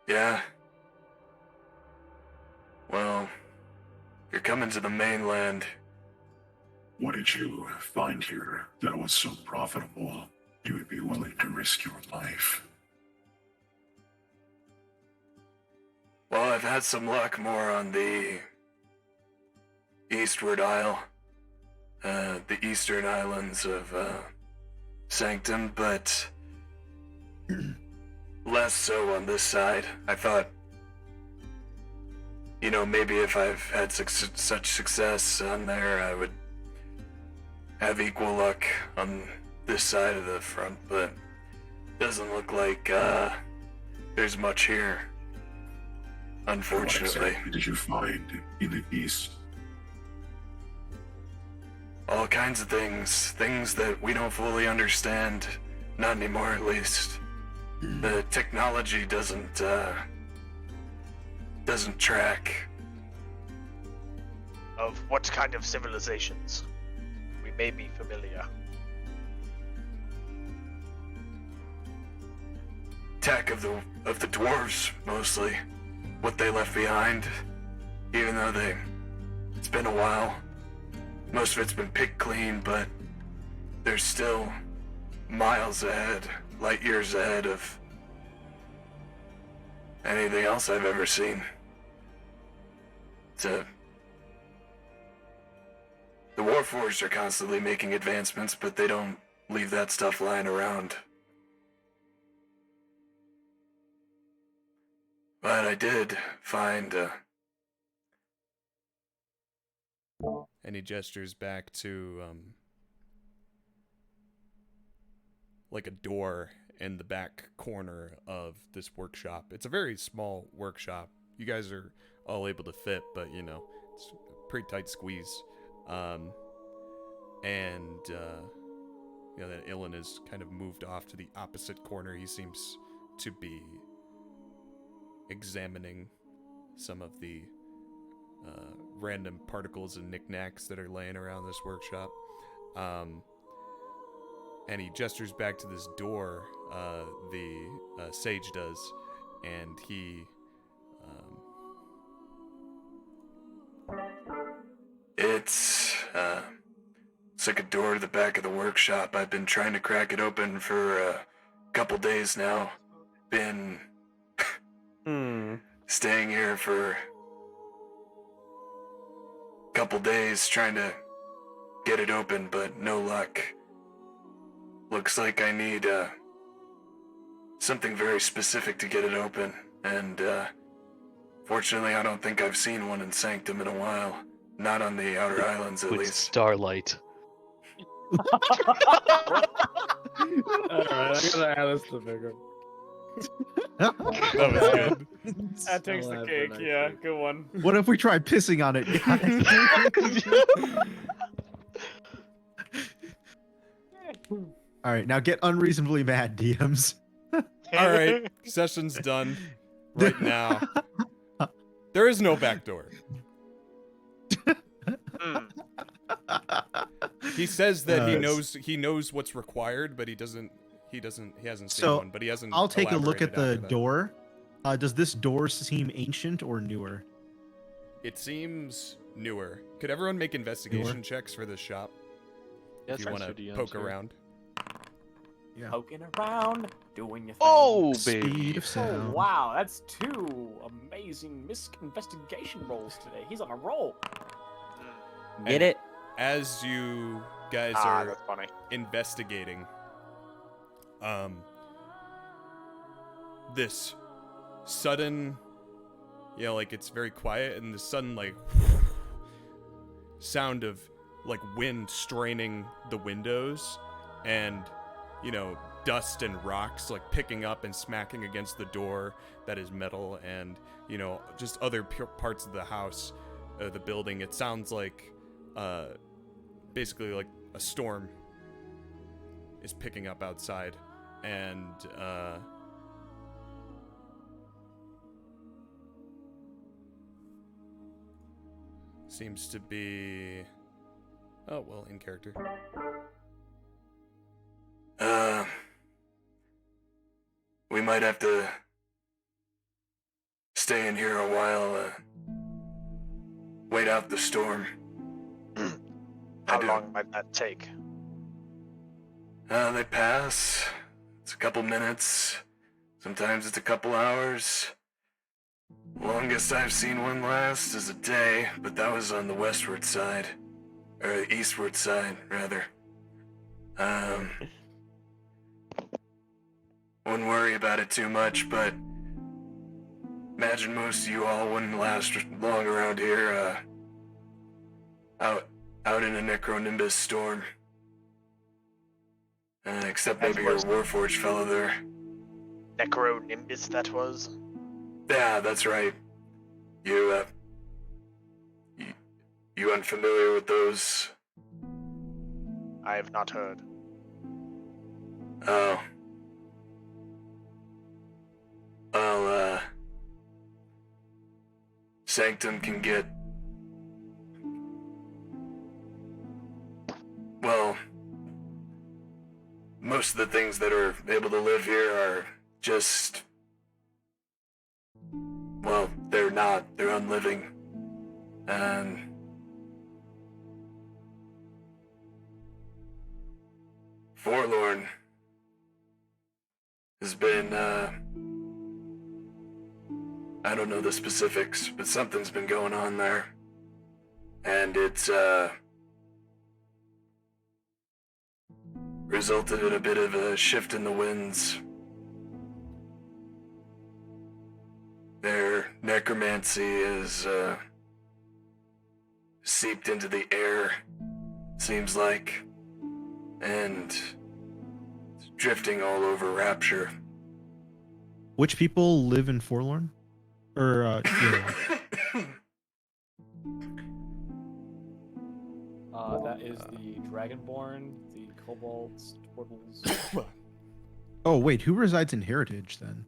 Yeah? Well, you're coming to the mainland. What did you find here that was so profitable you would be willing to risk your life? Well, I've had some luck more on the Eastward Isle, the eastern islands of Sanctum, but less so on this side. I thought, you know, maybe if I've had such success on there, I would have equal luck on this side of the front, but doesn't look like there's much here, unfortunately. What exactly did you find in the east? All kinds of things that we don't fully understand, not anymore at least. The technology doesn't track. Of what kind of civilizations? We may be familiar. Tech of the dwarves, mostly. What they left behind. Even though it's been a while. Most of it's been picked clean, but there's still miles ahead, light years ahead of anything else I've ever seen. The Warforged are constantly making advancements, but they don't leave that stuff lying around. But I did find And he gestures back to like a door in the back corner of this workshop. It's a very small workshop. You guys are all able to fit, but you know, it's a pretty tight squeeze. You know, that Ilan has kind of moved off to the opposite corner. He seems to be examining some of the random particles and knickknacks that are laying around this workshop. And he gestures back to this door, the sage does, and he It's like a door to the back of the workshop. I've been trying to crack it open for a couple days now. Been staying here for a couple days trying to get it open, but no luck. Looks like I need something very specific to get it open, and fortunately I don't think I've seen one in Sanctum in a while. Not on the outer islands, at With least. starlight. Alright, I'm gonna add this to figure. that was good. That takes the cake, yeah, good one. What if we try pissing on it, guys? All right, now get unreasonably mad, DMs. All right, session's done right now. There is no back door. He says that he knows what's required, but he hasn't seen one, but he hasn't. I'll take a look at elaborated the after that. door. Does this door seem ancient or newer? It seems newer. Could everyone make investigation checks for this shop? Yes, if you want to poke around. Yeah. Poking around, doing your thing. Oh, Speed baby. of Oh, sound. wow, that's 2 amazing Misk investigation rolls today. He's on a roll. Get it? As you guys That's are funny. investigating, this sudden, like it's very quiet, and the sudden like sound of like wind straining the windows, and dust and rocks like picking up and smacking against the door that is metal, and just other parts of the house, the building. It sounds like basically like a storm is picking up outside, and seems to be... Oh, well, in character. We might have to stay in here a while, wait out the storm. How long might that take? They pass. It's a couple minutes. Sometimes it's a couple hours. Longest I've seen one last is a day, but that was on the westward side. Or the eastward side, rather. Wouldn't worry about it too much, but imagine most of you all wouldn't last long around here, out in a Necronimbus storm. Except maybe your Warforged fellow there. Necronimbus, that was? Yeah, that's right. You unfamiliar with those? I have not heard. Oh. Well, Sanctum can get... Well, most of the things that are able to live here are just... Well, they're not. They're unliving. And... Forlorn has been, I don't know the specifics, but something's been going on there. And it's, resulted in a bit of a shift in the winds. Their necromancy is, seeped into the air, seems like, and it's drifting all over Rapture. Which people live in Forlorn? Or, yeah. That is the Dragonborn, the Kobolds, Turtles. Oh, wait, who resides in Heritage then?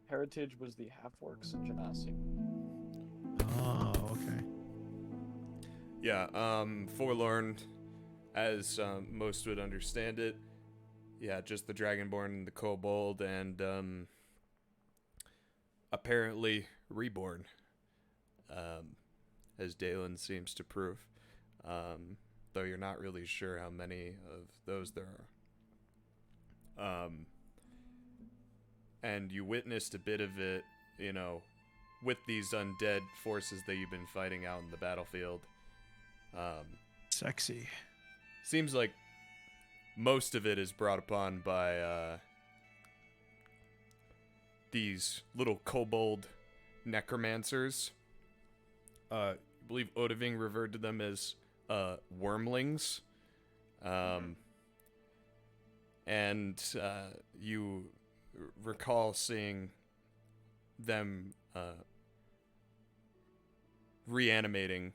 Heritage was the half-orcs and Genasi. Oh, okay. Yeah, Forlorn, as most would understand it, yeah, just the Dragonborn and the Kobold, and apparently reborn, as Daelin seems to prove, though you're not really sure how many of those there are. And you witnessed a bit of it, you know, with these undead forces that you've been fighting out in the battlefield. Sexy. Seems like most of it is brought upon by these little kobold necromancers. I believe Odoving referred to them as wormlings. And you recall seeing them reanimating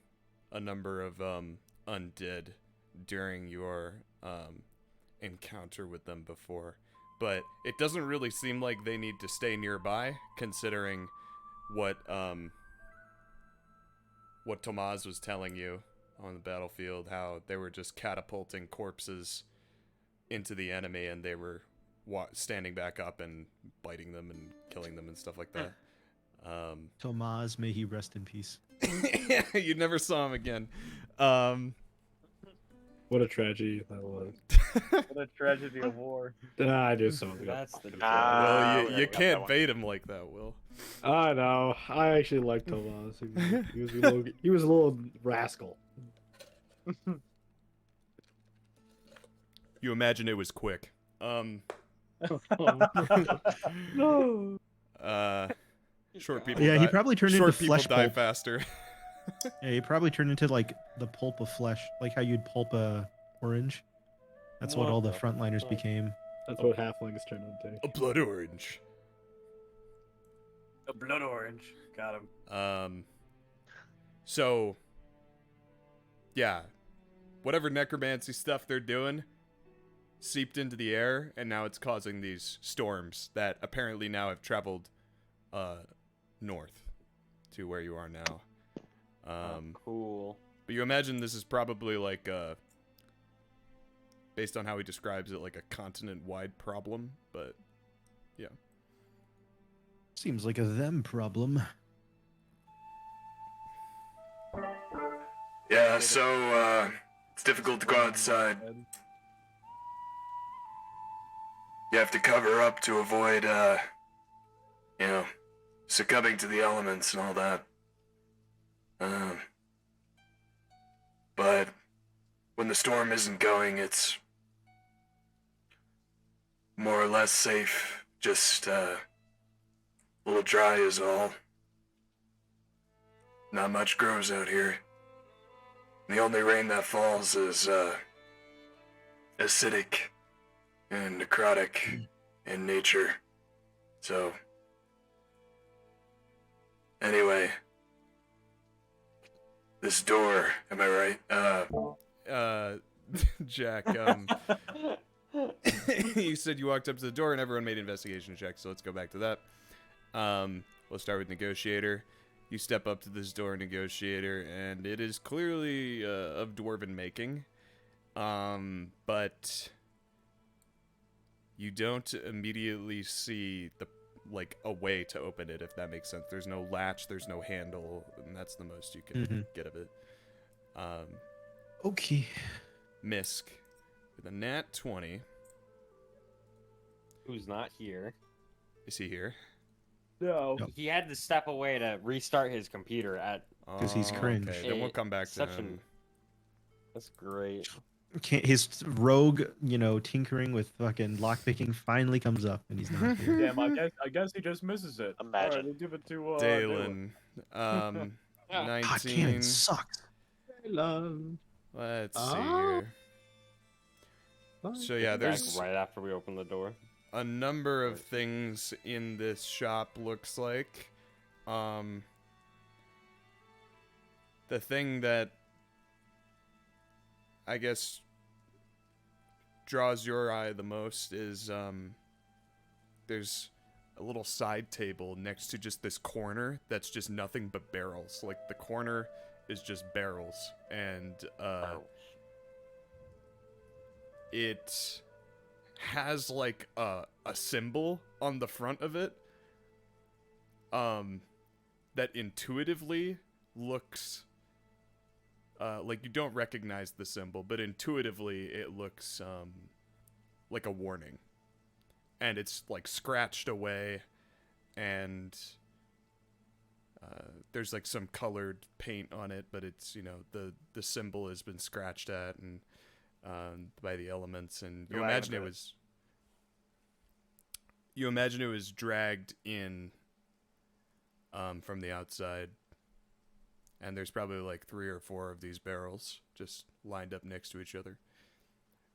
a number of undead during your encounter with them before. But it doesn't really seem like they need to stay nearby, considering what Tomaz was telling you on the battlefield, how they were just catapulting corpses into the enemy, and they were standing back up and biting them and killing them and stuff like that. Tomaz, may he rest in peace. You never saw him again. What a tragedy that was. What a tragedy of war. I do something. That's the Well, you can't bait him like that, Will. I know. I actually liked Tomaz. He was a little rascal. You imagine it was quick. No. Short people. Yeah, die. he probably turned Short into people flesh die pulp. faster. Yeah, he probably turned into like the pulp of flesh, like how you'd pulp a orange. That's what all the frontliners became. That's what halflings turn into. A blood orange. A blood orange. Got him. So, yeah, whatever necromancy stuff they're doing seeped into the air, and now it's causing these storms that apparently now have traveled north to where you are now. Cool. But you imagine this is probably like based on how he describes it, like a continent-wide problem. But yeah. Seems like a them problem. Yeah, so it's difficult to go outside. You have to cover up to avoid, succumbing to the elements and all that. But when the storm isn't going, it's more or less safe. Just a little dry is all. Not much grows out here. The only rain that falls is acidic and necrotic in nature. So, anyway, this door, am I right? Jack, you said you walked up to the door and everyone made investigation checks, so let's go back to that. We'll start with Negotiator. You step up to this door, Negotiator, and it is clearly of dwarven making, but you don't immediately see a way to open it, if that makes sense. There's no latch, there's no handle, and that's the most you can get of it. Okay. Misk, with a nat 20. Who's not here? Is he here? No. He had to step away to restart his computer at. Because he's cringe. Okay, then we'll come back to him. That's great. His rogue, tinkering with fucking lockpicking finally comes up, and he's not here. Damn, I guess he just misses it. Imagine. Alright, we'll give it to Daelin. 19. God, cannon sucks. Daelin. Let's see here. So yeah, there's Back right after we open the door. a number of things in this shop, looks like. The thing that I guess draws your eye the most is there's a little side table next to just this corner that's just nothing but barrels. Like, the corner is just barrels, and it has like a symbol on the front of it that intuitively looks like you don't recognize the symbol, but intuitively it looks like a warning. And it's like scratched away, and there's like some colored paint on it, but it's, the symbol has been scratched at and by the elements, and you imagine it was dragged in from the outside. And there's probably like 3 or 4 of these barrels just lined up next to each other.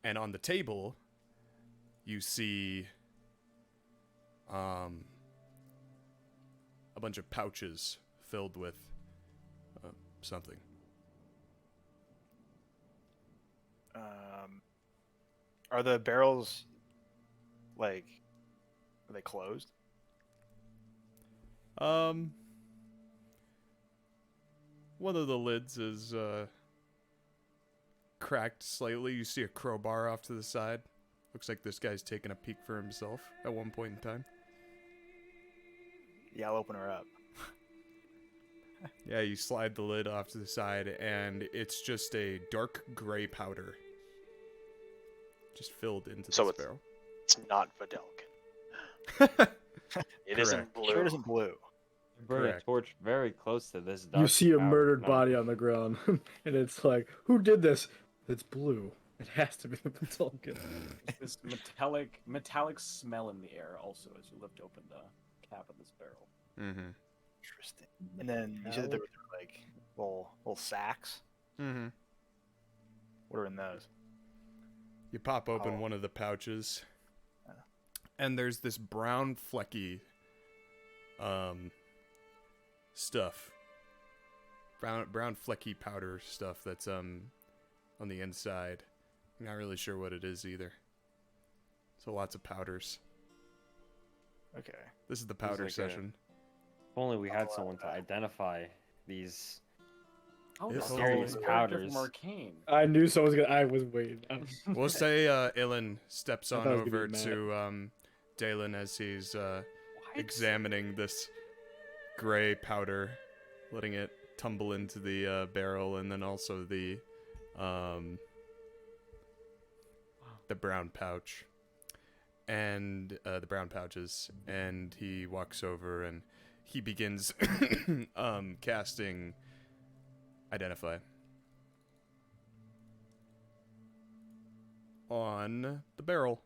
And on the table, you see a bunch of pouches filled with something. Are the barrels, are they closed? One of the lids is cracked slightly. You see a crowbar off to the side. Looks like this guy's taking a peek for himself at one point in time. Yeah, I'll open her up. Yeah, you slide the lid off to the side, and it's just a dark gray powder. Just filled into this barrel. It's not Videlkin. It isn't blue. Sure it isn't blue. Burn a torch very close to this. You see a powder. murdered No. body on the ground, and it's like, who did this? It's blue. It has to be the Bedlam. This metallic smell in the air also as you lift open the cap of this barrel. Mm-hmm. Interesting. And then you said there were like little sacks. Mm-hmm. What are in those? You pop open one of the pouches, and there's this brown flecky stuff. Brown flecky powder stuff that's on the inside. I'm not really sure what it is either. So lots of powders. Okay. This is the powder like session. If only we had someone to identify these How If the Mysterious hell is powders. from Arcane? I knew someone was gonna. I was waiting. We'll say Ilan steps I on thought I was gonna over be mad. to Daelin as he's What? examining this gray powder, letting it tumble into the barrel, and then also the brown pouch, and the brown pouches. And he walks over and he begins casting Identify on the barrel.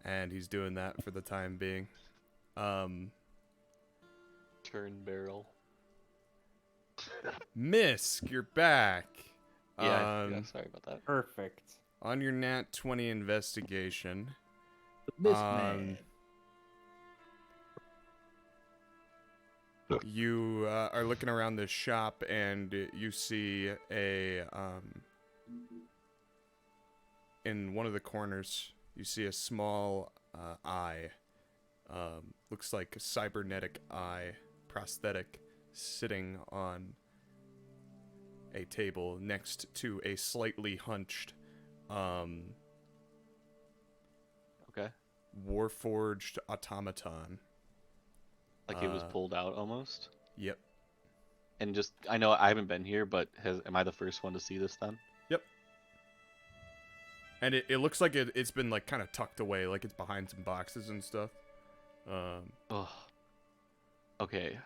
And he's doing that for the time being. Turn barrel. Misk, you're back. Yeah, sorry about that. Perfect. On your nat 20 investigation, Misk man. you are looking around the shop and you see in one of the corners, you see a small eye. Looks like a cybernetic eye, prosthetic, sitting on a table next to a slightly hunched Okay. warforged automaton. Like it was pulled out almost. Yep. And just, I know I haven't been here, but am I the first one to see this then? Yep. And it looks like it's been like kind of tucked away, like it's behind some boxes and stuff. Oh. Okay.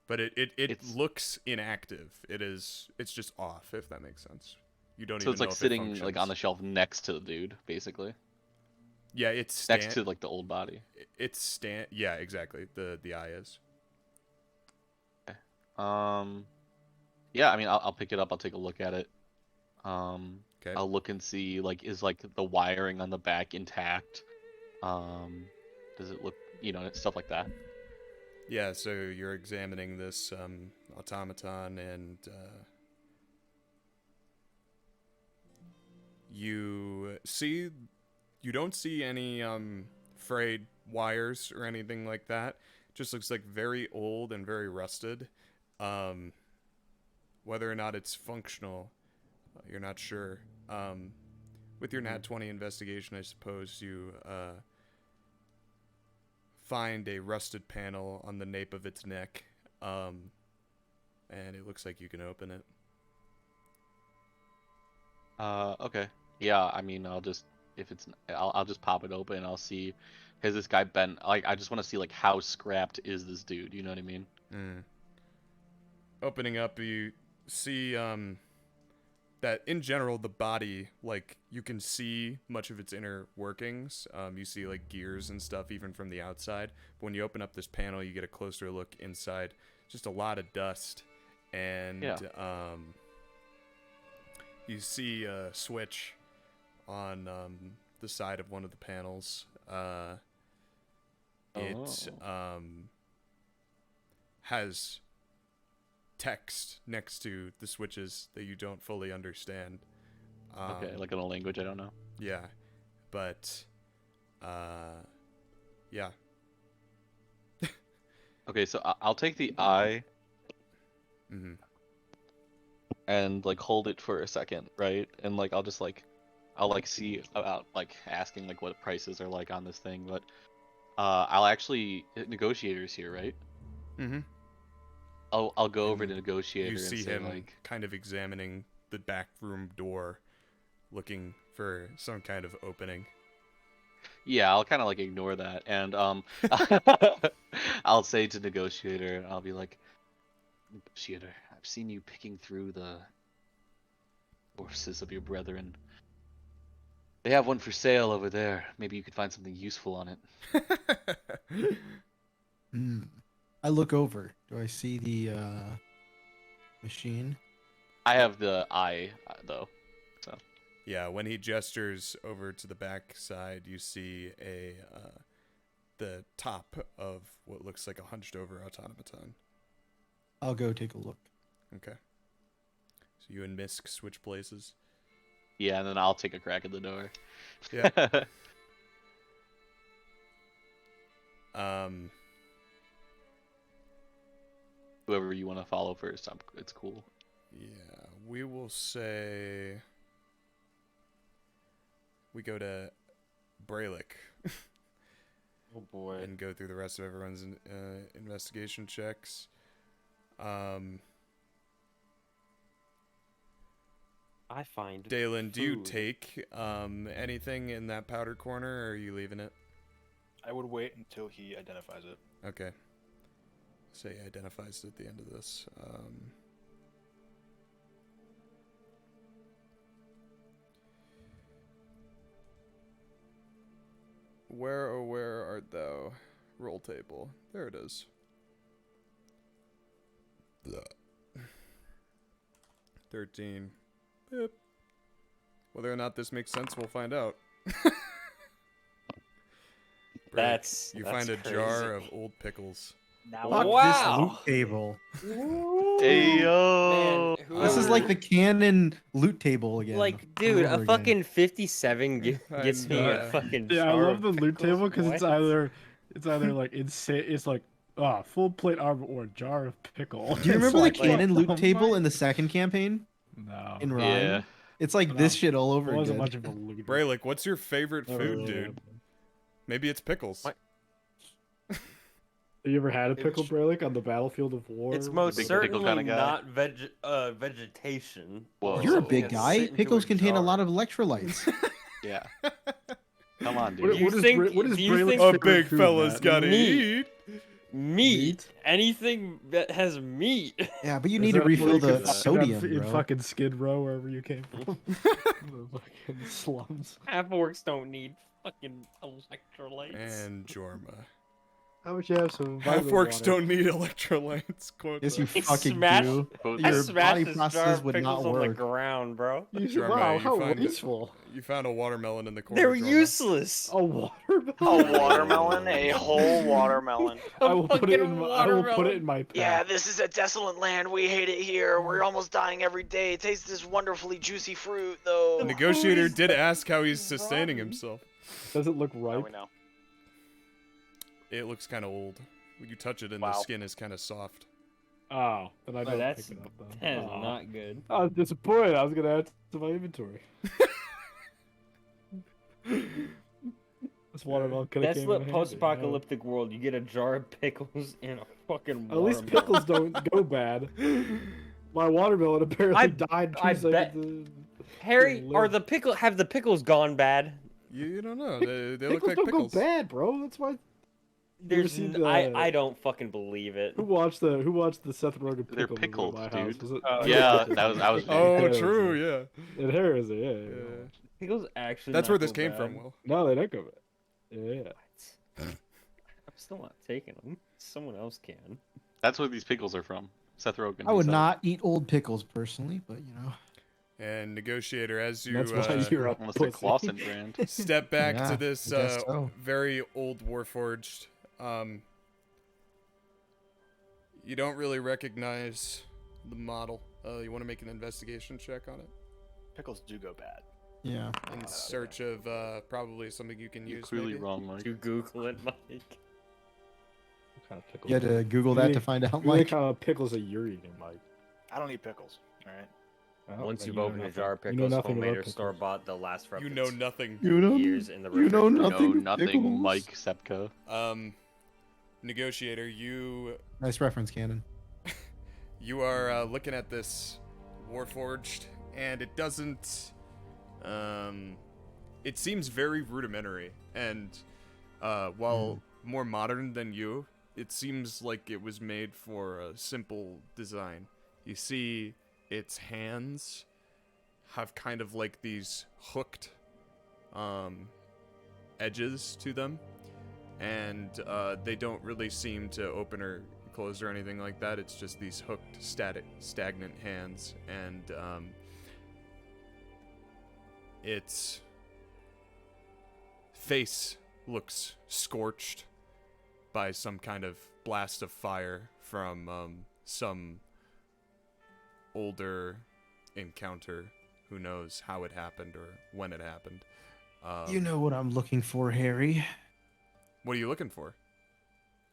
But it looks inactive. It's just off, if that makes sense. You don't So even it's know like if it sitting functions. like on the shelf next to the dude, basically. Yeah, it's next to like the old body. Yeah, exactly. The eye is. Okay. Yeah, I mean, I'll pick it up. I'll take a look at it. Okay. I'll look and see like is like the wiring on the back intact. Does it look, stuff like that. Yeah, so you're examining this automaton, and you don't see any frayed wires or anything like that. Just looks like very old and very rusted. Whether or not it's functional, you're not sure. With your nat 20 investigation, I suppose you find a rusted panel on the nape of its neck, and it looks like you can open it. Okay. Yeah, I mean, I'll just pop it open and I'll see, has this guy been, like, I just want to see, like, how scrapped is this dude, you know what I mean? Opening up, you see that in general the body, like, you can see much of its inner workings. You see like gears and stuff even from the outside, but when you open up this panel you get a closer look inside. Just a lot of dust, and you see a switch on the side of one of the panels. It has text next to the switches that you don't fully understand. Okay, like in a language I don't know. Yeah, but yeah. Okay, so I'll take the eye Mm-hmm. and like hold it for a second, right? And like I'll see about like asking like what prices are like on this thing, but I'll actually, Negotiator's here, right? Mm-hmm. I'll go over to Negotiator You and see say him like kind of examining the back room door, looking for some kind of opening. Yeah, I'll kind of like ignore that, and I'll say to Negotiator, I'll be like, Negotiator, I've seen you picking through the forces of your brethren. They have one for sale over there. Maybe you could find something useful on it. I look over. Do I see the machine? I have the eye though, so. Yeah, when he gestures over to the back side, you see the top of what looks like a hunched over automaton. I'll go take a look. Okay. So you and Misk switch places. Yeah, and then I'll take a crack at the door. Yeah. whoever you want to follow first, it's cool. Yeah, we will say we go to Brelikk. Oh boy. And go through the rest of everyone's investigation checks. I find Daelin, do you food. take anything in that powder corner, or are you leaving it? I would wait until he identifies it. Okay. Say he identifies it at the end of this. Where art thou? Roll table. There it is. Blah. 13. Yep. Whether or not this makes sense, we'll find out. That's You find a jar of old pickles. Now, Fuck this loot table. Ayo! This is like the canon loot table again. Like, dude, all a over fucking 57 gets me a fucking. Yeah, I jar love of the loot pickles. table because it's What? either like insane. It's like full plate armor or a jar of pickle. Do you It's remember like, the canon what loot the table fuck? in the second campaign? No. In Rhyme? Yeah. It's like this shit all over It wasn't again. much of a loot. Brelikk, what's your favorite Oh, food, really? dude? Maybe it's pickles. What? Have you ever had a pickle, Brelikk, on the battlefield of war? It's most Big pickle certainly kinda guy? not vegetation. Whoa. You're a Something big that's guy. sit into Pickles a contain a jar. lot of electrolytes. Yeah. Come on, What, dude. what is, think- what is do you Braylick's think- A favorite big food, fella's Matt? gotta Meat. eat. Meat. Anything that has meat. Yeah, but you Is need to that refill where you the could find sodium, that in bro. fucking Skid Row, wherever you came from. The fucking slums. Half-orcs don't need fucking electrolytes. And Jorma. How would you have some Half-orcs don't need electrolytes. Quote Yes, you that. fucking smash- do. Quote I Your that. smashed body this jar processes of would not pickles on the work. ground, bro. Jorma, Wow, you how find it- wasteful. You found a watermelon in the corner. They're Jorma. useless. A watermelon. A watermelon, a whole watermelon. I will put it fucking in. I will put watermelon. it in my pack. Yeah, this is a desolate land. We hate it here. We're almost dying every day. It tastes this wonderfully juicy fruit, though. Negotiator did ask how he's sustaining himself. Does it look Now ripe? we know. It looks kind of old. When you touch it and Wow. the skin is kind of soft. Oh, then I Oh, don't that's pick it up. Then. that is Aw. not good. I was disappointed. I was gonna add to my inventory. This watermelon could have That's came the in handy, post-apocalyptic world. You get a jar of pickles and a fucking. At least watermelon. pickles don't go bad. My watermelon apparently died 2 I seconds. bet- in- Harry, live. are the pickle? Have the pickles gone bad? You don't know. They look Pickles like don't pickles. go bad, bro. That's why. There's. seen N- the- I don't fucking believe it. Who watched the Seth Rogen They're pickle movie pickled, at my house? dude. Was it? Yeah, that was. Oh, Harry was true. there. Yeah. And Harry was there, yeah. Yeah. Pickles actually. That's not where this go came bad. from, Will. No, they don't go bad. Yeah. I'm still not taking them. Someone else can. That's where these pickles are from. Seth Rogen. I would himself. not eat old pickles personally, but you know. And Negotiator, as you That's why you're a Almost a pussy. Clausen brand. step back Yeah, to this I guess so. very old Warforged, you don't really recognize the model. You want to make an investigation check on it? Pickles do go bad. Yeah. In search of probably something you can You're use. clearly maybe? wrong, Mike. To Google it, Mike. What kind of pickles? You had to Google that to find out, What Mike. kind of pickles are you eating, Mike? I don't eat pickles. All right. Oh, Once then you've you know opened a nothing. jar of You know pickles, nothing homemade about or pickles. store bought, they'll last for up You to know nothing. You know, years in the you know refrigerator. nothing. No, of nothing, pickles. Mike Sepka. Negotiator, you Nice reference, Cannon. you are looking at this Warforged, and it doesn't. It seems very rudimentary, and while more modern than you, it seems like it was made for a simple design. You see, its hands have kind of like these hooked edges to them, and they don't really seem to open or close or anything like that. It's just these hooked, stagnant hands, and its face looks scorched by some kind of blast of fire from some older encounter. Who knows how it happened or when it happened. You know what I'm looking for, Harry. What are you looking for?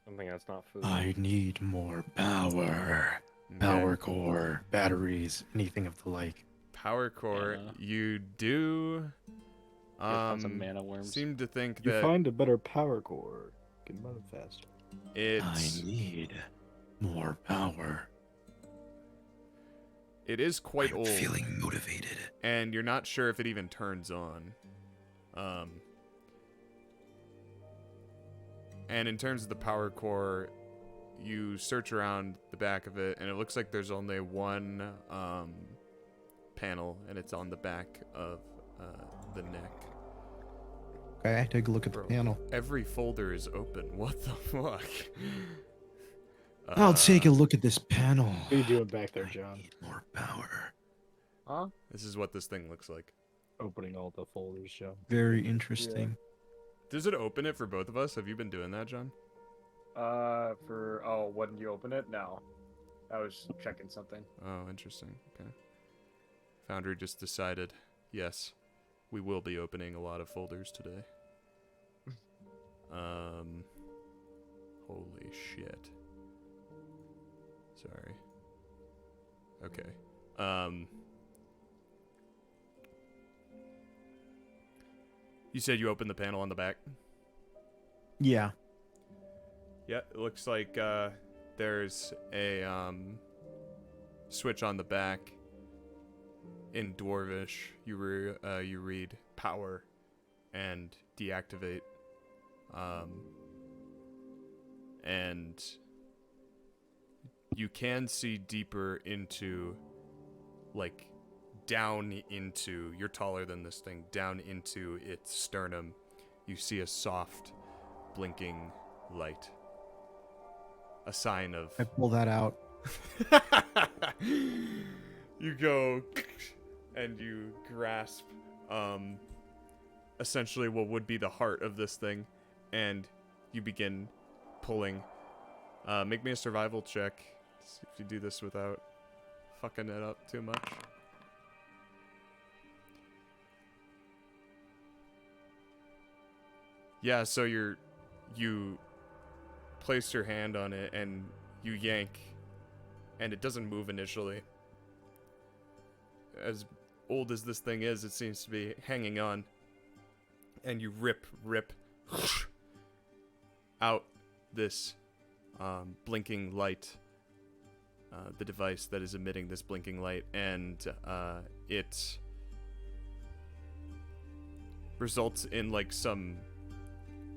Something that's not food. I need more power. Power core, batteries, anything of the like. Power core, you do. Tons of mana worms. Seem to think You that find a better power core. You can run faster. it's. I need more power. It is quite old. Feeling motivated. And you're not sure if it even turns on. And in terms of the power core, you search around the back of it, and it looks like there's only one panel, and it's on the back of the neck. Okay, take a look at the Bro, panel. every folder is open. What the fuck? I'll take a look at this panel. What are you doing back there, John? More power. Huh? This is what this thing looks like. Opening all the folders, John. Very interesting. Does it open it for both of us? Have you been doing that, John? When you open it? No. I was checking something. Oh, interesting. Okay. Foundry just decided, yes, we will be opening a lot of folders today. Holy shit. Sorry. Okay. You said you opened the panel on the back? Yeah. Yeah, it looks like there's a switch on the back. In Dwarvish, you read power and deactivate, and you can see deeper into, like, down into. You're taller than this thing. Down into its sternum, you see a soft, blinking light. A sign of. I pull that out. You go and you grasp essentially what would be the heart of this thing, and you begin pulling. Make me a survival check. See if you do this without fucking it up too much. Yeah, so you place your hand on it and you yank, and it doesn't move initially. As old as this thing is, it seems to be hanging on. And you rip out this blinking light, the device that is emitting this blinking light, and it results in like some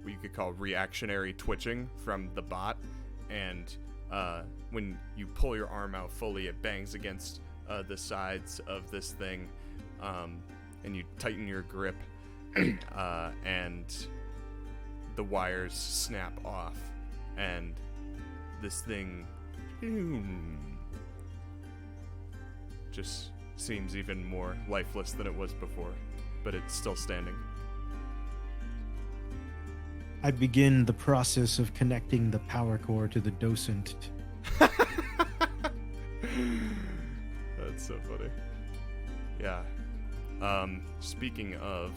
what you could call reactionary twitching from the bot, and when you pull your arm out fully, it bangs against the sides of this thing, and you tighten your grip, and the wires snap off, and this thing just seems even more lifeless than it was before, but it's still standing. I begin the process of connecting the power core to the docent. That's so funny. Yeah. Speaking of,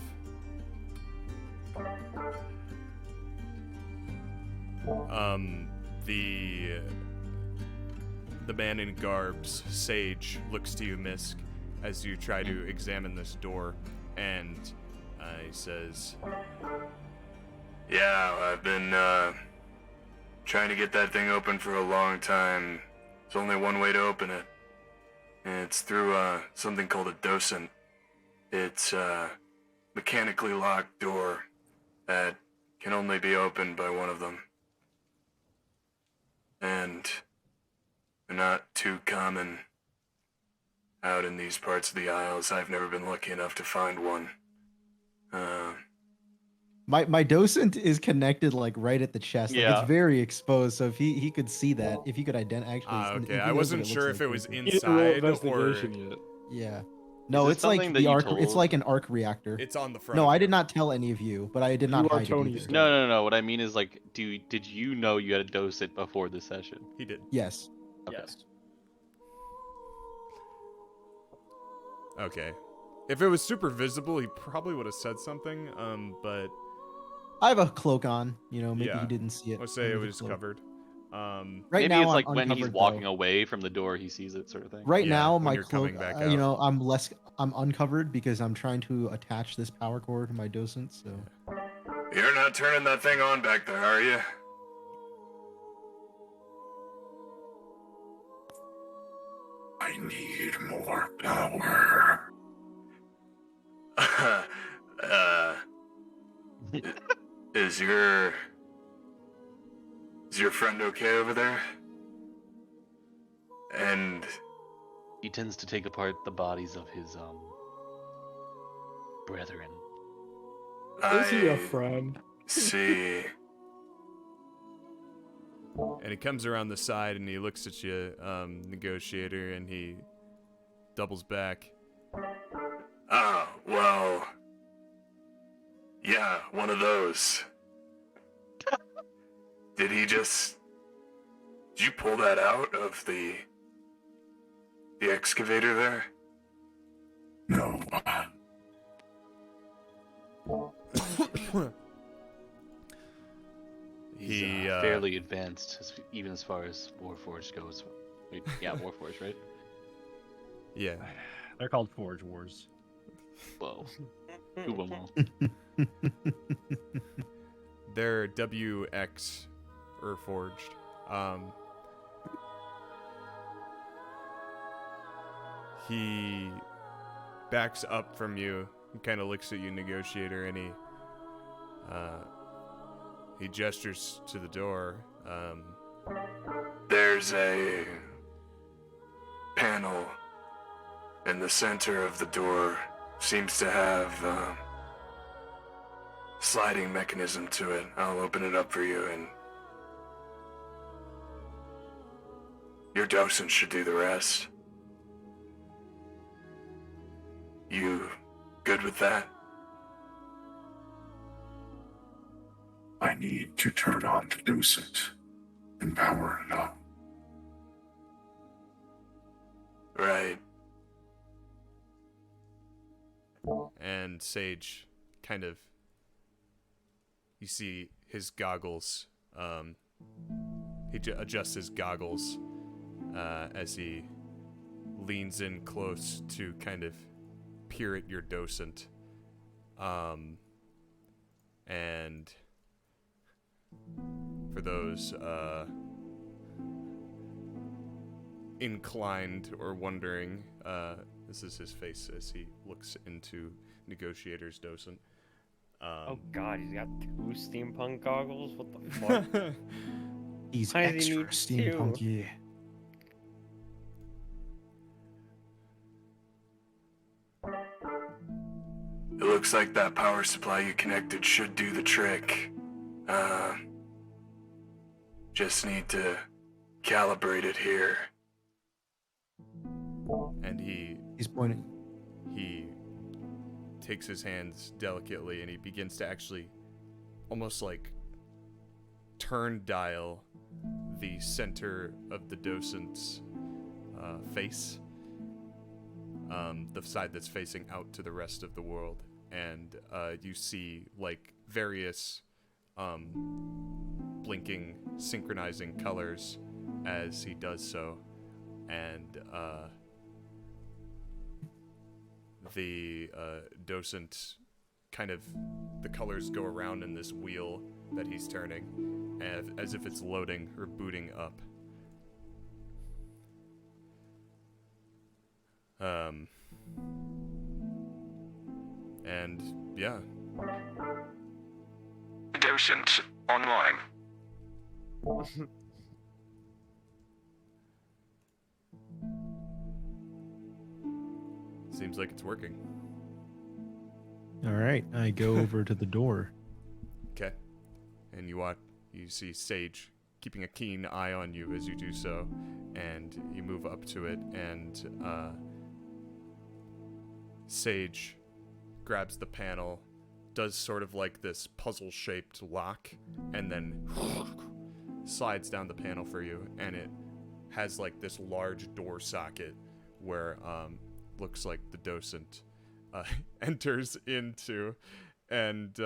the man in garbs, Sage, looks to you, Misk, as you try to examine this door, and he says, "Yeah, I've been trying to get that thing open for a long time. There's only one way to open it. And it's through something called a docent. It's a mechanically locked door that can only be opened by one of them. And they're not too common out in these parts of the Isles. I've never been lucky enough to find one. My docent is connected like right at the chest. Like, Yeah. it's very exposed. So if he could see that, if he could actually. okay, he I knows wasn't what it sure looks if it like. was You didn't roll inside or... investigation yet. Yeah. No, this it's like something that the you arc. told- It's like an arc reactor. It's on the front. No, I did not tell any of you, but I did not You are hide it Tony's either. No. What I mean is, like, did you know you had a docent before this session? He did. Yes. Okay. Yes. Okay. If it was super visible, he probably would have said something, but... I have a cloak on. Maybe Yeah. he didn't see it. I'll say it under the was cloak. covered. Right Maybe now, it's I'm like when he's uncovered, walking though. away from the door, he sees it, sort of thing. Right Yeah, now, when my you're cloak, coming back out. I'm uncovered because I'm trying to attach this power cord to my docent. So You're not turning that thing on back there, are you? I need more power. Is your friend okay over there? And he tends to take apart the bodies of his brethren. Is he a friend? See. And he comes around the side and he looks at you, Negotiator, and he doubles back. Oh, well. Yeah, one of those. Did you pull that out of the excavator there? No. He's fairly advanced, even as far as Warforged goes. Wait, yeah, Warforged, right? Yeah. They're called Forge Wars. Whoa. Who won all? They're WX Forged. He backs up from you and kind of looks at you, Negotiator, and he gestures to the door. There's a panel in the center of the door. Seems to have sliding mechanism to it. I'll open it up for you, and your docent should do the rest. You good with that? I need to turn on the docent and power it up. Right. And Sage kind of, you see his goggles, he adjusts his goggles as he leans in close to kind of peer at your docent. And for those inclined or wondering, this is his face as he looks into Negotiator's docent. Oh god, he's got 2 steampunk goggles? What the fuck? He's Why does he extra need 2? steampunky. It looks like that power supply you connected should do the trick. Just need to calibrate it here. And he's pointing. He takes his hands delicately and he begins to actually almost like turn dial the center of the docent's face, the side that's facing out to the rest of the world, and you see like various blinking, synchronizing colors as he does so, and the docent kind of, the colors go around in this wheel that he's turning as if it's loading or booting up. And yeah. Docent online. Seems like it's working. All right, I go over to the door. Okay. And you see Sage keeping a keen eye on you as you do so, and you move up to it, and Sage grabs the panel, does sort of like this puzzle-shaped lock, and then slides down the panel for you, and it has like this large door socket where looks like the docent enters into, and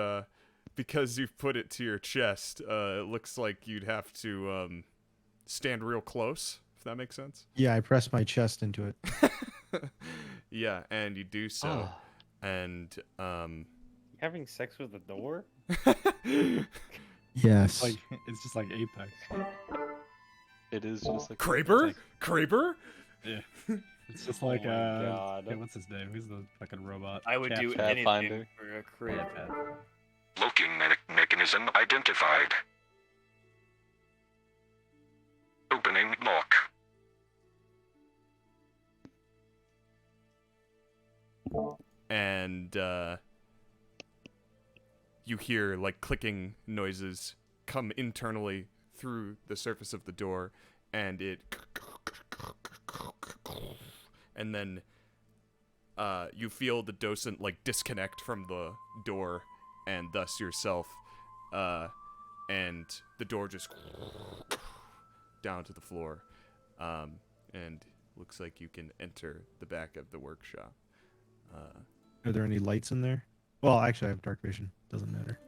because you've put it to your chest, it looks like you'd have to stand real close, if that makes sense. Yeah, I press my chest into it. Yeah, and you do so. Ah. And Having sex with the door? Yes. It's just like Apex. It is just like Kraber? Kraber? Yeah. It's just like Oh my God. hey, what's his name? Who's the fucking robot? I would do Pathfinder. anything for a crib. Locking mechanism identified. Opening lock. And you hear like clicking noises come internally through the surface of the door, and then you feel the docent like disconnect from the door and thus yourself, and the door just down to the floor, and looks like you can enter the back of the workshop. Are there any lights in there? Well, actually, I have dark vision. Doesn't matter.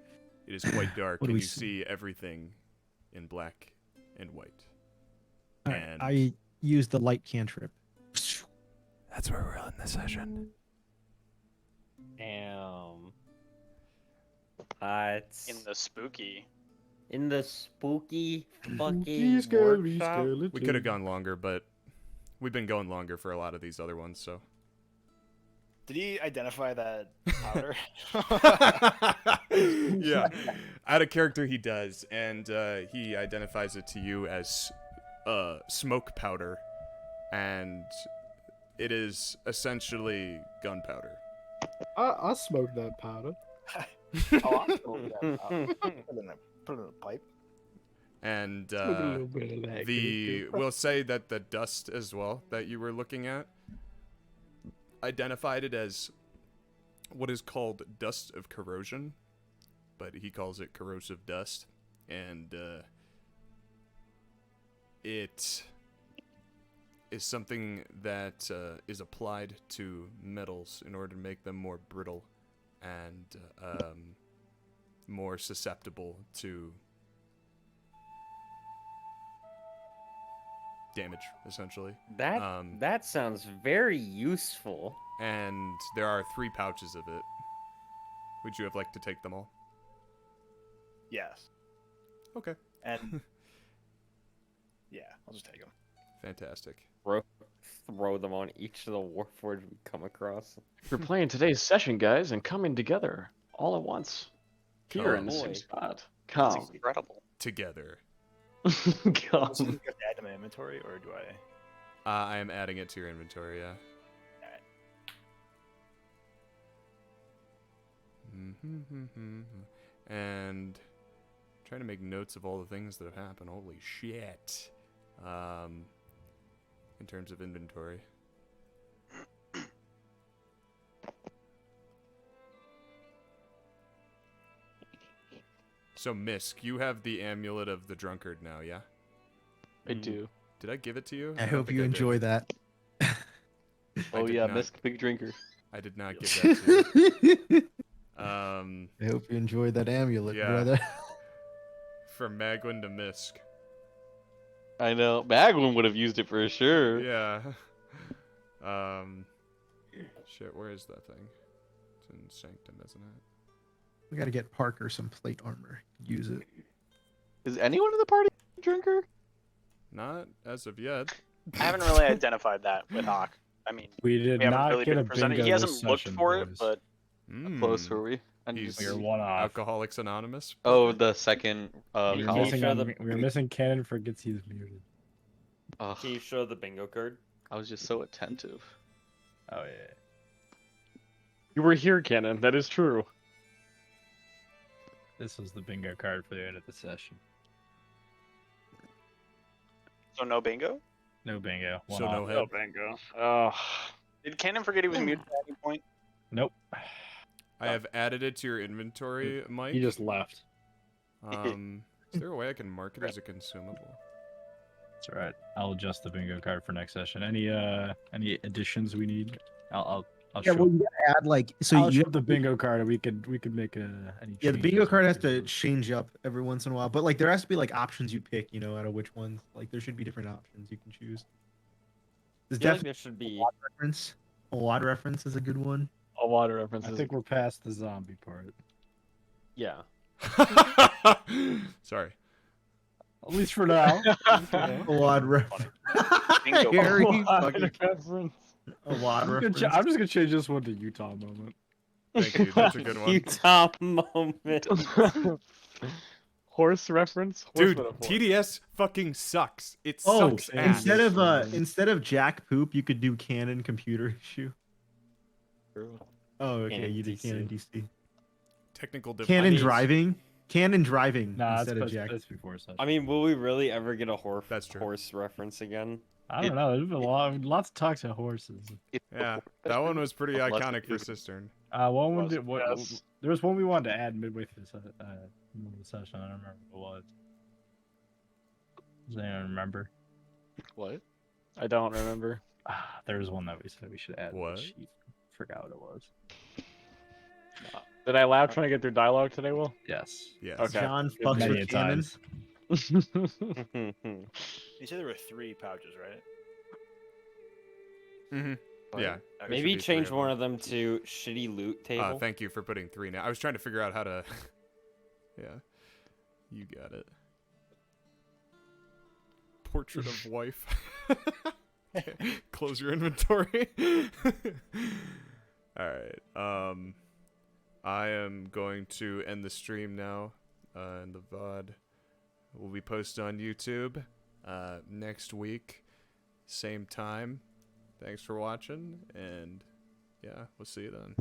It is quite dark, What do and we you see? see everything in black and white. All right, And I use the light cantrip. that's where we're on the session. Damn. It's In the spooky. in the spooky Spooky, fucking scary workshop. skeleton. We could have gone longer, but we've been going longer for a lot of these other ones, so. Did he identify that powder? Yeah. Out of character, he does, and he identifies it to you as smoke powder, and it is essentially gunpowder. I smoked that powder. Oh, I smoked that powder. Put it in a pipe. And Smoke a little bit of that. we'll say that the dust as well that you were looking at identified it as what is called dust of corrosion, but he calls it corrosive dust, and it is something that is applied to metals in order to make them more brittle and more susceptible to damage, essentially. That sounds very useful. And there are 3 pouches of it. Would you have liked to take them all? Yes. Okay. And yeah, I'll just take them. Fantastic. Throw them on each of the warforged we come across. We're playing today's session, guys, and coming together all at once. Here in the boy. same spot. That's Come. incredible. Together. So do Come. you have to add to my inventory, or do I? I am adding it to your inventory, yeah. And trying to make notes of all the things that have happened. Holy shit. In terms of inventory. So, Misk, you have the amulet of the drunkard now, yeah? I do. Did I give it to you? I don't hope think you I did. enjoy that. Oh did yeah, not. Misk, big drinker. I did not give that to you. I hope you enjoy that amulet, Yeah. brother. From Magwin to Misk. I know. Magwin would have used it for sure. Yeah. Shit, where is that thing? It's in Sanctum, isn't it? We gotta get Parker some plate armor. Use it. Is anyone in the party a drinker? Not as of yet. I haven't really identified that with Hawk. I mean, We did we haven't not really get been a presented. bingo He hasn't this looked session, for it, boys. but Mm. Close were we? And He's just- We were one off. Alcoholics Anonymous. Oh, the second We were column. missing, show the- we were missing Cannon forgets he's muted. Ugh, Can you show the bingo card? I was just so attentive. Oh yeah. You were here, Cannon. That is true. This was the bingo card for the end of the session. so no bingo. No bingo. One So no off. head. bingo. Oh. Did Cannon forget he was muted at any point? Nope. I have added it to your inventory, Mike. He just left. Is there a way I can mark it as a consumable? It's alright. I'll adjust the bingo card for next session. Any additions we need? I'll I'll Yeah, show. well, you gotta add like so I'll you show the bingo card, and we could make any. Yeah, the bingo changes card has if to we- change up every once in a while, but like there has to be like options you pick, out of which ones. Like there should be different options you can choose. There's I feel like definitely there should be. a WAD reference is a good one. A water reference. I is think we're past the zombie part. Yeah. Sorry. At least for now. A WAD reference. Bingo Harry Water fucking reference. a WAD I'm reference. just gonna change this one to Utah moment. Thank you. That's a good one. Utah moment. Horse reference. Horse Dude, metaphor. TDS fucking sucks. It Oh, sucks ass. instead of Jack poop, you could do canon computer issue. True. Oh, okay, Canon you did DC. canon DC. Technical Canon difficulties. driving Nah, instead of Jack. that's before such. I mean, will we really ever get a That's true. horse reference again? I don't know. There's been lots of talks about horses. Yeah, that one was pretty Unless iconic for it's- Cistern. One Was- did, what, yes. there was one we wanted to add midway through the session. I don't remember what it was. Does anyone remember? What? I don't remember. There was one that we said we should add. What? But she forgot what it was. Did I laugh trying to get through dialogue today, Will? Yes. Yes. Okay. John fucks Many a with canon. times. You said there were 3 pouches, right? Mm-hmm. Yeah. Okay. Maybe be 3 change of one them. of them to shitty loot table. Thank you for putting 3 now. I was trying to figure out how to. Yeah. You got it. Portrait of wife. Close your inventory. Alright. I am going to end the stream now. And the VOD will be posted on YouTube next week. Same time. Thanks for watching. And yeah, we'll see you then.